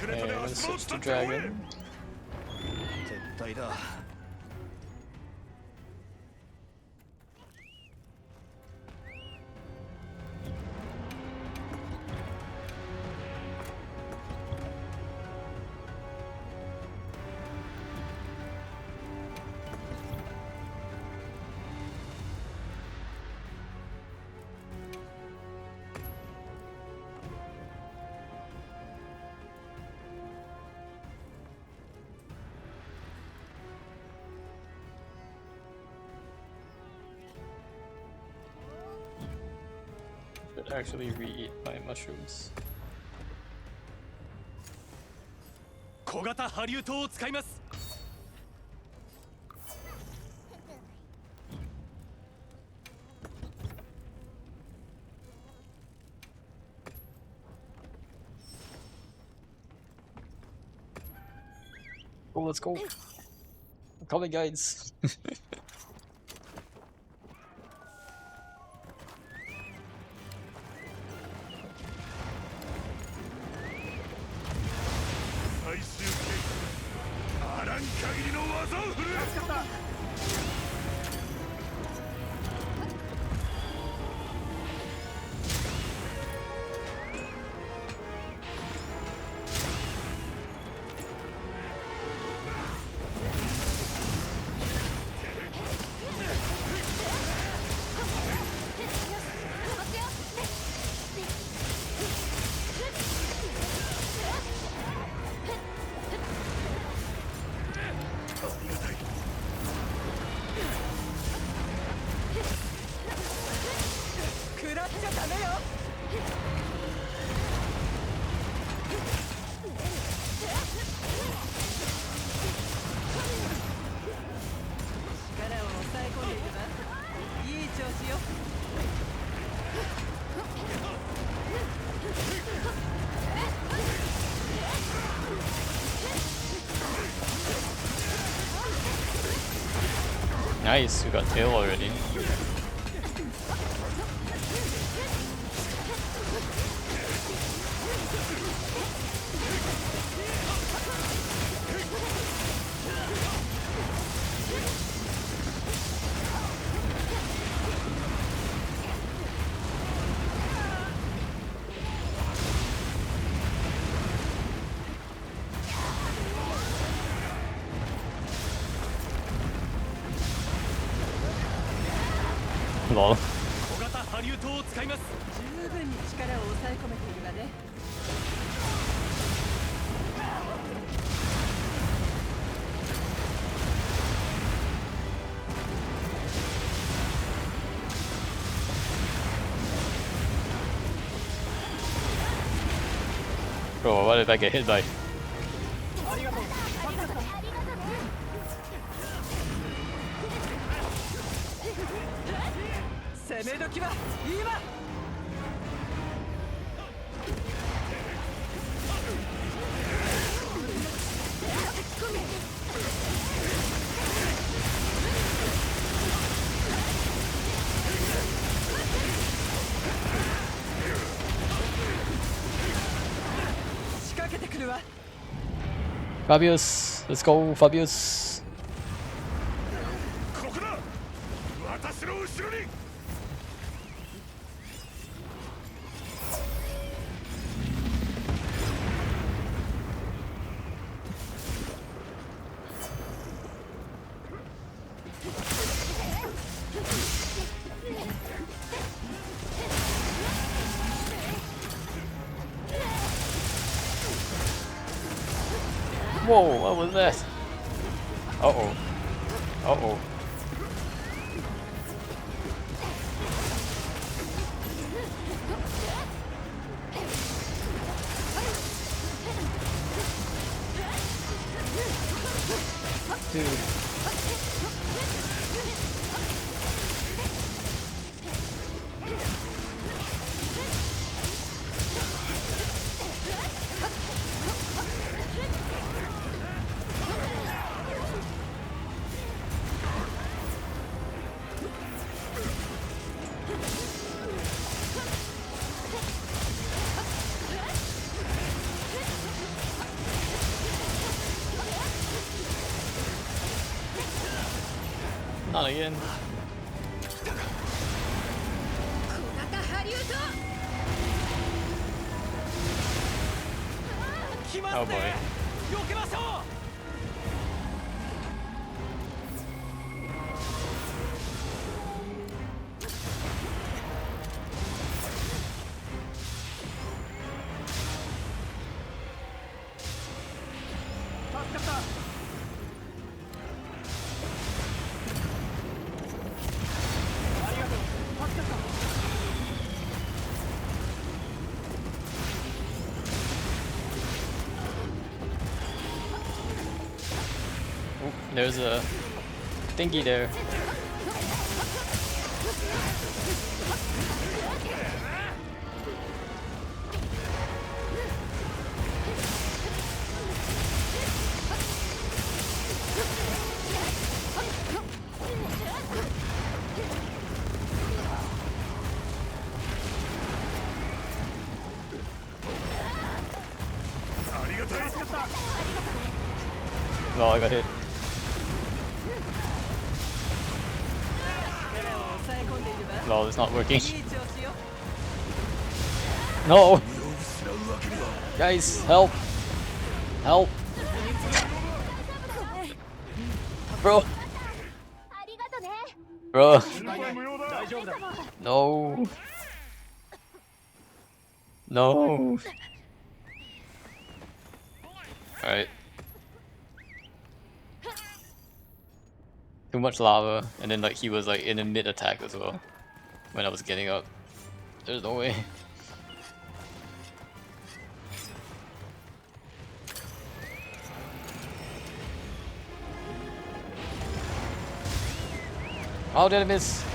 Okay, let's switch to dragon. 絶対だ。Should actually re-eat my mushrooms. 小型波竜刀を使います。Oh, let's go. I'm coming, guys. 最終形あらん限りの技を振る。食らっちゃダメよ。力を抑え込んでいるわ。いい調子よ。Nice, we got tail already. Lol. 小型波竜刀を使います。十分に力を抑え込めているわね。Bro, what if I get hit by? ありがとう。攻め時は今。仕掛けてくるわ。 Fabius, let's go, Fabius. ここだ。私の後ろに。Whoa, what was that? Uh-oh. Uh-oh. Dude. Not again. 小型ハリウッド。来ますね。 Oh boy. 避けましょう。 助かった。 ありがとう。助かった。 Oh, there's a thingy there. Oh, I got hit. 抑え込んでいるわ。 Lol, it's not working. いい調子よ。 No! Guys, help! Help! Bro! ありがとね。 Bro! 大丈夫だ。 No! No! Alright. Too much lava, and then like he was like in a mid attack as well when I was getting up. There's no way. How did I miss? Come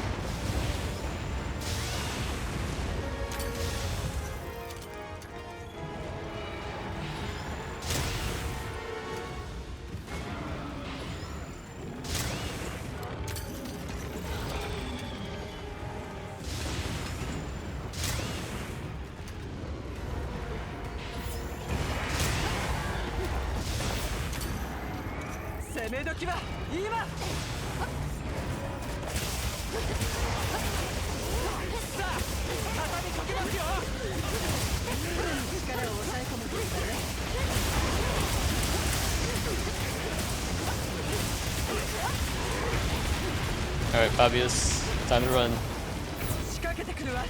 攻め時は今。 さあ、畳みかけますよ。力を抑え込むといいだね。 Alright, Fabius, time to run. 仕掛けてくるわ。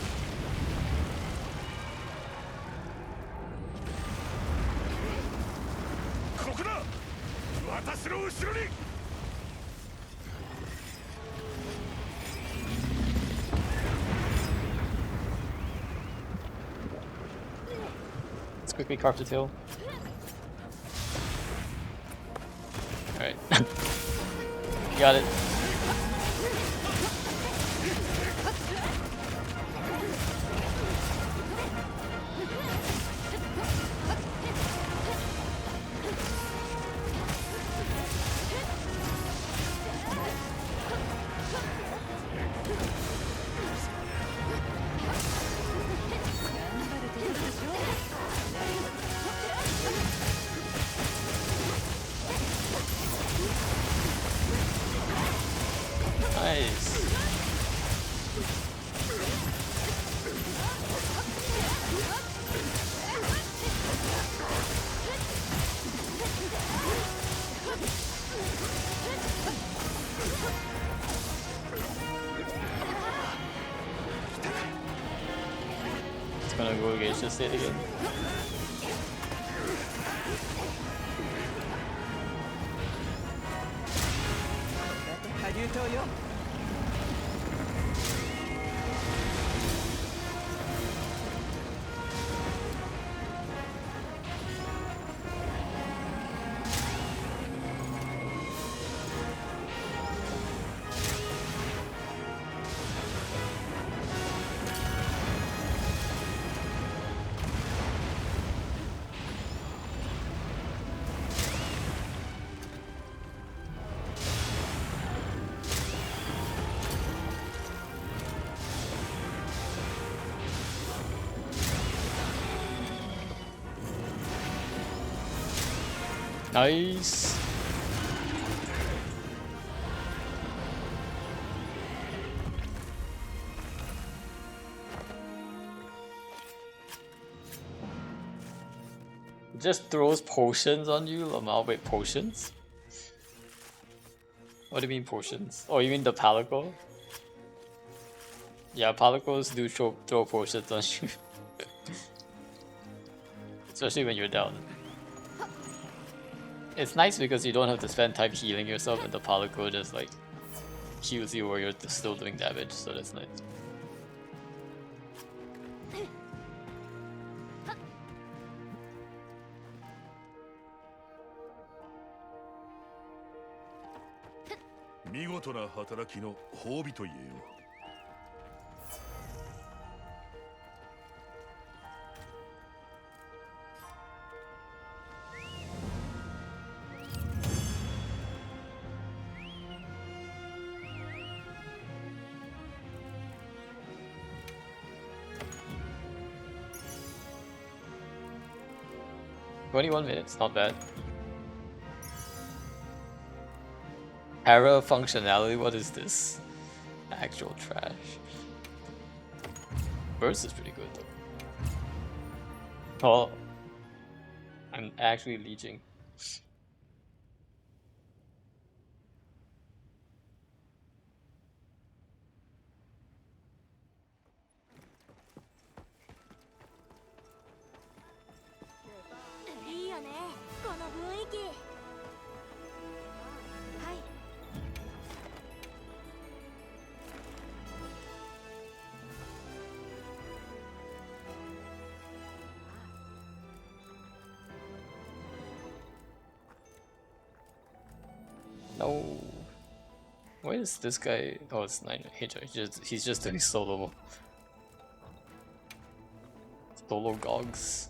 ここだ。私の後ろに。 Alright, Let's quickly carve the tail. Alright. Got it. Nice. It's gonna go against the state again. Nice. It just throws potions on you, Lamal. Wait, potions? What do you mean potions? Oh, you mean the palico? Yeah, palicos do throw potions on you. Especially when you're down. It's nice because you don't have to spend time healing yourself, and the palico just like heals you while you're still doing damage, so that's nice. $21, not bad. Para functionality, what is this? Actual trash. Burst is pretty good though. Oh, I'm actually leeching. No. Why is this guy? Oh, it's 9 Hitcher. He's just doing solo gogs.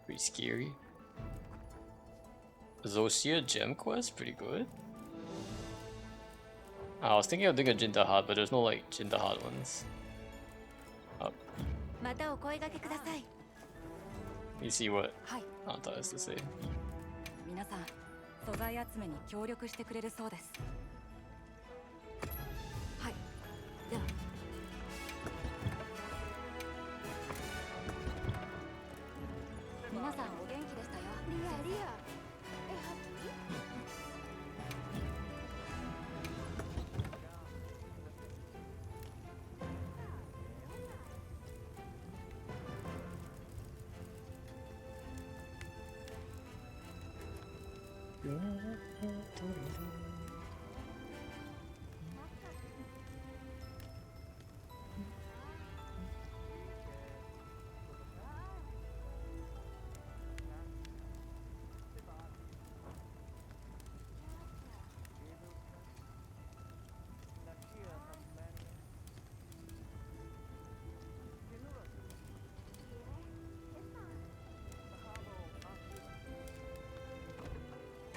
Pretty scary. Zoshia gem quest, pretty good. I was thinking of doing a Jindahat, but there's no like Jindahat ones. Up. You see what Anta has to say. 皆さん、素材集めに協力してくれるそうです。はい。では。皆さんお元気でしたよ。リア。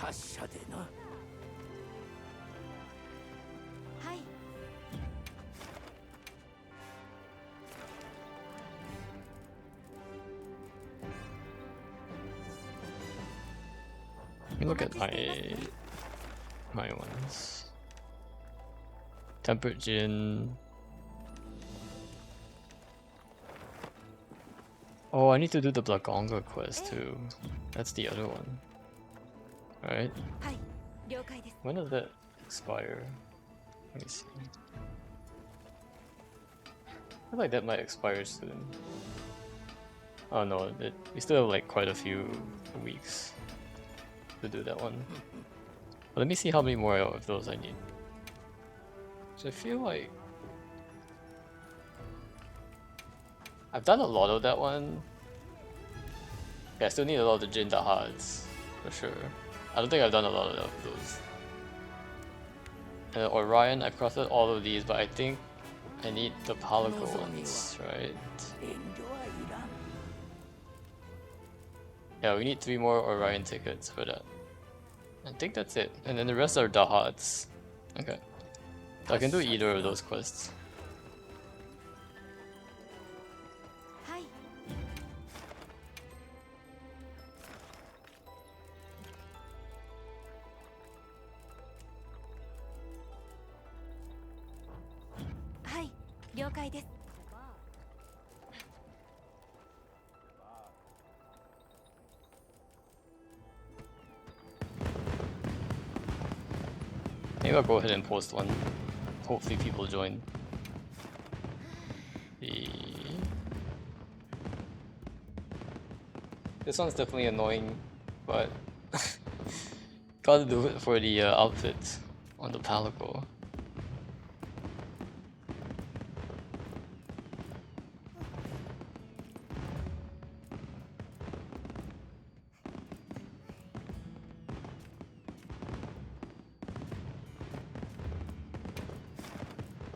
達者でな。はい Let me look at my ones. Tempered Gin. Oh, I need to do the Blagonga quest too. That's the other one. Right? はい了解です When does that expire? Let me see. I feel like that might expire soon. Oh no, we still have like quite a few weeks to do that one. But let me see how many more of those I need. So I feel like I've done a lot of that one. Yeah, I still need a lot of the Jin Dahads, for sure. I don't think I've done a lot of those. And Orion, I've crafted all of these, but I think I need the Palico ones, right? 遠慮はいらん。 Yeah, we need 3 more Orion tickets for that. I think that's it. And then the rest are Dahads. Okay. So I can do either of those quests. はい はい了解です Maybe I'll go ahead and post one. Hopefully people join. This one's definitely annoying, but gotta do it for the outfit on the Palico.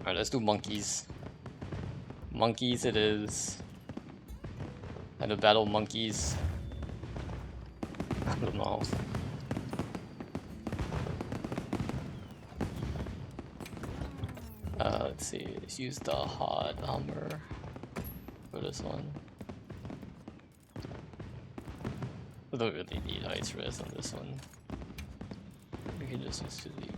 Alright, let's do monkeys. Monkeys it is. And to battle monkeys. I don't know. Let's see. Let's use the hot hammer for this one. I don't really need ice res on this one. We can just use physique.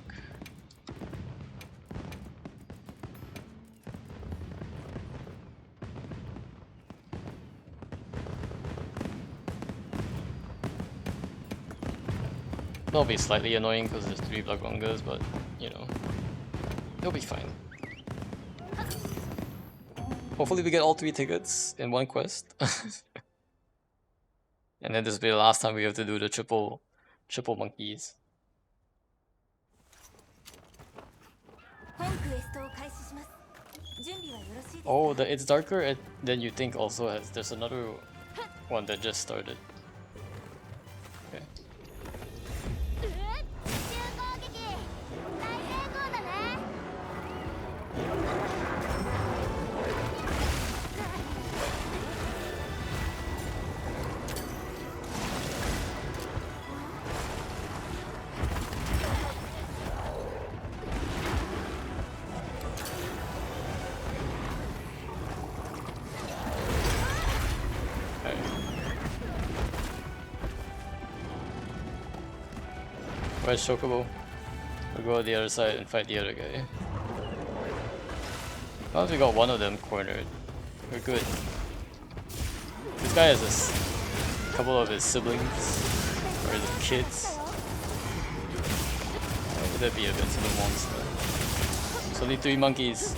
That'll be slightly annoying because there's 3 Blagongas, but you know, it'll be fine. Hopefully we get all 3 tickets in one quest. And then this will be the last time we have to do the triple monkeys. 本クエストを開始します準備はよろしいですか Oh, it's darker than you think also has. There's another one that just started. Okay. うっ集攻撃大成功だね Okay. Where's Chocobo? We'll go to the other side and fight the other guy. As long as we got one of them cornered, we're good. This guy has a couple of his siblings, or his kids. Why would that be a invincible monster? It's only 3 monkeys.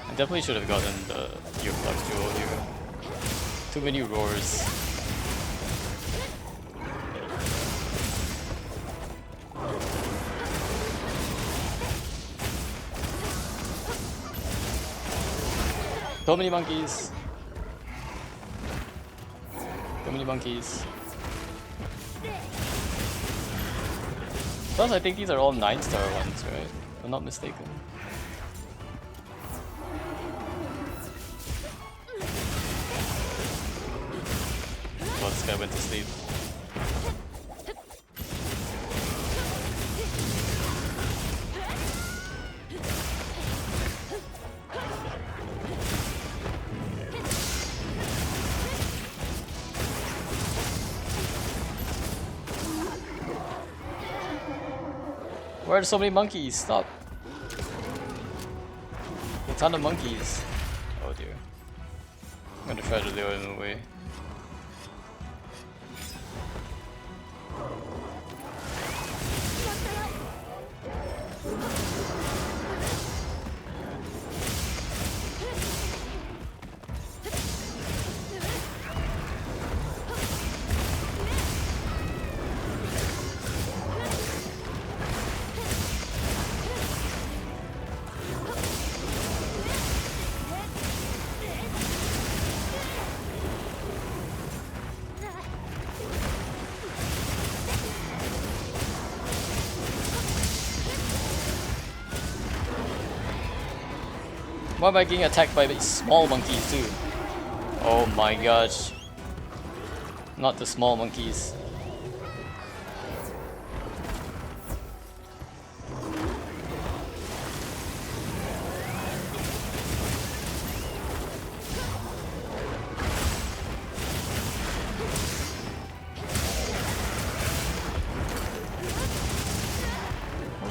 I definitely should have gotten the Earplug Jewel here. Too many roars. So many monkeys. So many monkeys. Plus, I think these are all 9-star ones, right? If I'm not mistaken. while this guy went to sleep. Why are there so many monkeys? Stop. A ton of monkeys. Oh dear. I'm gonna try to lure him away. Why am I getting attacked by small monkeys too? Oh my gosh. Not the small monkeys.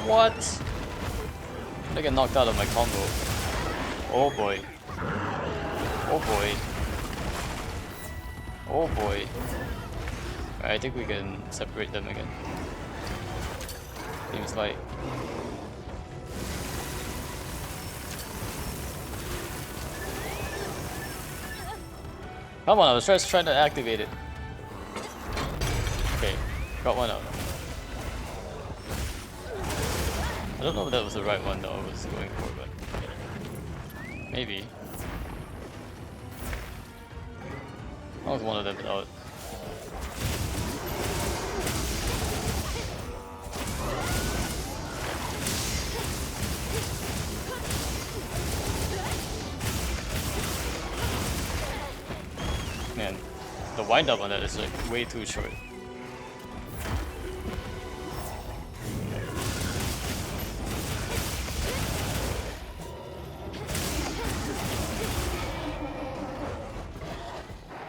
What? I get knocked out of my combo. Oh boy. Oh boy. Oh boy. I think we can separate them again. Seems like. Come on, I was just trying to activate it. Okay, got one out. I don't know if that was the right one though I was going for, but maybe. That was one of them out. Man, the wind up on that is like way too short.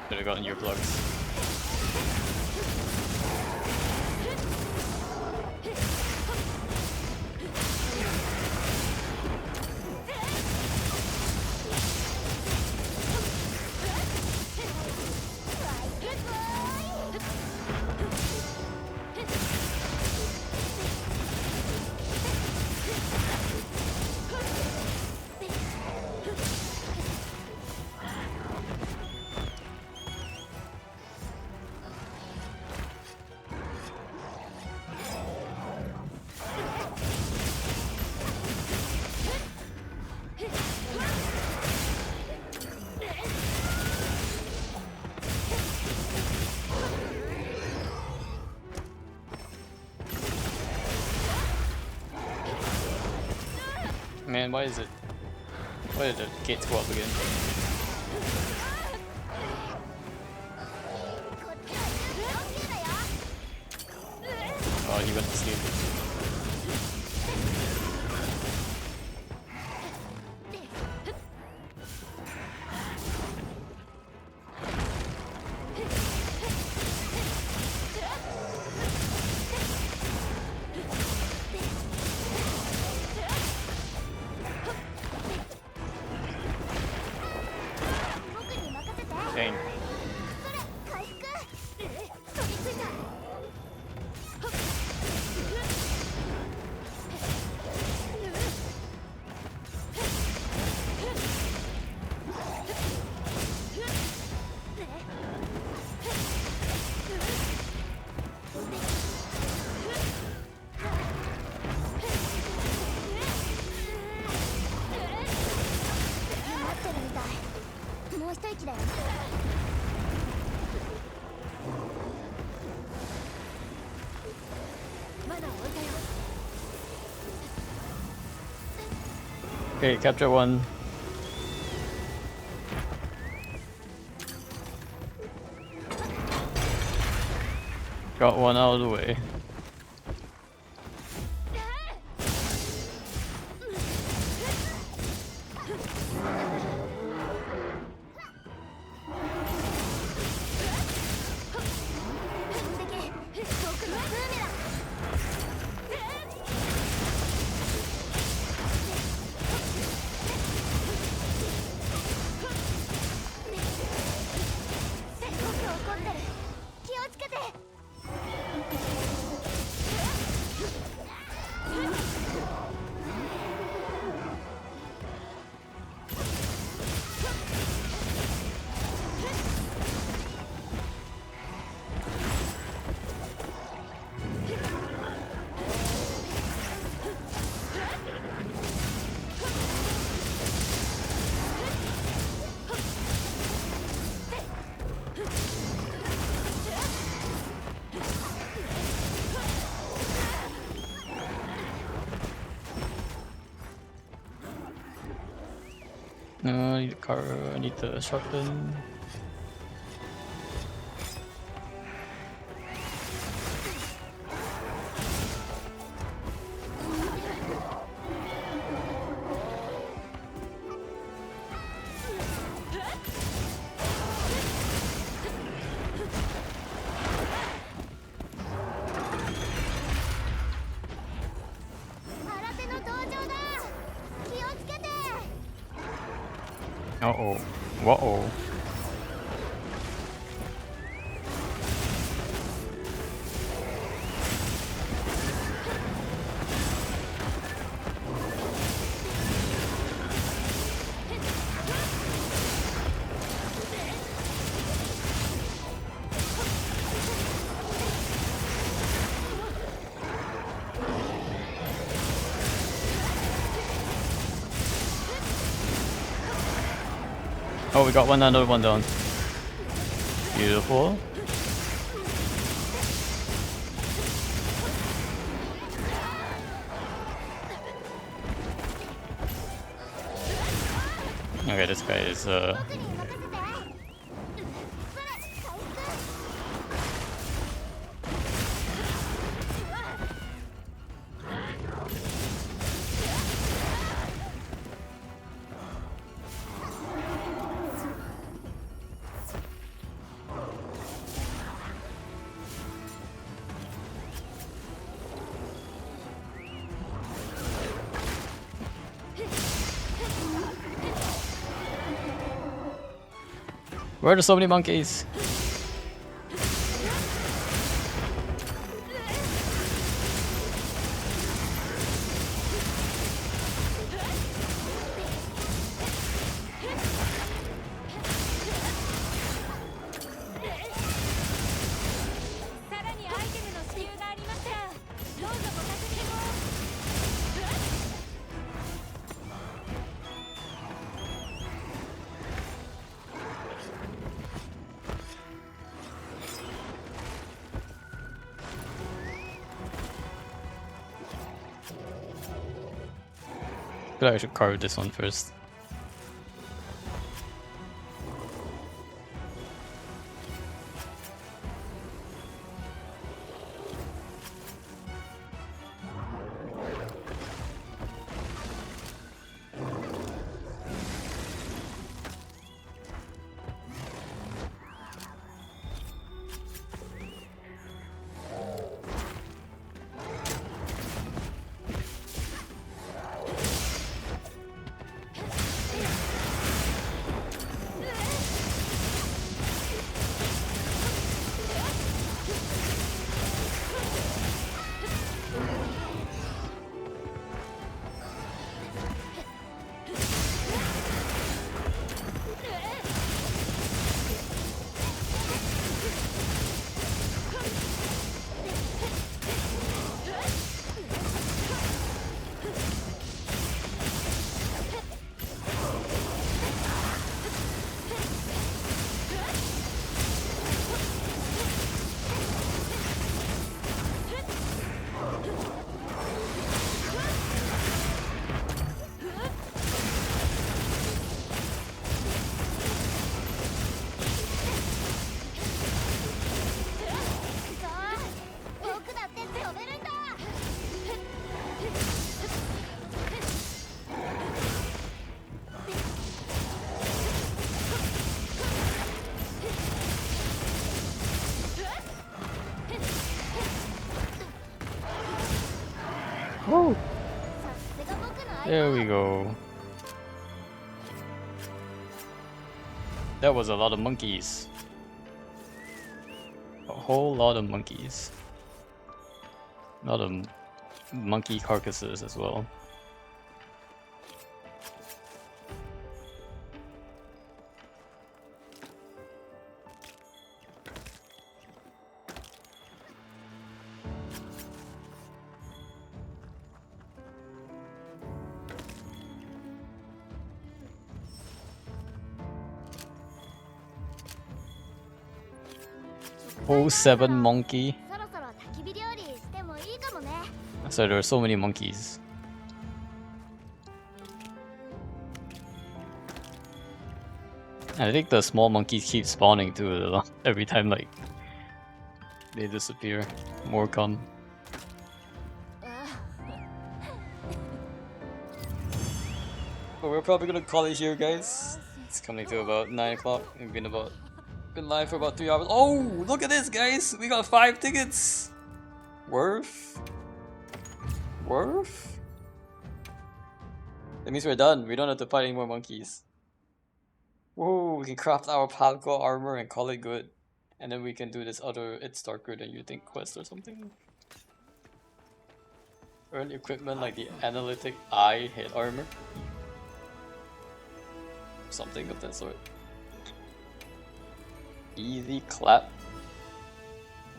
Could have gotten your plugs. Man, why is it? Why did the gates go up again? Oh, he went to sleep. Dang. Okay, capture one. Got one out of the way. No, I need the car. I need the shotgun. Uh-oh. Whoa. Oh, we got another one down. Beautiful. Okay, this guy is where are there so many monkeys? But I should carve this one first. Woo! さすが僕の相 There 棒 we go. That was a lot of monkeys. A whole lot of monkeys. A lot of monkey carcasses as well. Oh, 7 monkey. そろそろ焚き火料理してもいいかもね。 So there are so many monkeys. I think the small monkeys keep spawning too though. Every time like they disappear. More come. But we're probably gonna call it here, guys. It's coming to about 9 o'clock. We've been live for about 3 hours. Oh, look at this, guys! We got 5 tickets. Worth. That means we're done. We don't have to fight any more monkeys. Whoa, we can craft our Palco armor and call it good. And then we can do this other It's Darker Than You Think quest or something. Earn equipment like the Analytic Eye head armor. Something of that sort. Easy clap.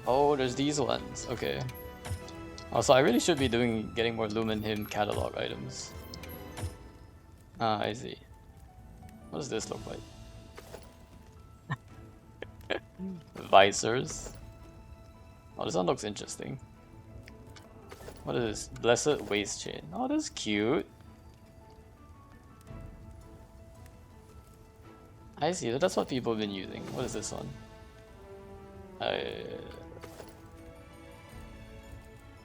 Oh, there's these ones. Okay. Also, I really should be getting more Lumen Hymn catalog items. Ah, I see. What does this look like? Visors. Oh, this one looks interesting. What is this? Blessed Waist Chain. Oh, that's cute. I see, that's what people have been using. What is this one?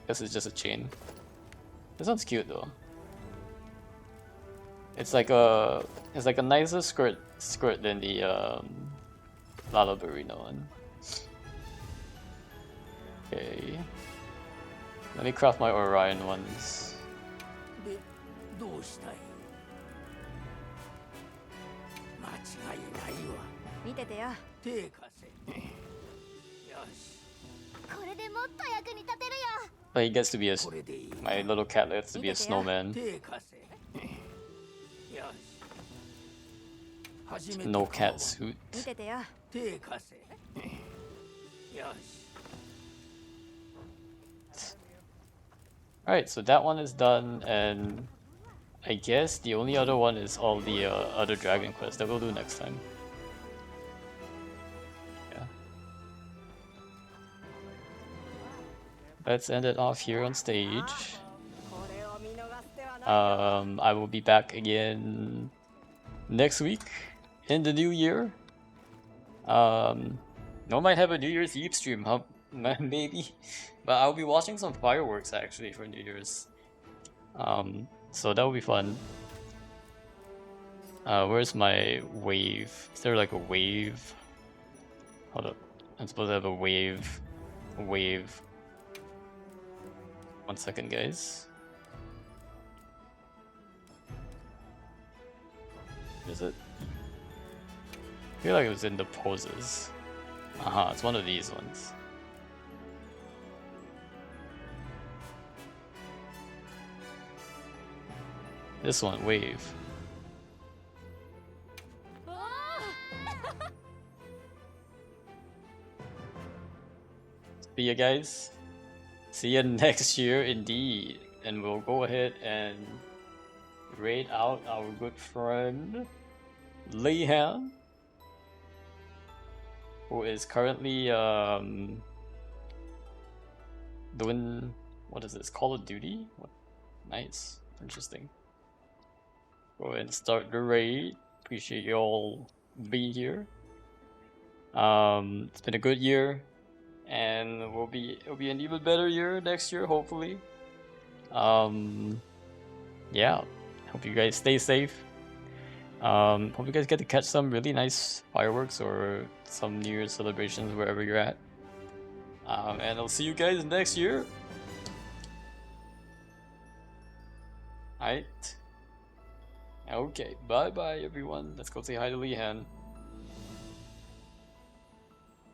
Guess it's just a chain. This one's cute though. It's like a nicer skirt than the Lala Burrino one. Okay. Let me craft my Orion ones. でどうしたい間違いないわ見ててよ。手貸せよし これでもっと役に立てるよ。 But he gets to be a これでいい my little cat gets to be a snowman. 手貸せよし初めて No cat suit. 見ててよ。手貸せよし Alright, so that one is done, and I guess the only other one is all the other dragon quests that we'll do next time. Yeah. Let's end it off here on stage. これを見逃す手はない I will be back again next week in the new year. No, might have a New Year's Eve stream, huh? Maybe, but I'll be watching some fireworks actually for New Year's. So that will be fun. Where's my wave? Is there like a wave? Hold up, I'm supposed to have a wave. A wave. 1 second, guys. Is it? I feel like it was in the poses. Aha, it's one of these ones. This one, wave. See ya, guys. See ya next year, indeed. And we'll go ahead and raid out our good friend Lehan, who is currently doing, what is this, Call of Duty? What? Nice, interesting. Go ahead and start the raid. Appreciate you all being here. It's been a good year, and it'll be an even better year next year, hopefully. Yeah, hope you guys stay safe. Hope you guys get to catch some really nice fireworks or some New Year's celebrations wherever you're at. And I'll see you guys next year. Alright. Okay, bye bye everyone. Let's go say hi to Lehan.